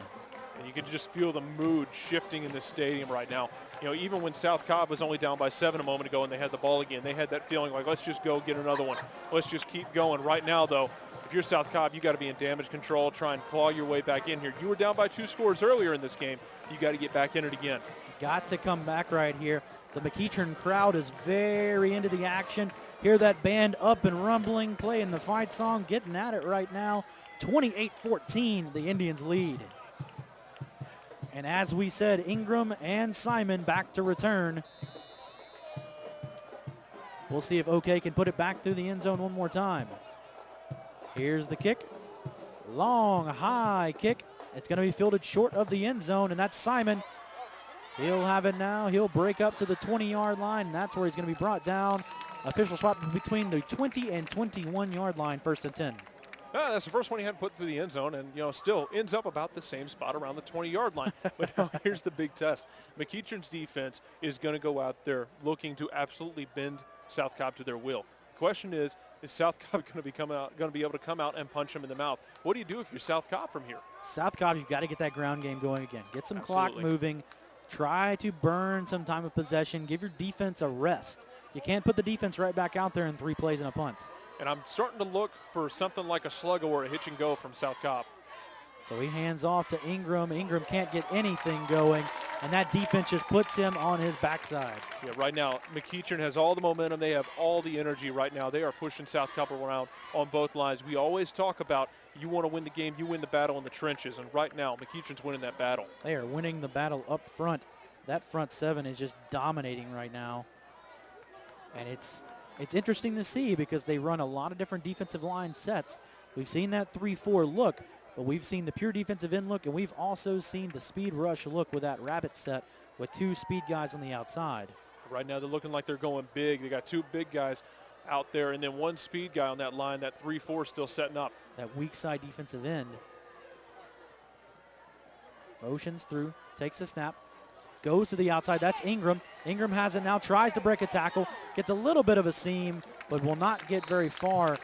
And you can just feel the mood shifting in the stadium right now. You know, even when South Cobb was only down by 7 a moment ago and they had the ball again, they had that feeling like, let's just go get another one. Let's just keep going. Right now, though, if you're South Cobb, you got to be in damage control, try and claw your way back in here. You were down by 2 scores earlier in this game. You got to get back in it again. Got to come back right here. The McEachern crowd is very into the action. Hear that band up and rumbling, playing the fight song, getting at it right now. 28-14, the Indians lead. And as we said, Ingram and Simon back to return. We'll see if OK can put it back through the end zone one more time. Here's the kick. Long, high kick. It's going to be fielded short of the end zone, and that's Simon. He'll have it now. He'll break up to the 20-yard line, and that's where he's going to be brought down. Official spot between the 20 and 21-yard line, 1st and 10. That's the first one he had put through the end zone, and, you know, still ends up about the same spot around the 20-yard line. But now here's the big test. McEachern's defense is going to go out there looking to absolutely bend South Cobb to their will. Question is South Cobb going to be able to come out and punch him in the mouth? What do you do if you're South Cobb from here? South Cobb, you've got to get that ground game going again. Get some Absolutely. clock moving. Try to burn some time of possession. Give your defense a rest. You can't put the defense right back out there in 3 plays and a punt. And I'm starting to look for something like a slug or a hitch and go from South Cobb. So he hands off to Ingram. Ingram can't get anything going, and that defense just puts him on his backside. Yeah, right now, McEachern has all the momentum. They have all the energy right now. They are pushing South Cobb around on both lines. We always talk about you want to win the game, you win the battle in the trenches, and right now, McEachern's winning that battle. They are winning the battle up front. That front 7 is just dominating right now. And it's interesting to see because they run a lot of different defensive line sets. We've seen that 3-4 look, but we've seen the pure defensive end look, and we've also seen the speed rush look with that rabbit set with 2 speed guys on the outside. Right now they're looking like they're going big. They got 2 big guys out there and then 1 speed guy on that line. That 3-4 still setting up. That weak side defensive end. Motions through, takes the snap, goes to the outside. That's Ingram. Ingram has it now, tries to break a tackle, gets a little bit of a seam, but will not get very far.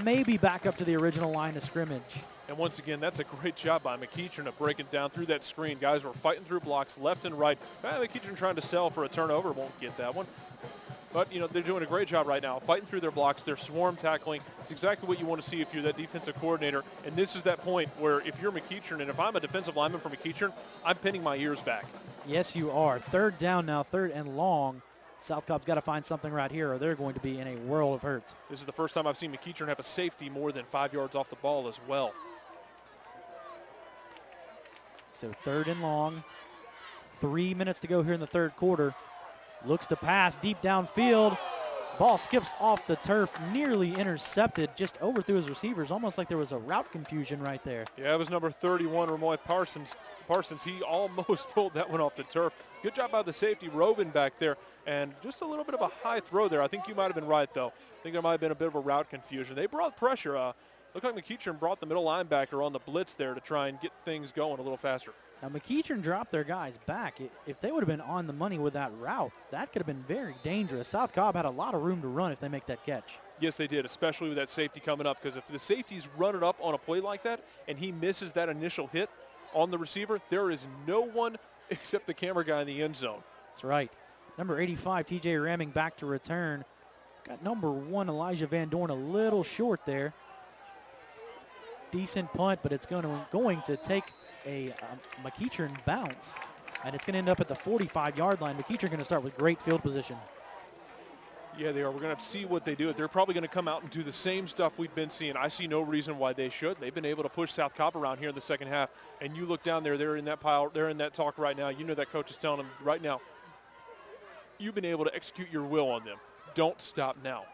Maybe back up to the original line of scrimmage. And once again, that's a great job by McEachern of breaking down through that screen. Guys were fighting through blocks left and right. McEachern trying to sell for a turnover, won't get that one. But, you know, they're doing a great job right now, fighting through their blocks. They're swarm tackling. It's exactly what you want to see if you're that defensive coordinator. And this is that point where if you're McEachern, and if I'm a defensive lineman for McEachern, I'm pinning my ears back. Yes, you are. 3rd down now, 3rd and long. South Cobb's got to find something right here or they're going to be in a world of hurt. This is the first time I've seen McEachern have a safety more than 5 yards off the ball as well. So 3rd and long. 3 minutes to go here in the 3rd quarter. Looks to pass deep downfield. Ball skips off the turf, nearly intercepted, just overthrew his receivers, almost like there was a route confusion right there. Yeah, it was number 31, Ramoy Parsons. He almost pulled that one off the turf. Good job by the safety, Robin, back there. And just a little bit of a high throw there. I think you might have been right, though. I think there might have been a bit of a route confusion. They brought pressure. Looked like McEachern brought the middle linebacker on the blitz there to try and get things going a little faster. Now, McEachern dropped their guys back. If they would have been on the money with that route, that could have been very dangerous. South Cobb had a lot of room to run if they make that catch. Yes, they did, especially with that safety coming up, because if the safety's running up on a play like that and he misses that initial hit on the receiver, there is no one except the camera guy in the end zone. That's right. Number 85, TJ Ramming, back to return. Got number 1, Elijah Van Dorn, a little short there. Decent punt, but it's going to take a McEachern bounce, and it's going to end up at the 45-yard line. McEachern going to start with great field position. Yeah, they are. We're going to see what they do. They're probably going to come out and do the same stuff we've been seeing. I see no reason why they should. They've been able to push South Cobb around here in the second half, and you look down there, they're in that pile, they're in that talk right now. You know that coach is telling them right now, you've been able to execute your will on them. Don't stop now.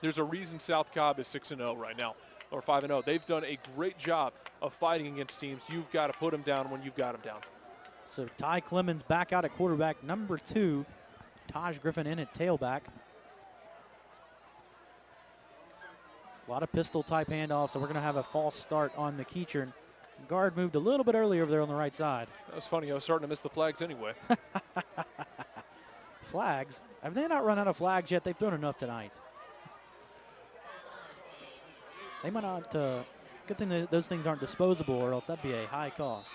There's a reason South Cobb is 6-0 right now, or 5-0. They've done a great job of fighting against teams. You've got to put them down when you've got them down. So Ty Clemens back out at quarterback. Number 2, Taj Griffin in at tailback. A lot of pistol-type handoffs, so we're going to have a false start on McEachern. Guard moved a little bit earlier over there on the right side. That was funny. I was starting to miss the flags anyway. Flags? Have they not run out of flags yet? They've thrown enough tonight. They might not. Good thing that those things aren't disposable, or else that'd be a high cost.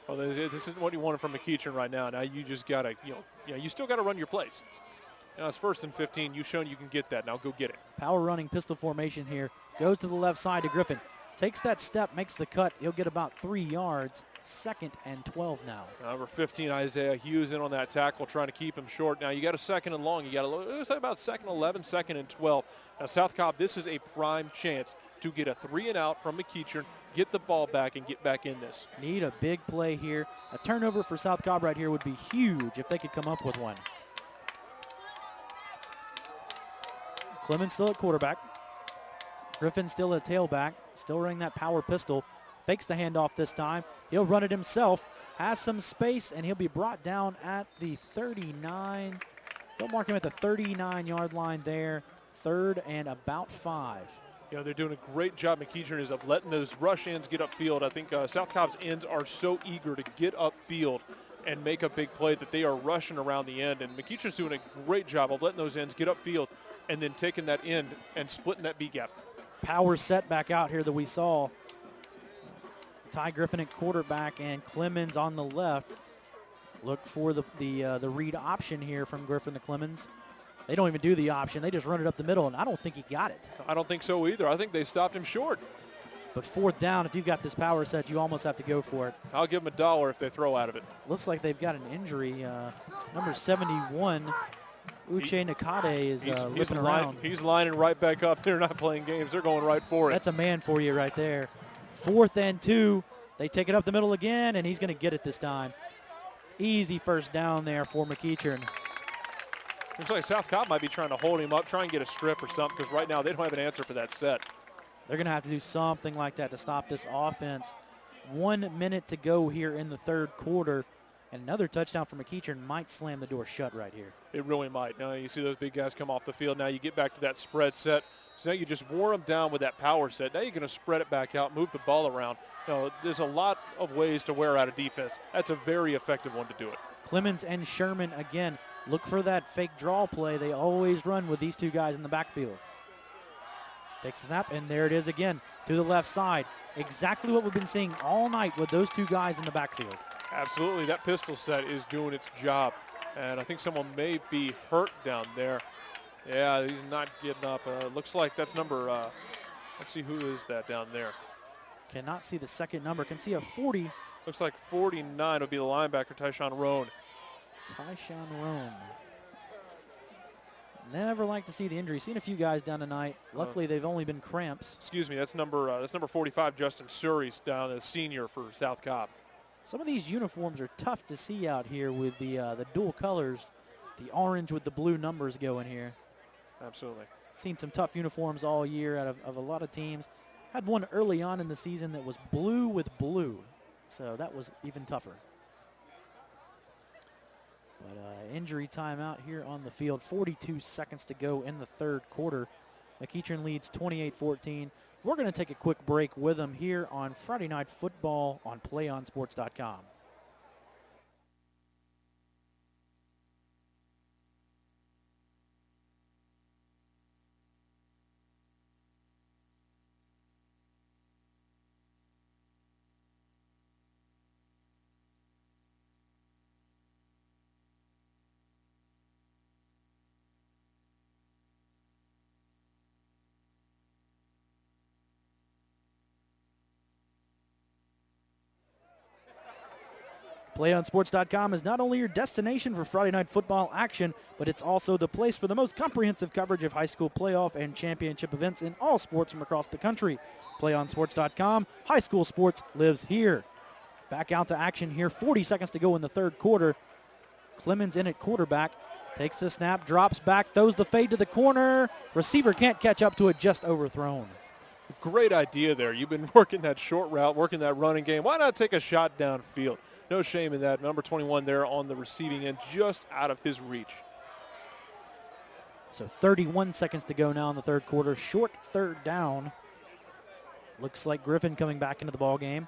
Well, this isn't what you wanted from McEachern right now. Now you just got to, you still got to run your plays. It's 1st and 15. You've shown you can get that. Now go get it. Power running pistol formation here. Goes to the left side to Griffin. Takes that step, makes the cut. He'll get about 3 yards. 2nd and 12 now. Number 15, Isaiah Hughes in on that tackle, trying to keep him short. Now you got a 2nd and long. You got looks like about 2nd and 11, 2nd and 12. Now South Cobb, this is a prime chance to get a 3 and out from McEachern, get the ball back, and get back in this. Need a big play here. A turnover for South Cobb right here would be huge if they could come up with one. Clemens still at quarterback. Griffin still at tailback, still running that power pistol. Fakes the handoff this time. He'll run it himself. Has some space, and he'll be brought down at the 39. They'll mark him at the 39-yard line there. 3rd and about 5. They're doing a great job, McEachern, is of letting those rush ends get upfield. I think South Cobb's ends are so eager to get upfield and make a big play that they are rushing around the end. And McEachern's doing a great job of letting those ends get upfield and then taking that end and splitting that B gap. Power set back out here that we saw. Ty Griffin at quarterback and Clemens on the left. Look for the read option here from Griffin to Clemens. They don't even do the option. They just run it up the middle, and I don't think he got it. I don't think so either. I think they stopped him short. But 4th down, if you've got this power set, you almost have to go for it. I'll give them $1 if they throw out of it. Looks like they've got an injury. Number 71, Uche Nakade is limping around. He's lining right back up. They're not playing games. They're going right for it. That's a man for you right there. 4th and 2. They take it up the middle again, and he's going to get it this time. Easy first down there for McEachern. Looks like South Cobb might be trying to hold him up, try and get a strip or something, because right now they don't have an answer for that set. They're going to have to do something like that to stop this offense. 1 minute to go here in the 3rd quarter, and another touchdown for McEachern might slam the door shut right here. It really might. Now you see those big guys come off the field. Now you get back to that spread set. So now you just wore them down with that power set. Now you're going to spread it back out, move the ball around. There's a lot of ways to wear out a defense. That's a very effective one to do it. Clemens and Sherman again. Look for that fake draw play they always run with these 2 guys in the backfield. Takes a snap, and there it is again to the left side. Exactly what we've been seeing all night with those 2 guys in the backfield. Absolutely. That pistol set is doing its job. And I think someone may be hurt down there. Yeah, he's not getting up. Looks like that's number, let's see, who is that down there? Cannot see the 2nd number. Can see a 40. Looks like 49 would be the linebacker, Tyshawn Roan. Tyshawn Roan. Never like to see the injury. Seen a few guys down tonight. Luckily, they've only been cramps. Excuse me, that's number 45, Justin Surrey's down as senior for South Cobb. Some of these uniforms are tough to see out here with the dual colors. The orange with the blue numbers going here. Absolutely. Seen some tough uniforms all year out of a lot of teams. Had one early on in the season that was blue with blue, so that was even tougher. But injury timeout here on the field. 42 seconds to go in the third quarter. McEachern leads 28-14. We're going to take a quick break with them here on Friday Night Football on PlayOnSports.com. PlayOnSports.com is not only your destination for Friday night football action, but it's also the place for the most comprehensive coverage of high school playoff and championship events in all sports from across the country. PlayOnSports.com, high school sports lives here. Back out to action here, 40 seconds to go in the third quarter. Clemens in at quarterback, takes the snap, drops back, throws the fade to the corner. Receiver can't catch up to it, just overthrown. Great idea there. You've been working that short route, working that running game. Why not take a shot downfield? No shame in that. Number 21 there on the receiving end, just out of his reach. So 31 seconds to go now in the third quarter. Short third down. Looks like Griffin coming back into the ball game.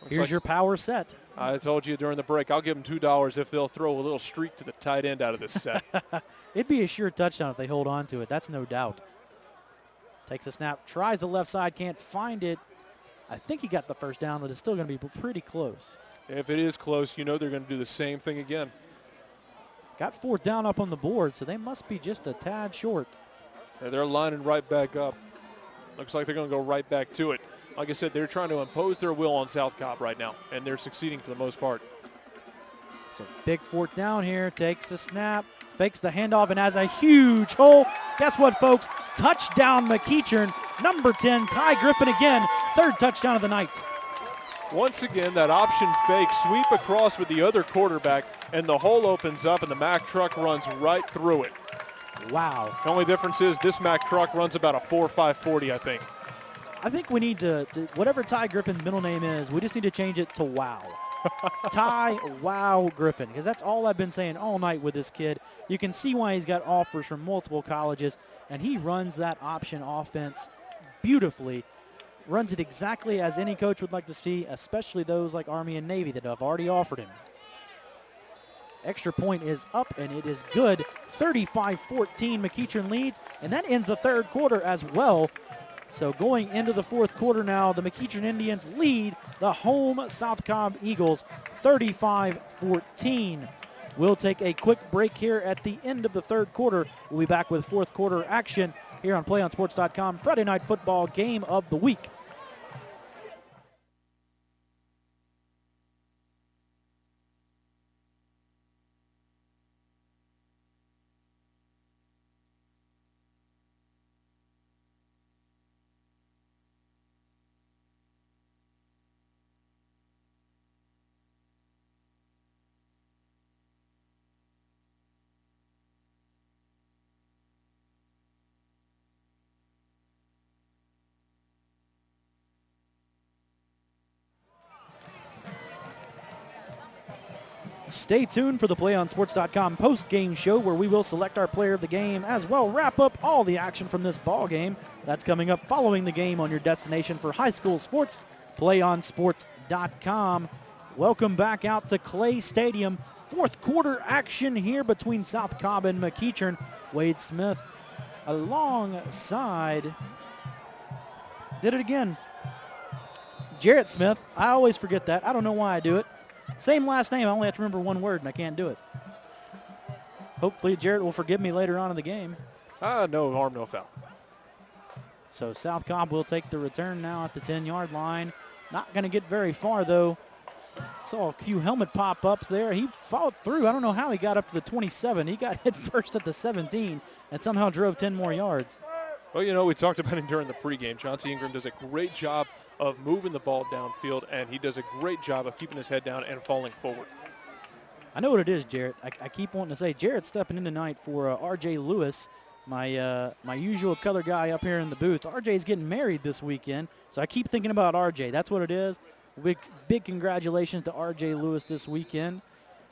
Here's your power set. I told you during the break, I'll give them $2 if they'll throw a little streak to the tight end out of this set. It'd be a sure touchdown if they hold on to it. That's no doubt. Takes the snap, tries the left side, can't find it. I think he got the first down, but it's still going to be pretty close. If it is close, you know they're going to do the same thing again. Got fourth down up on the board, so they must be just a tad short. Yeah, they're lining right back up. Looks like they're going to go right back to it. Like I said, they're trying to impose their will on South Cobb right now, and they're succeeding for the most part. So big fourth down here, takes the snap, fakes the handoff, and has a huge hole. Guess what, folks? Touchdown McEachern. Number 10, Ty Griffin again. Third touchdown of the night. Once again, that option fake, sweep across with the other quarterback, and the hole opens up, and the Mack truck runs right through it. Wow. The only difference is this Mack truck runs about a 4.540, I think. I think we need to whatever Ty Griffin's middle name is, we just need to change it to Wow. Ty Wow Griffin, because that's all I've been saying all night with this kid. You can see why he's got offers from multiple colleges, and he runs that option offense beautifully. Runs it exactly as any coach would like to see, especially those like Army and Navy that have already offered him. Extra point is up, and it is good. 35-14, McEachern leads, and that ends the third quarter as well. So going into the fourth quarter now, the McEachern Indians lead the home South Cobb Eagles 35-14. We'll take a quick break here at the end of the third quarter. We'll be back with fourth quarter action here on PlayOnSports.com, Friday Night Football Game of the Week. Stay tuned for the PlayOnSports.com post-game show where we will select our player of the game as well wrap up all the action from this ball game. That's coming up following the game on your destination for high school sports, PlayOnSports.com. Welcome back out to Clay Stadium. Fourth quarter action here between South Cobb and McEachern. Wade Smith alongside, did it again, Jarrett Smith. I always forget that. I don't know why I do it. Same last name, I only have to remember one word, and I can't do it. Hopefully Jarrett will forgive me later on in the game. No harm, no foul. So South Cobb will take the return now at the 10-yard line. Not going to get very far, though. Saw a few helmet pop-ups there. He followed through. I don't know how he got up to the 27. He got hit first at the 17 and somehow drove 10 more yards. Well, you know, we talked about him during the pregame. Chauncey Ingram does a great job of moving the ball downfield, and he does a great job of keeping his head down and falling forward. I know what it is, Jarrett. I keep wanting to say Jarrett's stepping in tonight for R.J. Lewis, my usual color guy up here in the booth. R.J.'s getting married this weekend, so I keep thinking about R.J. That's what it is. Big congratulations to R.J. Lewis this weekend.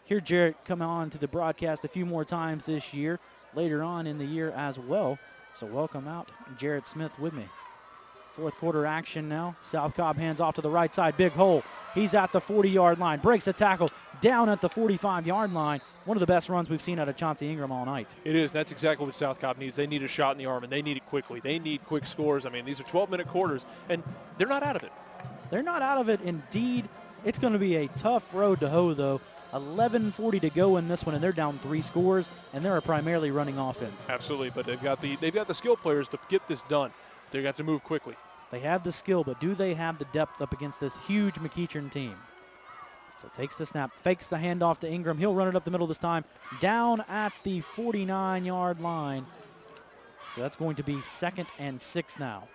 Hear Jarrett come on to the broadcast a few more times this year, later on in the year as well. So welcome out Jarrett Smith with me. Fourth quarter action now. South Cobb hands off to the right side. Big hole. He's at the 40-yard line. Breaks the tackle down at the 45-yard line. One of the best runs we've seen out of Chauncey Ingram all night. It is. That's exactly what South Cobb needs. They need a shot in the arm, and they need it quickly. They need quick scores. I mean, these are 12-minute quarters, and they're not out of it. They're not out of it, indeed. It's going to be a tough road to hoe, though. 11:40 to go in this one, and they're down 3 scores, and they're primarily running offense. Absolutely, but they've got the skill players to get this done. They got to move quickly. They have the skill, but do they have the depth up against this huge McEachern team? So takes the snap, fakes the handoff to Ingram. He'll run it up the middle this time, down at the 49-yard line. So that's going to be 2nd and 6 now.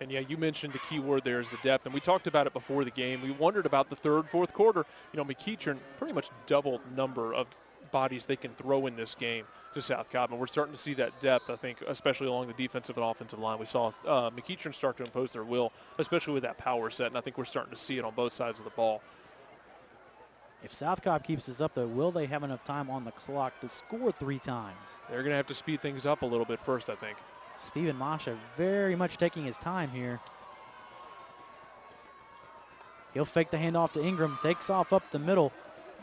And, yeah, you mentioned the key word there is the depth, and we talked about it before the game. We wondered about the third, fourth quarter. You know, McEachern, pretty much double number of bodies they can throw in this game to South Cobb, and we're starting to see that depth, I think, especially along the defensive and offensive line. We saw McEachern start to impose their will, especially with that power set, and I think we're starting to see it on both sides of the ball. If South Cobb keeps this up, though, will they have enough time on the clock to score 3 times? They're going to have to speed things up a little bit first, I think. Stephen Masha very much taking his time here. He'll fake the handoff to Ingram, takes off up the middle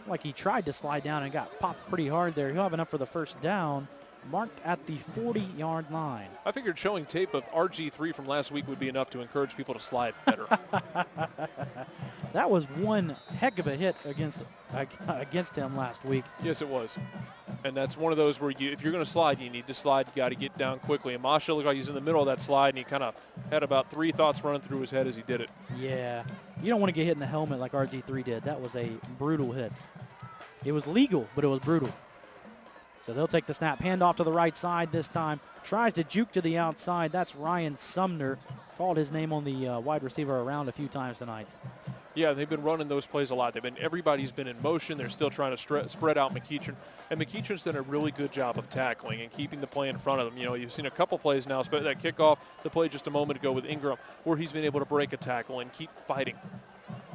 like he tried to slide down and got popped pretty hard there. He'll have enough for the first down, marked at the 40-yard line. I figured showing tape of RG3 from last week would be enough to encourage people to slide better. That was one heck of a hit against him last week. Yes, it was. And that's one of those where if you're going to slide, you need to slide. You got to get down quickly. And Masha looked like he's in the middle of that slide, and he kind of had about 3 thoughts running through his head as he did it. Yeah. You don't want to get hit in the helmet like RG3 did. That was a brutal hit. It was legal, but it was brutal. So they'll take the snap. Hand off to the right side this time. Tries to juke to the outside. That's Ryan Sumner. Called his name on the wide receiver around a few times tonight. Yeah, they've been running those plays a lot. Everybody's been in motion. They're still trying to spread out McEachern. And McEachern's done a really good job of tackling and keeping the play in front of them. You know, you've seen a couple plays now, especially that kickoff, the play just a moment ago with Ingram, where he's been able to break a tackle and keep fighting.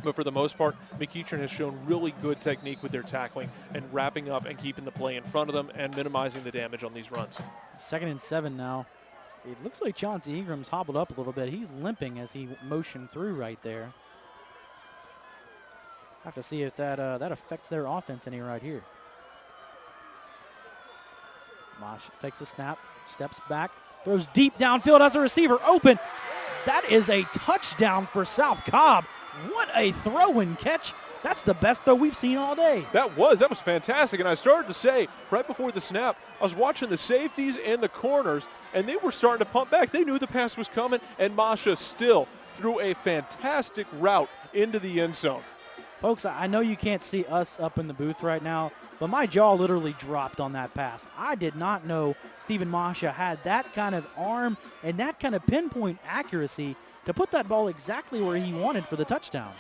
But for the most part, McEachern has shown really good technique with their tackling and wrapping up and keeping the play in front of them and minimizing the damage on these runs. 2nd and 7 now. It looks like Chauncey Ingram's hobbled up a little bit. He's limping as he motioned through right there. Have to see if that affects their offense any right here. Mosh takes the snap, steps back, throws deep downfield as a receiver open. That is a touchdown for South Cobb. What a throw and catch. That's the best throw we've seen all day. That was fantastic. And I started to say right before the snap, I was watching the safeties and the corners, and they were starting to pump back. They knew the pass was coming, and Masha still threw a fantastic route into the end zone. Folks, I know you can't see us up in the booth right now, but my jaw literally dropped on that pass. I did not know Stephen Masha had that kind of arm and that kind of pinpoint accuracy to put that ball exactly where he wanted for the touchdown.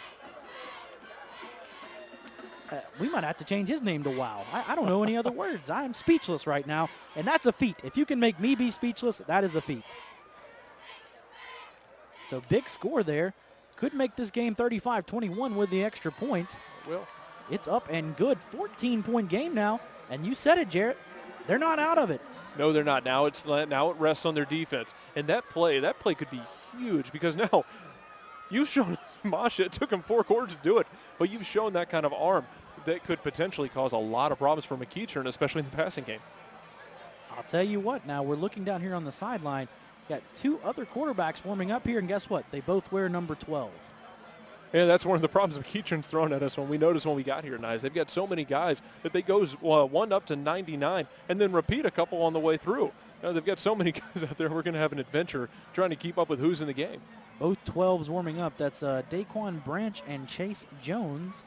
We might have to change his name to Wow. I don't know any other words. I am speechless right now, and that's a feat. If you can make me be speechless, that is a feat. So big score there. Could make this game 35-21 with the extra point. Well, it's up and good. 14-point game now, and you said it, Jarrett. They're not out of it. No, they're not. Now it rests on their defense, and that play could be huge because now you've shown Masha. It took him 4 quarters to do it, but you've shown that kind of arm that could potentially cause a lot of problems for McEachern, especially in the passing game. I'll tell you what. Now we're looking down here on the sideline. Got 2 other quarterbacks warming up here, and guess what? They both wear number 12. Yeah, that's one of the problems McEachern's thrown at us when we noticed when we got here tonight. They've got so many guys that they go 1 up to 99 and then repeat a couple on the way through. Now, they've got so many guys out there, we're going to have an adventure trying to keep up with who's in the game. Both 12s warming up. That's Daquan Branch and Chase Jones.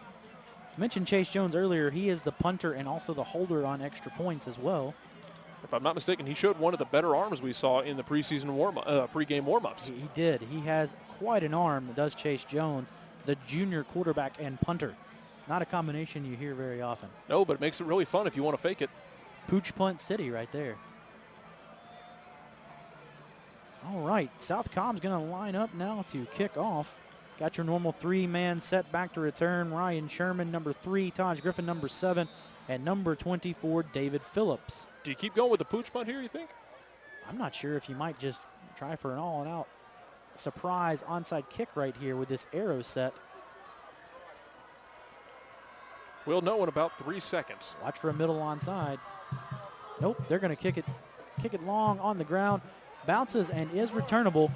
I mentioned Chase Jones earlier. He is the punter and also the holder on extra points as well. If I'm not mistaken, he showed one of the better arms we saw in the pregame warm-ups. He did. He has quite an arm, does Chase Jones, the junior quarterback and punter. Not a combination you hear very often. No, but it makes it really fun if you want to fake it. Pooch punt city right there. All right, South Cobb's going to line up now to kick off. Got your normal three-man set back to return. Ryan Sherman, number 3, Taj Griffin, number 7, and number 24, David Phillips. Do you keep going with the pooch punt here, you think? I'm not sure if you might just try for an all-and-out surprise onside kick right here with this arrow set. We'll know in about 3 seconds. Watch for a middle onside. Nope, they're going to kick it long on the ground. Bounces and is returnable.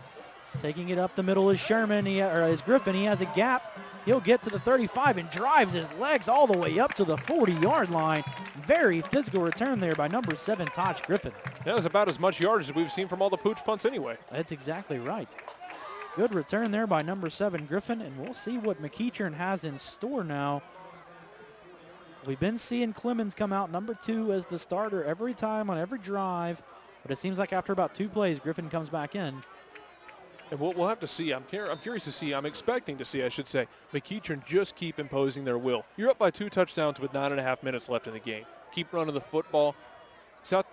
Taking it up the middle is Sherman, is Griffin. He has a gap. He'll get to the 35 and drives his legs all the way up to the 40-yard line. Very physical return there by number 7, Taj Griffin. That was about as much yardage as we've seen from all the pooch punts anyway. That's exactly right. Good return there by number 7, Griffin, and we'll see what McEachern has in store now. We've been seeing Clemens come out number 2 as the starter every time on every drive, but it seems like after about 2 plays, Griffin comes back in. And we'll have to see. I'm curious to see. I'm expecting to see, I should say, McEachern just keep imposing their will. You're up by 2 touchdowns with 9.5 minutes left in the game. Keep running the football. South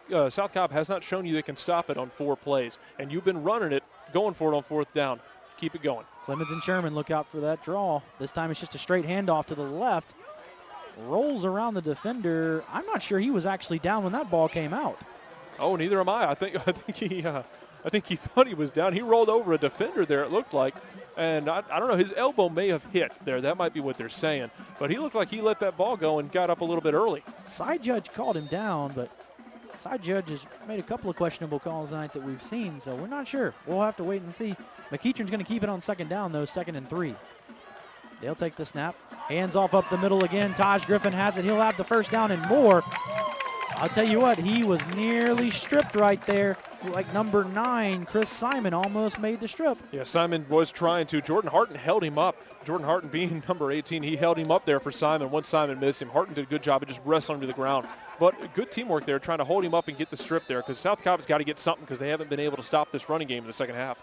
Cobb has not shown you they can stop it on 4 plays, and you've been running it, going for it on 4th down. Keep it going. Clemens and Sherman look out for that draw. This time it's just a straight handoff to the left. Rolls around the defender. I'm not sure he was actually down when that ball came out. Oh, neither am I. I think he thought he was down. He rolled over a defender there, it looked like. And I don't know, his elbow may have hit there. That might be what they're saying. But he looked like he let that ball go and got up a little bit early. Side judge called him down, but side judge has made a couple of questionable calls tonight that we've seen, so we're not sure. We'll have to wait and see. McEachern's going to keep it on 2nd down, though, 2nd and 3. They'll take the snap. Hands off up the middle again. Taj Griffin has it. He'll have the 1st down and more. I'll tell you what, he was nearly stripped right there. Like number 9, Chris Simon, almost made the strip. Yeah, Simon was trying to. Jordan Harton held him up. Jordan Harton being number 18, he held him up there for Simon. Once Simon missed him, Harton did a good job of just wrestling him to the ground. But good teamwork there, trying to hold him up and get the strip there, because South Cobb's got to get something because they haven't been able to stop this running game in the second half.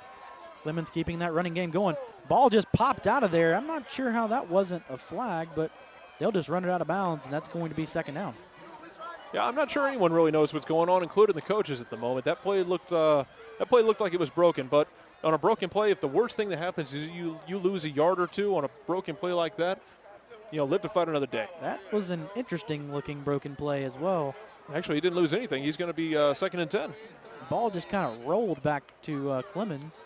Clemens keeping that running game going. Ball just popped out of there. I'm not sure how that wasn't a flag, but they'll just run it out of bounds, and that's going to be 2nd down. Yeah, I'm not sure anyone really knows what's going on, including the coaches at the moment. That play looked like it was broken, but on a broken play, if the worst thing that happens is you lose a yard or 2 on a broken play like that, live to fight another day. That was an interesting-looking broken play as well. Actually, he didn't lose anything. He's going to be 2nd and 10. The ball just kind of rolled back to Clemens.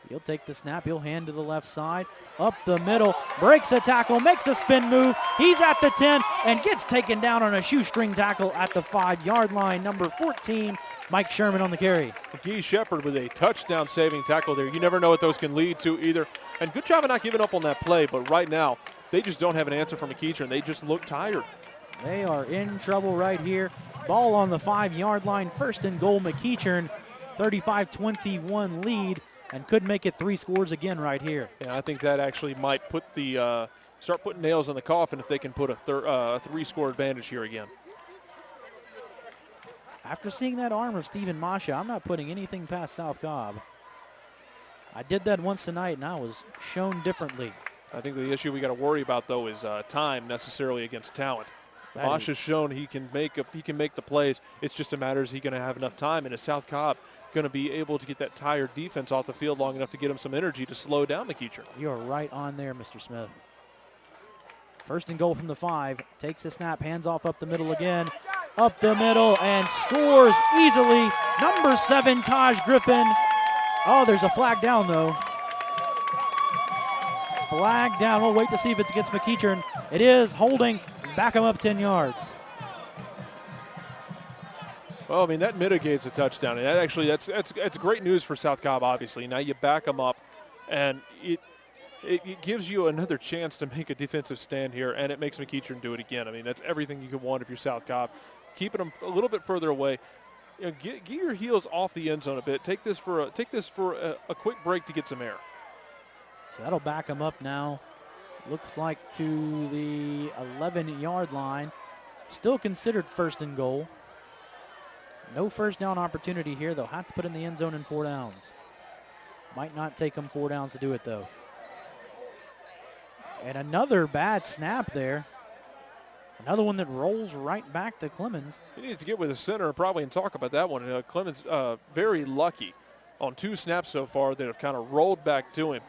He'll take the snap. He'll hand to the left side. Up the middle. Breaks the tackle. Makes a spin move. He's at the 10 and gets taken down on a shoestring tackle at the 5-yard line. Number 14, Mike Sherman on the carry. McGee Shepard with a touchdown-saving tackle there. You never know what those can lead to either. And good job of not giving up on that play, but right now they just don't have an answer for McEachern. They just look tired. They are in trouble right here. Ball on the 5-yard line. 1st and goal, McEachern. 35-21 lead. And could make it 3 scores again right here. Yeah, I think that actually might put start putting nails in the coffin if they can put a 3-score advantage here again. After seeing that arm of Stephen Masha, I'm not putting anything past South Cobb. I did that once tonight, and I was shown differently. I think the issue we got to worry about, though, is time necessarily against talent. Masha's shown he can make the plays. It's just a matter, is he going to have enough time? And is South Cobb going to be able to get that tired defense off the field long enough to get him some energy to slow down McEachern? You're right on there, Mr. Smith. 1st and goal from the 5. Takes the snap, hands off up the middle again. Up the middle and scores easily. Number 7, Taj Griffin. Oh, there's a flag down, though. Flag down. We'll wait to see if it's against McEachern. It is holding. Back him up 10 yards. Well, I mean, that mitigates a touchdown. And that's great news for South Cobb, obviously. Now you back them up, and it gives you another chance to make a defensive stand here, and it makes McEachern do it again. I mean, that's everything you could want if you're South Cobb. Keeping them a little bit further away. Get your heels off the end zone a bit. Take this for a quick break to get some air. So that'll back them up now. Looks like to the 11-yard line. Still considered 1st and goal. No 1st down opportunity here. They'll have to put in the end zone in 4 downs. Might not take them 4 downs to do it, though. And another bad snap there. Another one that rolls right back to Clemens. He needs to get with the center probably and talk about that one. Clemens very lucky on 2 snaps so far that have kind of rolled back to him.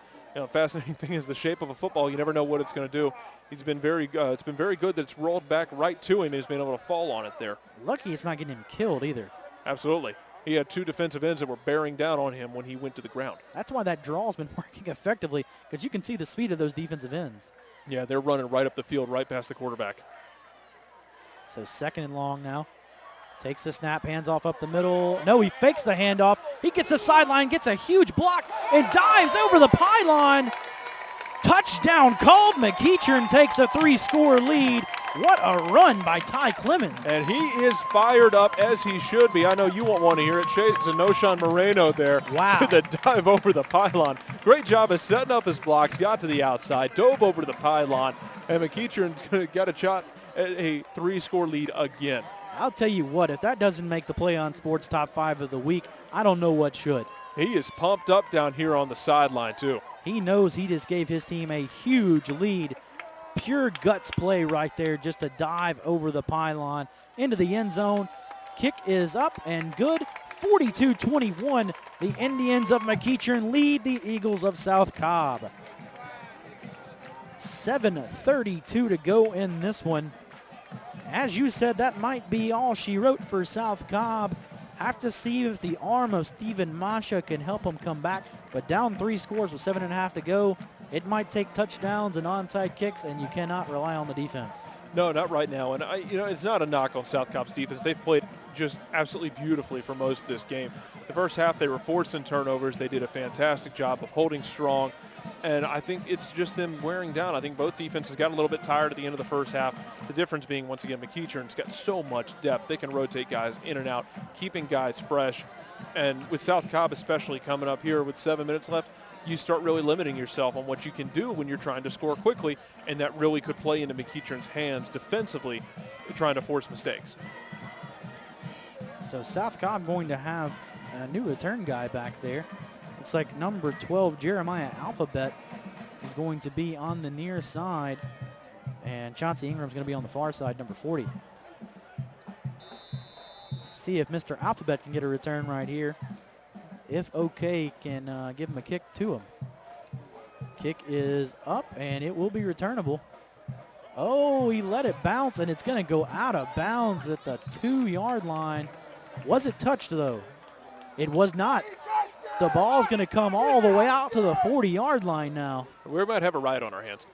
Fascinating thing is the shape of a football. You never know what it's going to do. He's been it's been very good that it's rolled back right to him and he's been able to fall on it there. Lucky it's not getting him killed either. Absolutely. He had 2 defensive ends that were bearing down on him when he went to the ground. That's why that draw's been working effectively, because you can see the speed of those defensive ends. Yeah, they're running right up the field, right past the quarterback. So 2nd and long now. Takes the snap, hands off up the middle. No, he fakes the handoff. He gets the sideline, gets a huge block, and dives over the pylon. Touchdown called. McEachern takes a 3-score lead. What a run by Ty Clemens. And he is fired up, as he should be. I know you won't want to hear it. Shades of Noshawn Moreno there. Wow. With a dive over the pylon. Great job of setting up his blocks, got to the outside, dove over to the pylon, and McEachern got a shot at a 3-score lead again. I'll tell you what, if that doesn't make the Play On Sports Top 5 of the week, I don't know what should. He is pumped up down here on the sideline, too. He knows he just gave his team a huge lead. Pure guts play right there, just a dive over the pylon into the end zone. Kick is up and good. 42-21. The Indians of McEachern lead the Eagles of South Cobb. 7:32 to go in this one. As you said, that might be all she wrote for South Cobb. Have to see if the arm of Stephen Masha can help him come back. But down 3 scores with 7.5 to go. It might take touchdowns and onside kicks, and you cannot rely on the defense. No, not right now. And, it's not a knock on South Cobb's defense. They've played just absolutely beautifully for most of this game. The first half, they were forcing turnovers. They did a fantastic job of holding strong. And I think it's just them wearing down. I think both defenses got a little bit tired at the end of the first half. The difference being, once again, McEachern's got so much depth. They can rotate guys in and out, keeping guys fresh. And with South Cobb especially coming up here with 7 minutes left, you start really limiting yourself on what you can do when you're trying to score quickly, and that really could play into McEachern's hands defensively, trying to force mistakes. So South Cobb going to have a new return guy back there. Looks like number 12, Jeremiah Alphabet, is going to be on the near side, and Chauncey Ingram's going to be on the far side, number 40. See if Mr. Alphabet can get a return right here. If OK can give him a kick to him. Kick is up, and it will be returnable. Oh, he let it bounce, and it's going to go out of bounds at the 2-yard line. Was it touched, though? It was not. The ball's going to come all the way out to the 40-yard line now. We might have a riot on our hands.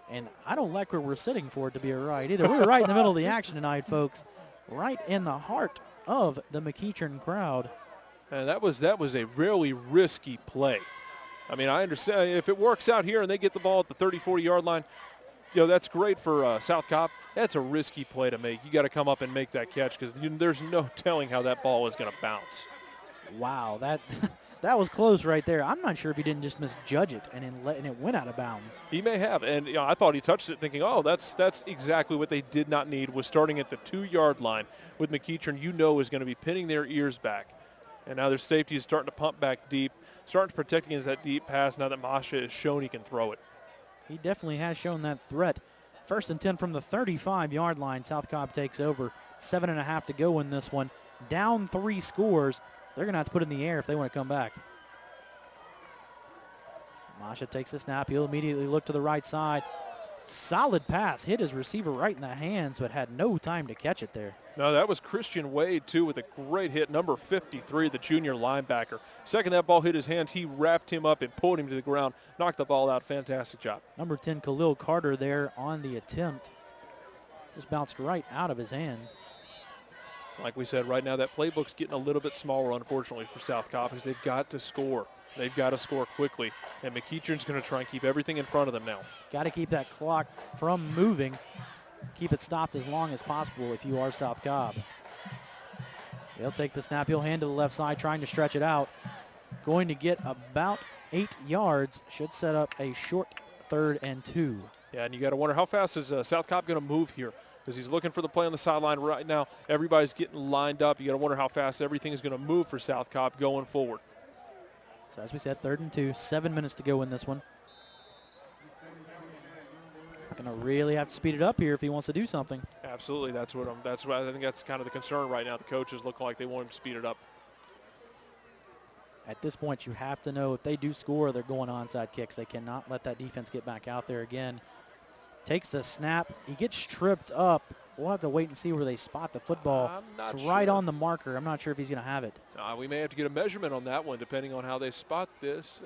And I don't like where we're sitting for it to be a riot either. We're right in the middle of the action tonight, folks. Right in the heart of the McEachern crowd. And that was a really risky play. I mean, I understand if it works out here and they get the ball at the 30, 40-yard line, that's great for South Cobb. That's a risky play to make. You got to come up and make that catch because there's no telling how that ball is going to bounce. Wow, that was close right there. I'm not sure if he didn't just misjudge it and it went out of bounds. He may have, and I thought he touched it thinking, oh, that's exactly what they did not need, was starting at the 2-yard line with McEachern, is going to be pinning their ears back. And now their safety is starting to pump back deep, starting to protect against that deep pass now that Masha has shown he can throw it. He definitely has shown that threat. 1st and 10 from the 35-yard line. South Cobb takes over. 7.5 to go in this one. Down 3 scores. They're going to have to put it in the air if they want to come back. Masha takes the snap. He'll immediately look to the right side. Solid pass. Hit his receiver right in the hands, but had no time to catch it there. No, that was Christian Wade, too, with a great hit. Number 53, the junior linebacker. Second that ball hit his hands, he wrapped him up and pulled him to the ground, knocked the ball out. Fantastic job. Number 10, Khalil Carter there on the attempt. Just bounced right out of his hands. Like we said, right now that playbook's getting a little bit smaller, unfortunately, for South Cobb because they've got to score. They've got to score quickly, and McEachern's going to try and keep everything in front of them now. Got to keep that clock from moving. Keep it stopped as long as possible if you are South Cobb. They'll take the snap. He'll hand to the left side, trying to stretch it out. Going to get about 8 yards. Should set up a short 3rd and 2. Yeah, and you got to wonder how fast is South Cobb going to move here, because he's looking for the play on the sideline right now. Everybody's getting lined up. You got to wonder how fast everything is going to move for South Cobb going forward. So as we said, 3rd and 2, 7 minutes to go in this one. Going to really have to speed it up here if he wants to do something. Absolutely. That's what I think that's kind of the concern right now. The coaches look like they want him to speed it up. At this point, you have to know if they do score, they're going onside kicks. They cannot let that defense get back out there again. Takes the snap. He gets tripped up. We'll have to wait and see where they spot the football. It's right on the marker. I'm not sure if he's going to have it. We may have to get a measurement on that one, depending on how they spot this.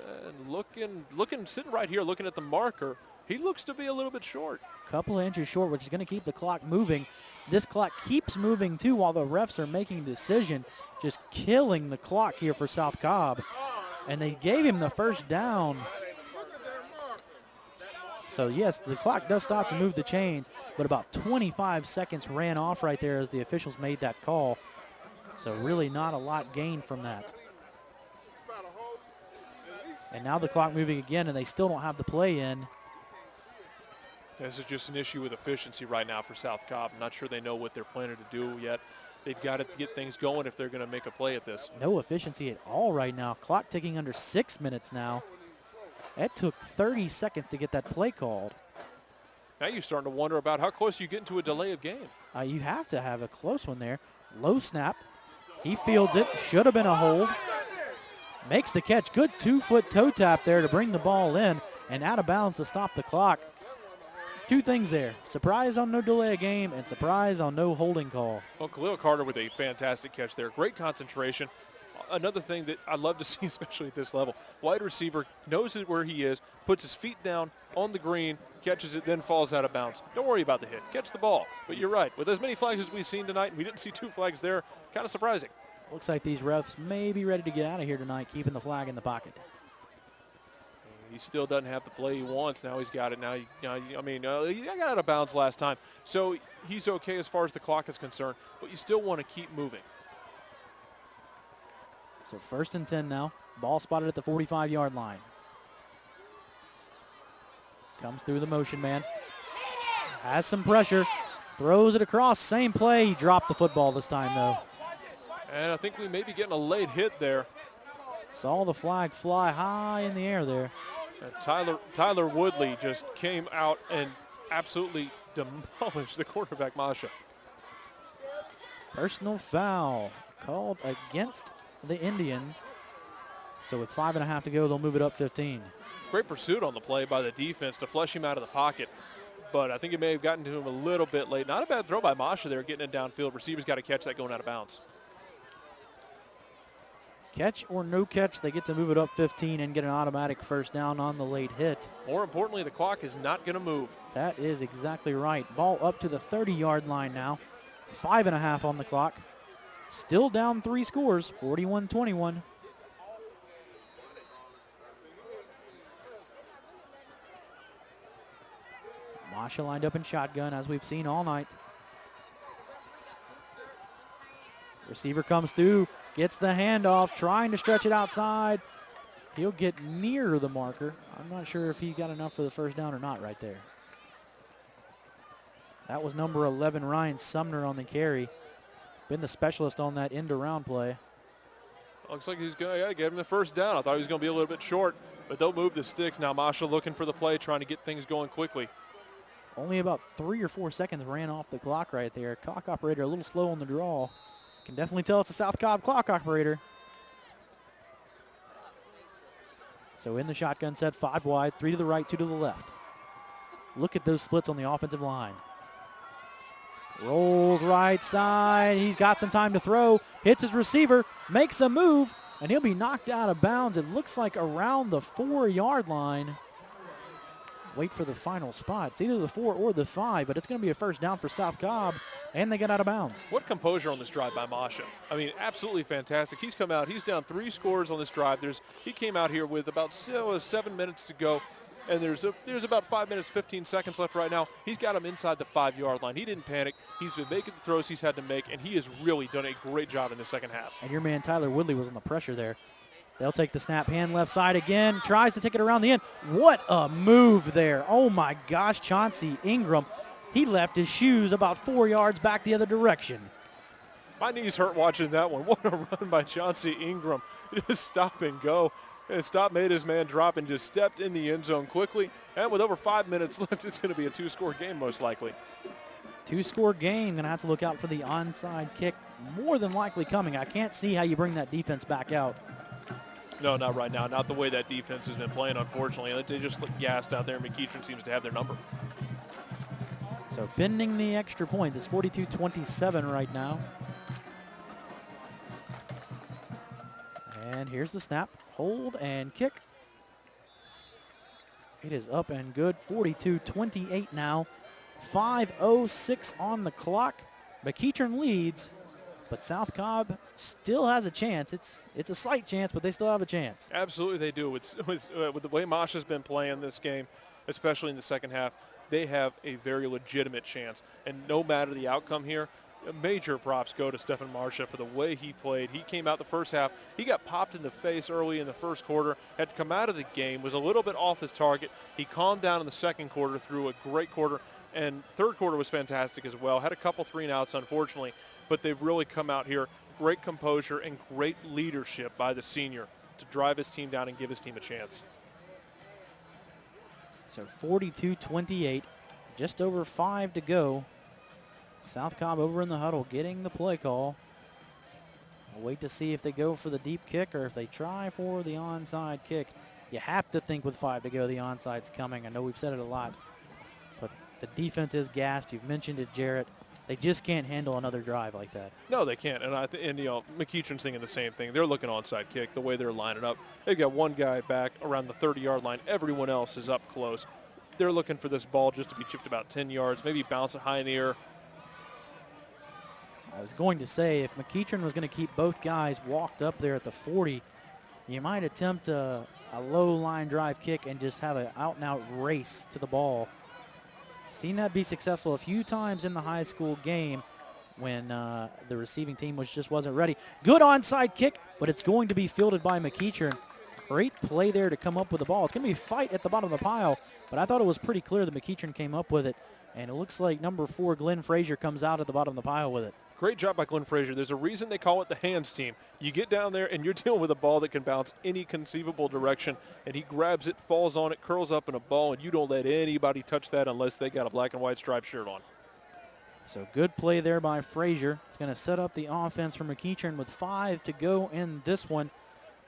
And sitting right here, looking at the marker, he looks to be a little bit short. Couple of inches short, which is going to keep the clock moving. This clock keeps moving, too, while the refs are making a decision, just killing the clock here for South Cobb. And they gave him the first down. So, yes, the clock does stop to move the chains, but about 25 seconds ran off right there as the officials made that call. So really not a lot gained from that. And now the clock moving again, and they still don't have the play in. This is just an issue with efficiency right now for South Cobb. I'm not sure they know what they're planning to do yet. They've got to get things going if they're going to make a play at this. No efficiency at all right now. Clock ticking under 6 minutes now. It took 30 seconds to get that play called. Now you're starting to wonder about how close you get into a delay of game. You have to have a close one there. Low snap. He fields it. Should have been a hold. Makes the catch. Good 2-foot toe tap there to bring the ball in and out of bounds to stop the clock. Two things there. Surprise on no delay of game and surprise on no holding call. Well, Khalil Carter with a fantastic catch there. Great concentration. Another thing that I love to see, especially at this level, wide receiver knows where he is, puts his feet down on the green, catches it, then falls out of bounds. Don't worry about the hit. Catch the ball. But you're right. With as many flags as we've seen tonight, and we didn't see 2 flags there, kind of surprising. Looks like these refs may be ready to get out of here tonight, keeping the flag in the pocket. He still doesn't have the play he wants. Now he's got it. He got out of bounds last time. So he's okay as far as the clock is concerned, but you still want to keep moving. So 1st and 10 now. Ball spotted at the 45-yard line. Comes through the motion man. Has some pressure. Throws it across. Same play. He dropped the football this time, though. And I think we may be getting a late hit there. Saw the flag fly high in the air there. And Tyler Woodley just came out and absolutely demolished the quarterback, Masha. Personal foul called against the Indians. So with 5.5 to go, they'll move it up 15. Great pursuit on the play by the defense to flush him out of the pocket. But I think it may have gotten to him a little bit late. Not a bad throw by Masha there, getting it downfield. Receivers got to catch that going out of bounds. Catch or no catch, they get to move it up 15 and get an automatic first down on the late hit. More importantly, the clock is not going to move. That is exactly right. Ball up to the 30-yard line now. 5.5 on the clock. Still down 3 scores, 41-21. Masha lined up in shotgun, as we've seen all night. Receiver comes through, gets the handoff, trying to stretch it outside. He'll get near the marker. I'm not sure if he got enough for the first down or not right there. That was number 11, Ryan Sumner, on the carry. Been the specialist on that end around play. Looks like he's going to get him the first down. I thought he was going to be a little bit short, but they'll move the sticks. Now Masha looking for the play, trying to get things going quickly. Only about 3 or 4 seconds ran off the clock right there. Clock operator a little slow on the draw. Can definitely tell it's a South Cobb clock operator. So in the shotgun set, 5 wide, 3 to the right, 2 to the left. Look at those splits on the offensive line. Rolls right side. He's got some time to throw. Hits his receiver, makes a move, and he'll be knocked out of bounds. It looks like around the 4-yard line. Wait for the final spot. It's either the 4 or the 5, but it's going to be a first down for South Cobb, and they get out of bounds. What composure on this drive by Masha. I mean, absolutely fantastic. He's come out. He's down 3 scores on this drive. He came out here with about 7 minutes to go, and there's about 5 minutes, 15 seconds left right now. He's got him inside the 5-yard line. He didn't panic. He's been making the throws he's had to make, and he has really done a great job in the second half. And your man Tyler Woodley was on the pressure there. They'll take the snap, hand left side again, tries to take it around the end. What a move there. Oh my gosh, Chauncey Ingram. He left his shoes about 4 yards back the other direction. My knees hurt watching that one. What a run by Chauncey Ingram. Just stop and go. And stop, made his man drop and just stepped in the end zone quickly And with over 5 minutes left, it's going to be a 2-score game most likely. 2-score game. Going to have to look out for the onside kick. More than likely coming. I can't see how you bring that defense back out. No, not right now. Not the way that defense has been playing, unfortunately. They just look gassed out there, and McEachern seems to have their number. So bending the extra point. It's 42-27 right now. And here's the snap. Hold and kick. It is up and good. 42-28 now. 5:06 on the clock. McEachern leads, but South Cobb still has a chance. It's a slight chance, but they still have a chance. Absolutely they do. With the way Masha's been playing this game, especially in the second half, they have a very legitimate chance. And no matter the outcome here, major props go to Stephen Marsha for the way he played. He came out the first half. He got popped in the face early in the first quarter, had to come out of the game, was a little bit off his target. He calmed down in the second quarter, threw a great quarter, and third quarter was fantastic as well. Had a couple 3-and-outs, unfortunately, but they've really come out here. Great composure and great leadership by the senior to drive his team down and give his team a chance. So 42-28, just over 5 to go. South Cobb over in the huddle getting the play call. We'll wait to see if they go for the deep kick or if they try for the onside kick. You have to think with 5 to go the onside's coming. I know we've said it a lot, but the defense is gassed. You've mentioned it, Jarrett. They just can't handle another drive like that. No, they can't. And McEachern's thinking the same thing. They're looking onside kick the way they're lining up. They've got one guy back around the 30-yard line. Everyone else is up close. They're looking for this ball just to be chipped about 10 yards, maybe bounce it high in the air. I was going to say, if McEachern was going to keep both guys walked up there at the 40, you might attempt a low line drive kick and just have an out-and-out race to the ball. Seen that be successful a few times in the high school game when the receiving team just wasn't ready. Good onside kick, but it's going to be fielded by McEachern. Great play there to come up with the ball. It's going to be a fight at the bottom of the pile, but I thought it was pretty clear that McEachern came up with it, and it looks like number 4, Glenn Frazier, comes out at the bottom of the pile with it. Great job by Glenn Frazier. There's a reason they call it the hands team. You get down there and you're dealing with a ball that can bounce any conceivable direction, and he grabs it, falls on it, curls up in a ball, and you don't let anybody touch that unless they got a black and white striped shirt on. So good play there by Frazier. It's going to set up the offense for McEachern with 5 to go in this one.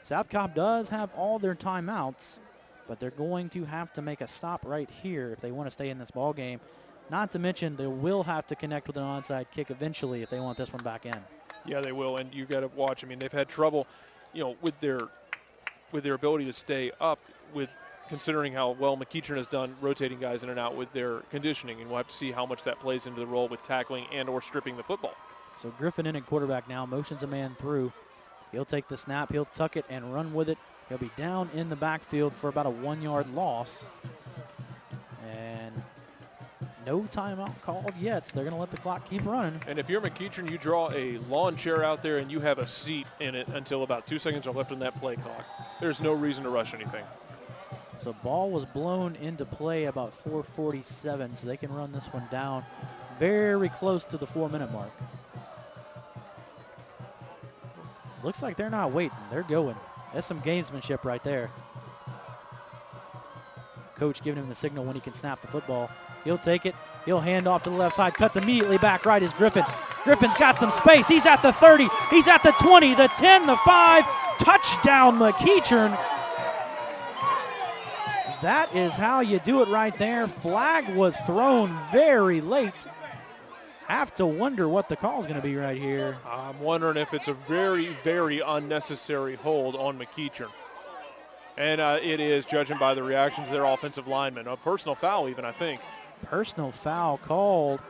South Cobb does have all their timeouts, but they're going to have to make a stop right here if they want to stay in this ball game. Not to mention they will have to connect with an onside kick eventually if they want this one back in. Yeah, they will, and you got to watch. I mean, they've had trouble, with their ability to stay up, with considering how well McEachern has done rotating guys in and out with their conditioning, and we'll have to see how much that plays into the role with tackling and or stripping the football. So Griffin in at quarterback now, motions a man through. He'll take the snap, he'll tuck it and run with it. He'll be down in the backfield for about a 1-yard loss. And no timeout called yet, so they're going to let the clock keep running. And if you're McEachern, you draw a lawn chair out there and you have a seat in it until about 2 seconds are left on that play clock. There's no reason to rush anything. So ball was blown into play about 4:47, so they can run this one down very close to the 4-minute mark. Looks like they're not waiting. They're going. That's some gamesmanship right there. Coach giving him the signal when he can snap the football. He'll take it. He'll hand off to the left side. Cuts immediately back right is Griffin. Griffin's got some space. He's at the 30. He's at the 20, the 10, the 5. Touchdown, McEachern. That is how you do it right there. Flag was thrown very late. Have to wonder what the call is going to be right here. I'm wondering if it's a very, very unnecessary hold on McEachern. And it is, judging by the reactions of their offensive linemen. A personal foul even, I think. Personal foul called.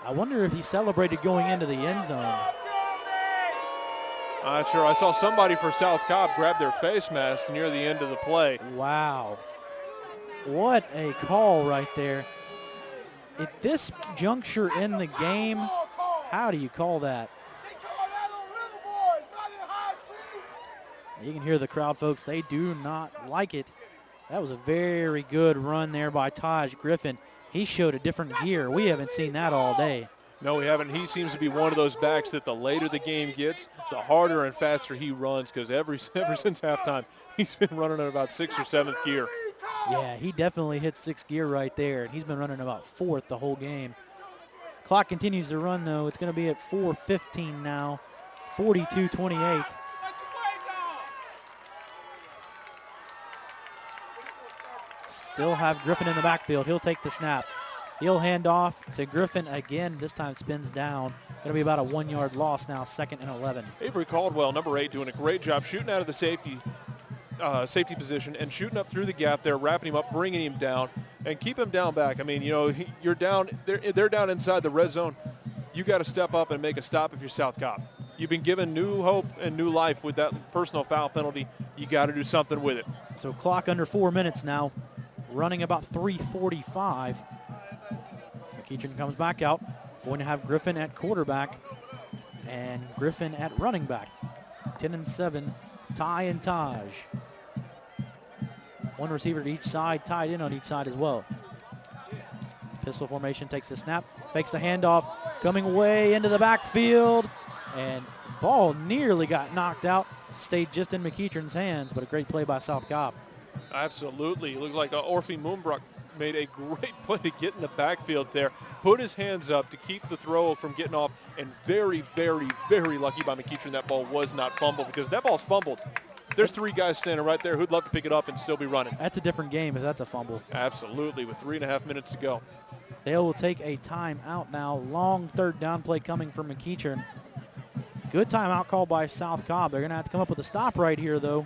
I wonder if he celebrated going into the end zone. I'm not sure. I saw somebody for South Cobb grab their face mask near the end of the play. Wow. What a call right there. At this juncture in the game, how do you call that? You can hear the crowd, folks. They do not like it. That was a very good run there by Taj Griffin. He showed a different gear. We haven't seen that all day. No, we haven't. He seems to be one of those backs that the later the game gets, the harder and faster he runs, because ever since halftime, He's been running at about 6th or 7th gear. Yeah, he definitely hit 6th gear right there, and he's been running about 4th the whole game. Clock continues to run, though. It's going to be at 4:15 now, 42-28. Still have Griffin in the backfield. He'll take the snap. He'll hand off to Griffin again. This time spins down. Going to be about a 1-yard loss now, 2nd and 11. Avery Caldwell, number 8, doing a great job shooting out of the safety position and shooting up through the gap there, wrapping him up, bringing him down, and keep him down back. I mean, you know, you're down. They're down inside the red zone. You got to step up and make a stop if you're South Cobb. You've been given new hope and new life with that personal foul penalty. You got to do something with it. So clock under 4 minutes now, running about 3:45. McEachern comes back out. Going to have Griffin at quarterback and Griffin at running back. 10 and 7, Ty and Taj. One receiver to each side, tied in on each side as well. Pistol formation, takes the snap, fakes the handoff, coming way into the backfield, and ball nearly got knocked out. Stayed just in McEachern's hands, but a great play by South Cobb. Absolutely. It looked like Orphe Moonbrook made a great play to get in the backfield there, put his hands up to keep the throw from getting off, and very, very, very lucky by McEachern that ball was not fumbled, because that ball's fumbled. There's 3 guys standing right there who'd love to pick it up and still be running. That's a different game if that's a fumble. Absolutely, with 3.5 minutes to go. They will take a timeout now. Long 3rd down play coming from McEachern. Good timeout call by South Cobb. They're going to have to come up with a stop right here, though.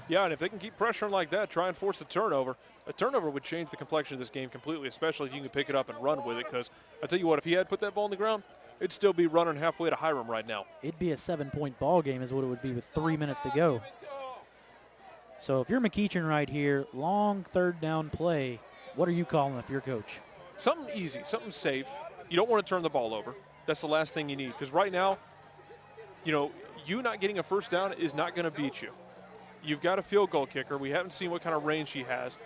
Yeah, and if they can keep pressuring like that, try and force a turnover would change the complexion of this game completely, especially if you can pick it up and run with it, because I tell you what, if he had put that ball on the ground, it'd still be running halfway to Hiram right now. It'd be a 7-point ball game is what it would be with 3 minutes to go. So if you're McEachern right here, long 3rd down play, what are you calling if you're coach? Something easy, something safe. You don't want to turn the ball over. That's the last thing you need, because right now, you know, you not getting a 1st down is not going to beat you. You've got a field goal kicker. We haven't seen what kind of range he has,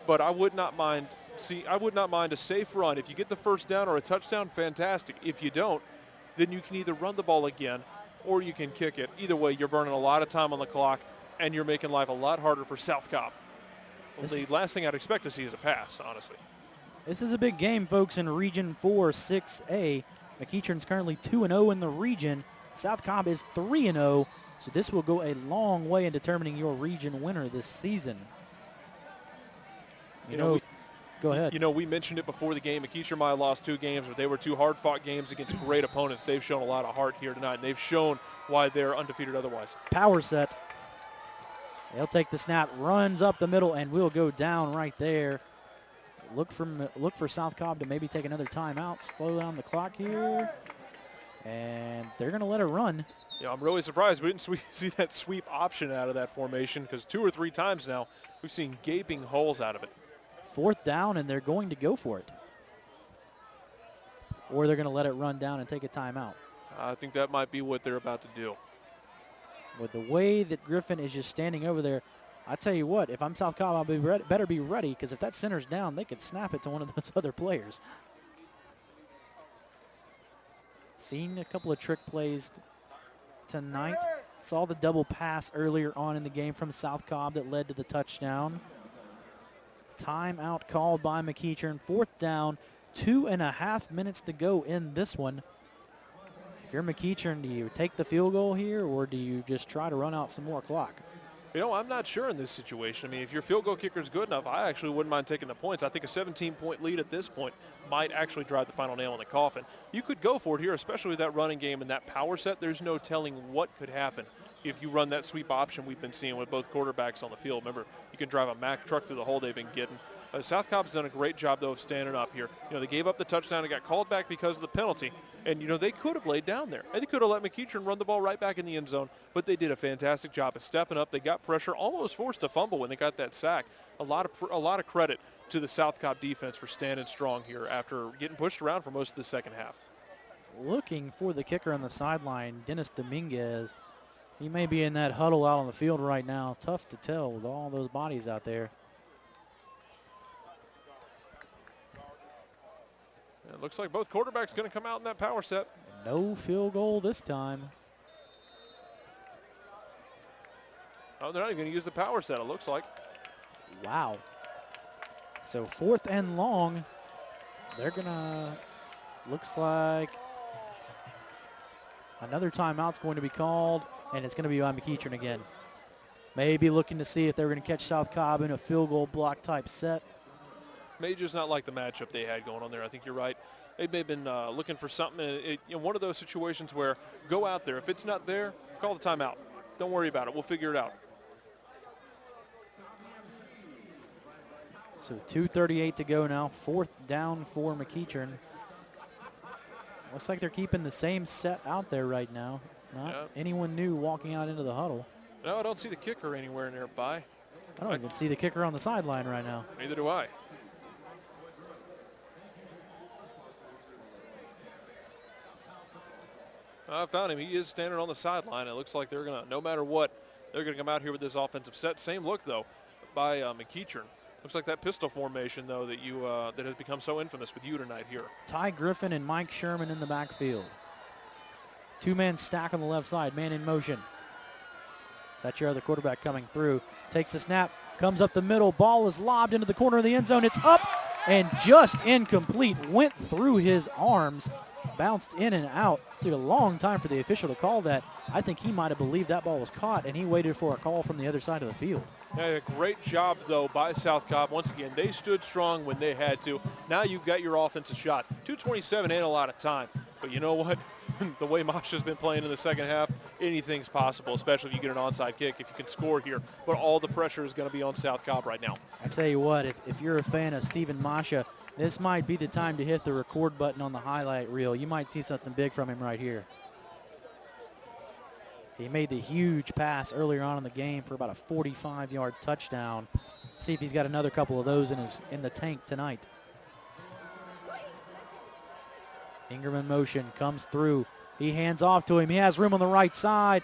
but I would not mind a safe run. If you get the 1st down or a touchdown, fantastic. If you don't, then you can either run the ball again or you can kick it. Either way, you're burning a lot of time on the clock, and you're making life a lot harder for South Cobb. Well, the last thing I'd expect to see is a pass, honestly. This is a big game, folks, in Region 4 6A. McEachern's currently 2-0 in the region. South Cobb is 3-0, so this will go a long way in determining your region winner this season. Go ahead. You know, we mentioned it before the game. McEachern might have lost 2 games, but they were 2 hard-fought games against great opponents. They've shown a lot of heart here tonight, and they've shown why they're undefeated otherwise. Power set. They'll take the snap, runs up the middle, and will go down right there. Look for South Cobb to maybe take another timeout, slow down the clock here, and they're going to let it run. Yeah, I'm really surprised we didn't see that sweep option out of that formation, because 2 or 3 times now we've seen gaping holes out of it. 4th down, and they're going to go for it. Or they're going to let it run down and take a timeout. I think that might be what they're about to do. With the way that Griffin is just standing over there, I tell you what, if I'm South Cobb, I'll better be ready, because if that center's down, they could snap it to one of those other players. Seen a couple of trick plays tonight. Saw the double pass earlier on in the game from South Cobb that led to the touchdown. Timeout called by McEachern. 4th down, 2.5 minutes to go in this one. If you're McEachern, do you take the field goal here, or do you just try to run out some more clock? You know, I'm not sure in this situation. I mean, if your field goal kicker is good enough, I actually wouldn't mind taking the points. I think a 17-point lead at this point might actually drive the final nail in the coffin. You could go for it here, especially with that running game and that power set. There's no telling what could happen if you run that sweep option we've been seeing with both quarterbacks on the field. Remember, you can drive a Mack truck through the hole they've been getting. South Cobb's done a great job, though, of standing up here. You know, they gave up the touchdown and got called back because of the penalty. And, you know, they could have laid down there. And they could have let McEachern run the ball right back in the end zone, but they did a fantastic job of stepping up. They got pressure, almost forced a fumble when they got that sack. A lot of credit to the South Cobb defense for standing strong here after getting pushed around for most of the second half. Looking for the kicker on the sideline, Dennis Dominguez. He may be in that huddle out on the field right now. Tough to tell with all those bodies out there. It looks like both quarterbacks going to come out in that power set. No field goal this time. Oh, they're not even going to use the power set, it looks like. Wow. So 4th and long. They're going to, looks like another timeout's going to be called, and it's going to be by McEachern again. Maybe looking to see if they're going to catch South Cobb in a field goal block type set. May just not like the matchup they had going on there. I think you're right. They may have been looking for something. One of those situations where go out there. If it's not there, call the timeout. Don't worry about it. We'll figure it out. So 2:38 to go now. 4th down for McEachern. Looks like they're keeping the same set out there right now. Not anyone new walking out into the huddle. No, I don't see the kicker anywhere nearby. I don't even see the kicker on the sideline right now. Neither do I. I found him. He is standing on the sideline. It looks like they're going to, no matter what, they're going to come out here with this offensive set. Same look, though, by McEachern. Looks like that pistol formation, though, that that has become so infamous with you tonight here. Ty Griffin and Mike Sherman in the backfield. 2-man stack on the left side, man in motion. That's your other quarterback coming through. Takes the snap, comes up the middle. Ball is lobbed into the corner of the end zone. It's up and just incomplete. Went through his arms, bounced in and out. Took a long time for the official to call that. I think he might have believed that ball was caught, and he waited for a call from the other side of the field. Yeah, great job, though, by South Cobb. Once again, they stood strong when they had to. Now you've got your offensive shot. 2:27 ain't a lot of time. But you know what? The way Masha's been playing in the second half, anything's possible, especially if you get an onside kick, if you can score here. But all the pressure is going to be on South Cobb right now. I tell you what, if you're a fan of Stephen Masha, this might be the time to hit the record button on the highlight reel. You might see something big from him right here. He made the huge pass earlier on in the game for about a 45-yard touchdown. See if he's got another couple of those in the tank tonight. Ingram in motion, comes through. He hands off to him. He has room on the right side,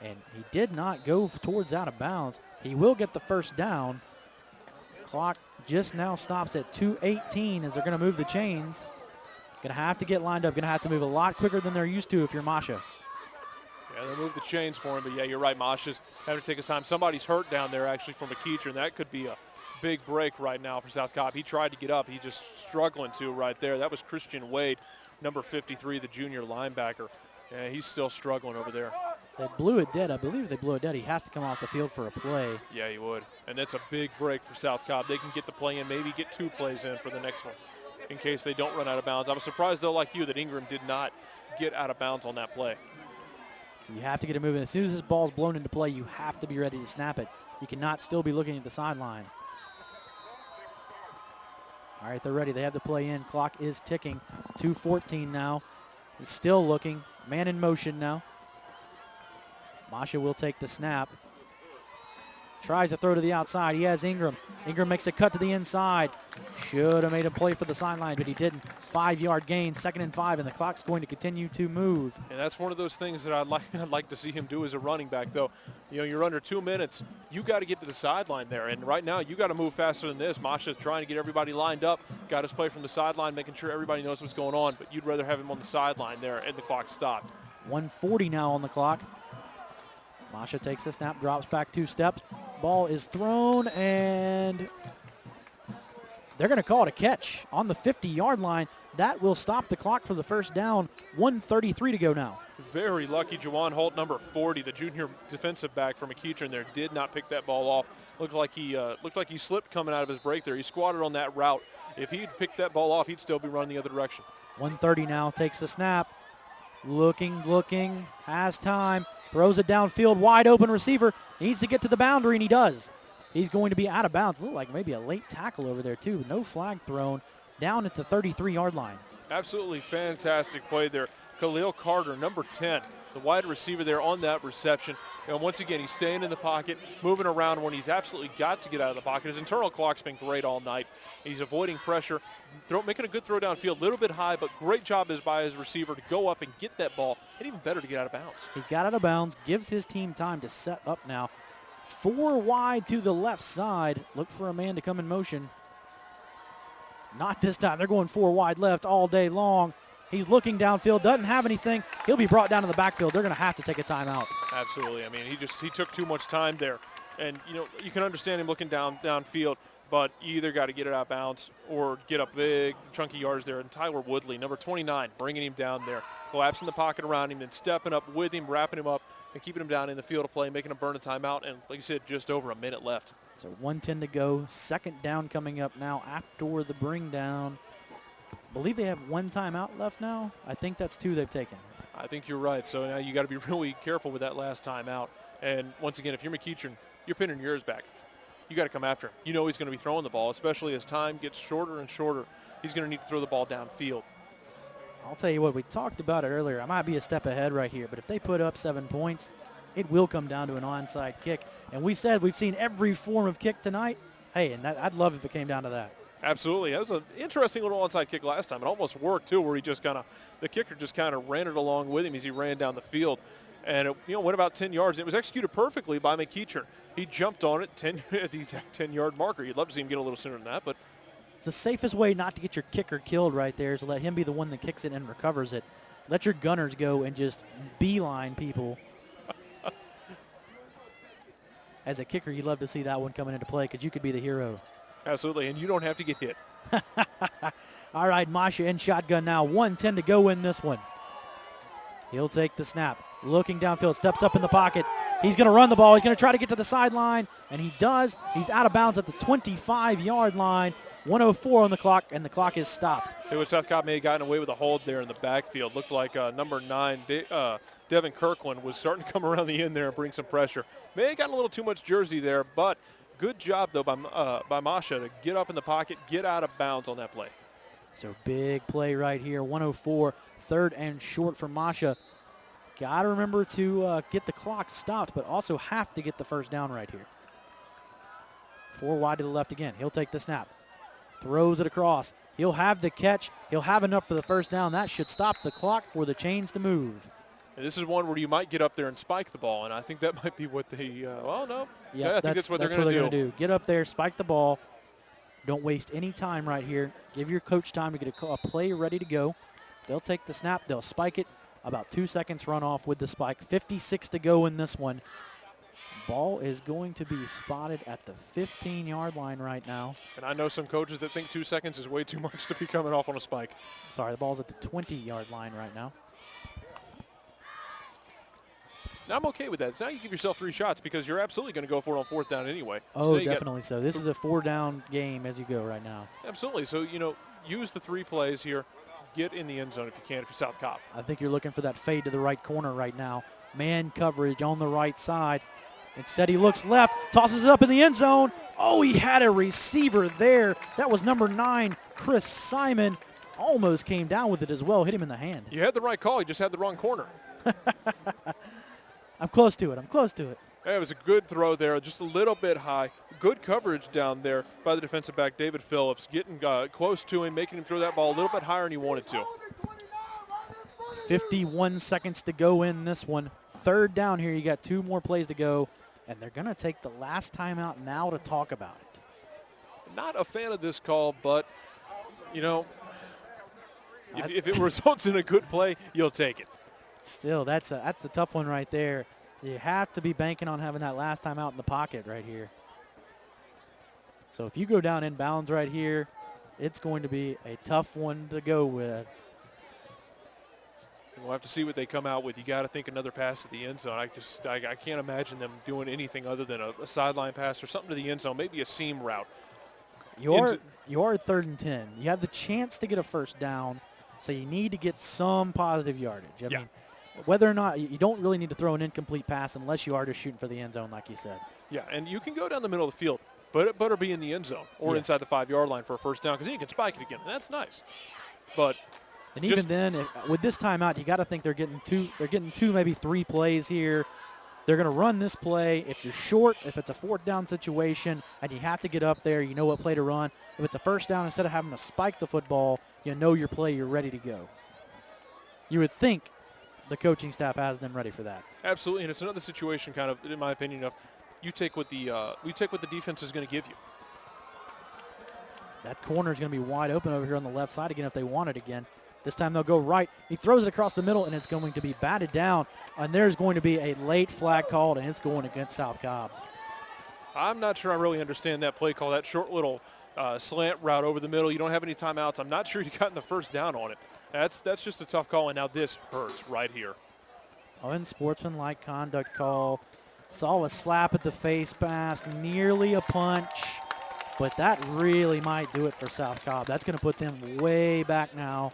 and he did not go towards out of bounds. He will get the first down. Clock just now stops at 2:18 as they're going to move the chains. Going to have to get lined up. Going to have to move a lot quicker than they're used to if you're Masha. Yeah, they moved the chains for him, but yeah, you're right. Masha's having to take his time. Somebody's hurt down there actually from McEachern. That could be a big break right now for South Cobb. He tried to get up. He's just struggling to right there. That was Christian Wade, number 53, the junior linebacker. Yeah, he's still struggling over there. They blew it dead. I believe they blew it dead. He has to come off the field for a play. Yeah, he would. And that's a big break for South Cobb. They can get the play in, maybe get 2 plays in for the next one in case they don't run out of bounds. I was surprised, though, like you, that Ingram did not get out of bounds on that play. So you have to get it moving. As soon as this ball's blown into play, you have to be ready to snap it. You cannot still be looking at the sideline. All right, they're ready. They have the play in. Clock is ticking. 2:14 now. He's still looking. Man in motion now. Masha will take the snap. Tries to throw to the outside. He has Ingram. Ingram makes a cut to the inside. Should have made a play for the sideline, but he didn't. 5-yard gain, 2nd and 5, and the clock's going to continue to move. And that's one of those things that I'd like to see him do as a running back, though. You know, you're under 2 minutes. You got to get to the sideline there, and right now you got to move faster than this. Masha's trying to get everybody lined up. Got his play from the sideline, making sure everybody knows what's going on, but you'd rather have him on the sideline there, and the clock stopped. 1:40 now on the clock. Masha takes the snap, drops back 2 steps. Ball is thrown, and they're going to call it a catch on the 50-yard line. That will stop the clock for the first down. 1:33 to go now. Very lucky. Jawan Holt, number 40, the junior defensive back from McEachern there, did not pick that ball off. Looked like he slipped coming out of his break there. He squatted on that route. If he'd picked that ball off, he'd still be running the other direction. 1:30 now, takes the snap. Looking, has time. Throws it downfield, wide open receiver. Needs to get to the boundary, and he does. He's going to be out of bounds. Looked like maybe a late tackle over there, too. No flag thrown. Down at the 33-yard line. Absolutely fantastic play there. Khalil Carter, number 10, the wide receiver there on that reception. And once again, he's staying in the pocket, moving around when he's absolutely got to get out of the pocket. His internal clock's been great all night. He's avoiding pressure, making a good throw downfield, a little bit high, but great job by his receiver to go up and get that ball, and even better to get out of bounds. He got out of bounds, gives his team time to set up now. 4 wide to the left side. Look for a man to come in motion. Not this time. They're going 4 wide left all day long. He's looking downfield, doesn't have anything. He'll be brought down to the backfield. They're going to have to take a timeout. Absolutely. I mean, he took too much time there. And, you can understand him looking downfield, but you either got to get it out of bounds or get a big chunky yards there. And Tyler Woodley, number 29, bringing him down there, collapsing the pocket around him and stepping up with him, wrapping him up and keeping him down in the field of play, making him burn a timeout. And like you said, just over a minute left. So 1:10 to go. Second down coming up now after the bring down. I believe they have one timeout left now. I think that's 2 they've taken. I think you're right. So now you got to be really careful with that last timeout. And once again, if you're McEachern, you're pinning your ears back. You got to come after him. You know he's going to be throwing the ball, especially as time gets shorter and shorter. He's going to need to throw the ball downfield. I'll tell you what, we talked about it earlier. I might be a step ahead right here, but if they put up 7 points, it will come down to an onside kick. And we said we've seen every form of kick tonight. Hey, and I'd love if it came down to that. Absolutely. That was an interesting little onside kick last time. It almost worked, too, where the kicker just kind of ran it along with him as he ran down the field. And it went about 10 yards. It was executed perfectly by McEachern. He jumped on it at the exact 10-yard marker. You'd love to see him get a little sooner than that, but it's the safest way not to get your kicker killed right there is to let him be the one that kicks it and recovers it. Let your gunners go and just beeline people. As a kicker, you'd love to see that one coming into play because you could be the hero. Absolutely, and you don't have to get hit. All right, Masha in shotgun now. 1:10 to go in this one. He'll take the snap. Looking downfield, steps up in the pocket. He's going to run the ball. He's going to try to get to the sideline, and he does. He's out of bounds at the 25-yard line. 1:04 on the clock, and the clock is stopped. Tell you what, South Cobb may have gotten away with a hold there in the backfield. Looked like number 9, Devin Kirkland, was starting to come around the end there and bring some pressure. May have gotten a little too much jersey there, but good job, though, by Masha to get up in the pocket, get out of bounds on that play. So big play right here. 1:04, third and short for Masha. Got to remember to get the clock stopped, but also have to get the first down right here. 4 wide to the left again. He'll take the snap. Throws it across. He'll have the catch. He'll have enough for the first down. That should stop the clock for the chains to move. And this is one where you might get up there and spike the ball, and I think that might be what they well, no. Yep, yeah, I think that's what they're going to do. Get up there, spike the ball. Don't waste any time right here. Give your coach time to get a play ready to go. They'll take the snap. They'll spike it. About 2 seconds run off with the spike. 56 to go in this one. Ball is going to be spotted at the 15-yard line right now. And I know some coaches that think 2 seconds is way too much to be coming off on a spike. Sorry, the ball's at the 20-yard line right now. Now I'm okay with that. So now you give yourself 3 shots because you're absolutely going to go for it on 4th down anyway. Oh, so definitely so. This is a 4-down game as you go right now. Absolutely. So, use the 3 plays here. Get in the end zone if you can, if you're South Cobb. I think you're looking for that fade to the right corner right now. Man coverage on the right side. Instead, he looks left, tosses it up in the end zone. Oh, he had a receiver there. That was number 9, Chris Simon. Almost came down with it as well, hit him in the hand. You had the right call. You just had the wrong corner. I'm close to it. It was a good throw there, just a little bit high. Good coverage down there by the defensive back, David Phillips, getting close to him, making him throw that ball a little bit higher than he wanted to. 51 seconds to go in this one. 3rd down here. You got 2 more plays to go, and they're going to take the last timeout now to talk about it. Not a fan of this call, but, if it results in a good play, you'll take it. Still, that's the tough one right there. You have to be banking on having that last time out in the pocket right here. So if you go down in bounds right here, it's going to be a tough one to go with. We'll have to see what they come out with. You got to think another pass at the end zone. I can't imagine them doing anything other than a sideline pass or something to the end zone, maybe a seam route. You are 3rd and 10. You have the chance to get a first down, so you need to get some positive yardage. I mean, whether or not you don't really need to throw an incomplete pass unless you are just shooting for the end zone, like you said. Yeah, and you can go down the middle of the field, but it better be in the end zone or inside the 5-yard line for a first down because then you can spike it again, and that's nice. But and even then, with this timeout, you got to think they're getting 2, maybe 3 plays here. They're going to run this play. If you're short, if it's a 4th down situation and you have to get up there, you know what play to run. If it's a first down, instead of having to spike the football, you know your play, you're ready to go. You would think the coaching staff has them ready for that. Absolutely, and it's another situation, kind of, in my opinion, of you take what the defense is going to give you. That corner is going to be wide open over here on the left side again if they want it again. This time they'll go right. He throws it across the middle, and it's going to be batted down. And there's going to be a late flag called, and it's going against South Cobb. I'm not sure I really understand that play call, that short little slant route over the middle. You don't have any timeouts. I'm not sure you got in the first down on it. That's just a tough call, and now this hurts right here. Unsportsmanlike conduct call. Saw a slap at the face mask, nearly a punch, but that really might do it for South Cobb. That's going to put them way back now,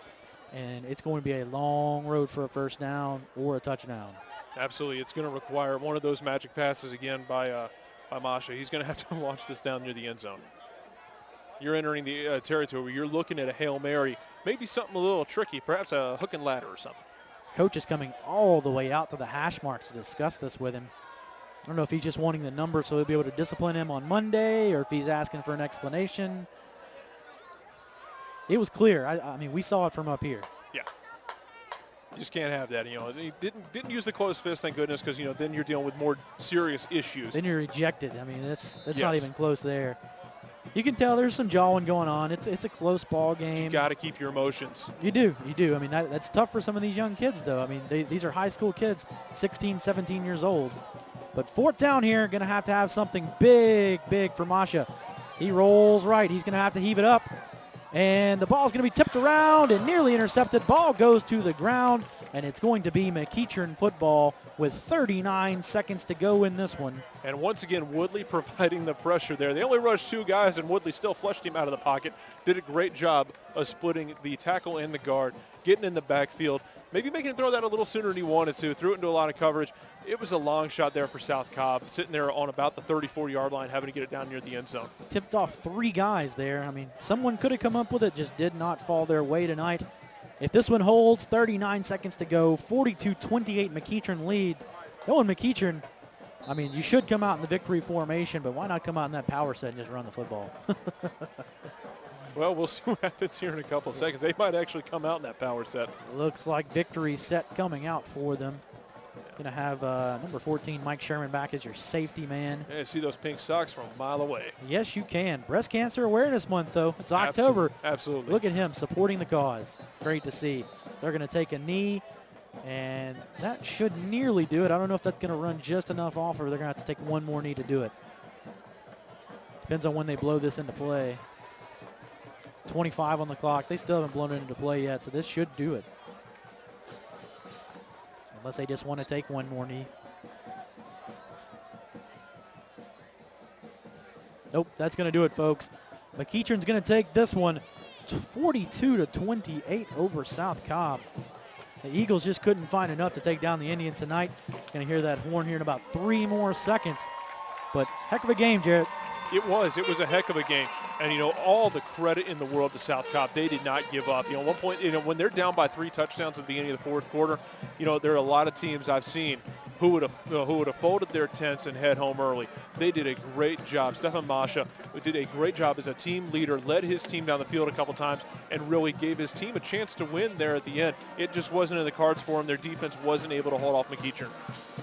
and it's going to be a long road for a first down or a touchdown. Absolutely. It's going to require one of those magic passes again by Masha. He's going to have to launch this down near the end zone. You're entering the territory where you're looking at a Hail Mary, maybe something a little tricky, perhaps a hook and ladder or something. Coach is coming all the way out to the hash mark to discuss this with him. I don't know if he's just wanting the number so he'll be able to discipline him on Monday or if he's asking for an explanation. It was clear. I mean, we saw it from up here. Yeah. You just can't have that. You know, he didn't use the closed fist, thank goodness, because, you know, then you're dealing with more serious issues. Then you're ejected. I mean, that's Yes. not even close there. You can tell there's some jawing going on. It's a close ball game. You got to keep your emotions. You do. I mean, that's tough for some of these young kids, though. I mean, these are high school kids, 16, 17 years old. But fourth down here, going to have something big for Masha. He rolls right. He's going to have to heave it up. And the ball's going to be tipped around and nearly intercepted. Ball goes to the ground, and it's going to be McEachern football with 39 seconds to go in this one. And once again, Woodley providing the pressure there. They only rushed 2 guys, and Woodley still flushed him out of the pocket. Did a great job of splitting the tackle and the guard, getting in the backfield, maybe making him throw that a little sooner than he wanted to. Threw it into a lot of coverage. It was a long shot there for South Cobb, sitting there on about the 34-yard line, having to get it down near the end zone. Tipped off 3 guys there. I mean, someone could have come up with it, just did not fall their way tonight. If this one holds, 39 seconds to go, 42-28 McEachern leads. Knowing McEachern, I mean, you should come out in the victory formation, but why not come out in that power set and just run the football? Well, we'll see what happens here in a couple of seconds. They might actually come out in that power set. Looks like victory set coming out for them. Going to have number 14, Mike Sherman, back as your safety man. Yeah, see those pink socks from a mile away. Yes, you can. Breast Cancer Awareness Month, though. It's October. Absolutely. Look at him supporting the cause. Great to see. They're going to take a knee, and that should nearly do it. I don't know if that's going to run just enough off, or they're going to have to take one more knee to do it. Depends on when they blow this into play. 25 on the clock. They still haven't blown it into play yet, so this should do it. Unless they just want to take one more knee. Nope, that's going to do it, folks. McEachern's going to take this one 42-28 over South Cobb. The Eagles just couldn't find enough to take down the Indians tonight. Going to hear that horn here in about 3 more seconds. But heck of a game, Jarrett. It was a heck of a game. And, you know, all the credit in the world to South Cobb. They did not give up. You know, at one point, you know, when they're down by 3 touchdowns at the beginning of the fourth quarter, you know, there are a lot of teams I've seen who would have folded their tents and head home early. They did a great job. Stefan Masha did a great job as a team leader, led his team down the field a couple times, and really gave his team a chance to win there at the end. It just wasn't in the cards for them. Their defense wasn't able to hold off McEachern.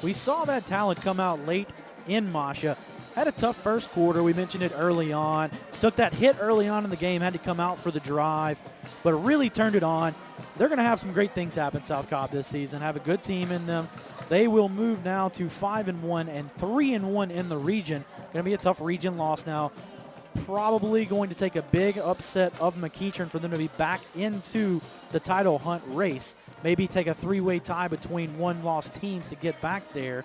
We saw that talent come out late in Masha. Had a tough first quarter. We mentioned it early on. Took that hit early on in the game, had to come out for the drive, but really turned it on. They're going to have some great things happen, South Cobb, this season. Have a good team in them. They will move now to 5-1 and 3-1 in the region. Going to be a tough region loss now. Probably going to take a big upset of McEachern for them to be back into the title hunt race. Maybe take a 3-way tie between one-loss teams to get back there.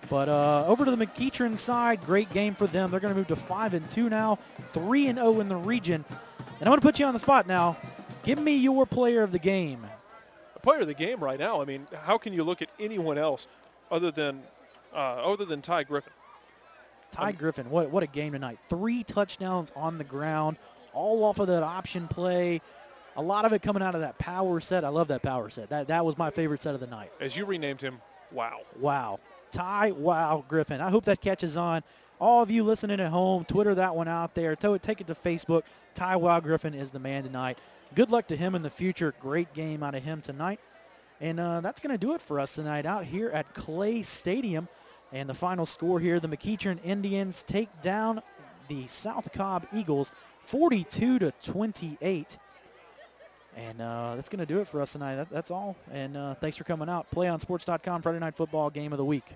But over to the McEachern side, great game for them. They're going to move to 5-2 now, 3-0 in the region. And I'm going to put you on the spot now. Give me your player of the game. The player of the game right now, I mean, how can you look at anyone else other than Ty Griffin? Ty Griffin, what a game tonight. 3 touchdowns on the ground, all off of that option play. A lot of it coming out of that power set. I love that power set. That was my favorite set of the night. As you renamed him, wow. Wow. Ty Wow Griffin. I hope that catches on. All of you listening at home, Twitter that one out there. Take it to Facebook. Ty Wow Griffin is the man tonight. Good luck to him in the future. Great game out of him tonight. And that's going to do it for us tonight out here at Clay Stadium. And the final score here, the McEachern Indians take down the South Cobb Eagles 42-28. And that's going to do it for us tonight. That's all. And thanks for coming out. PlayOnSports.com, Friday Night Football Game of the Week.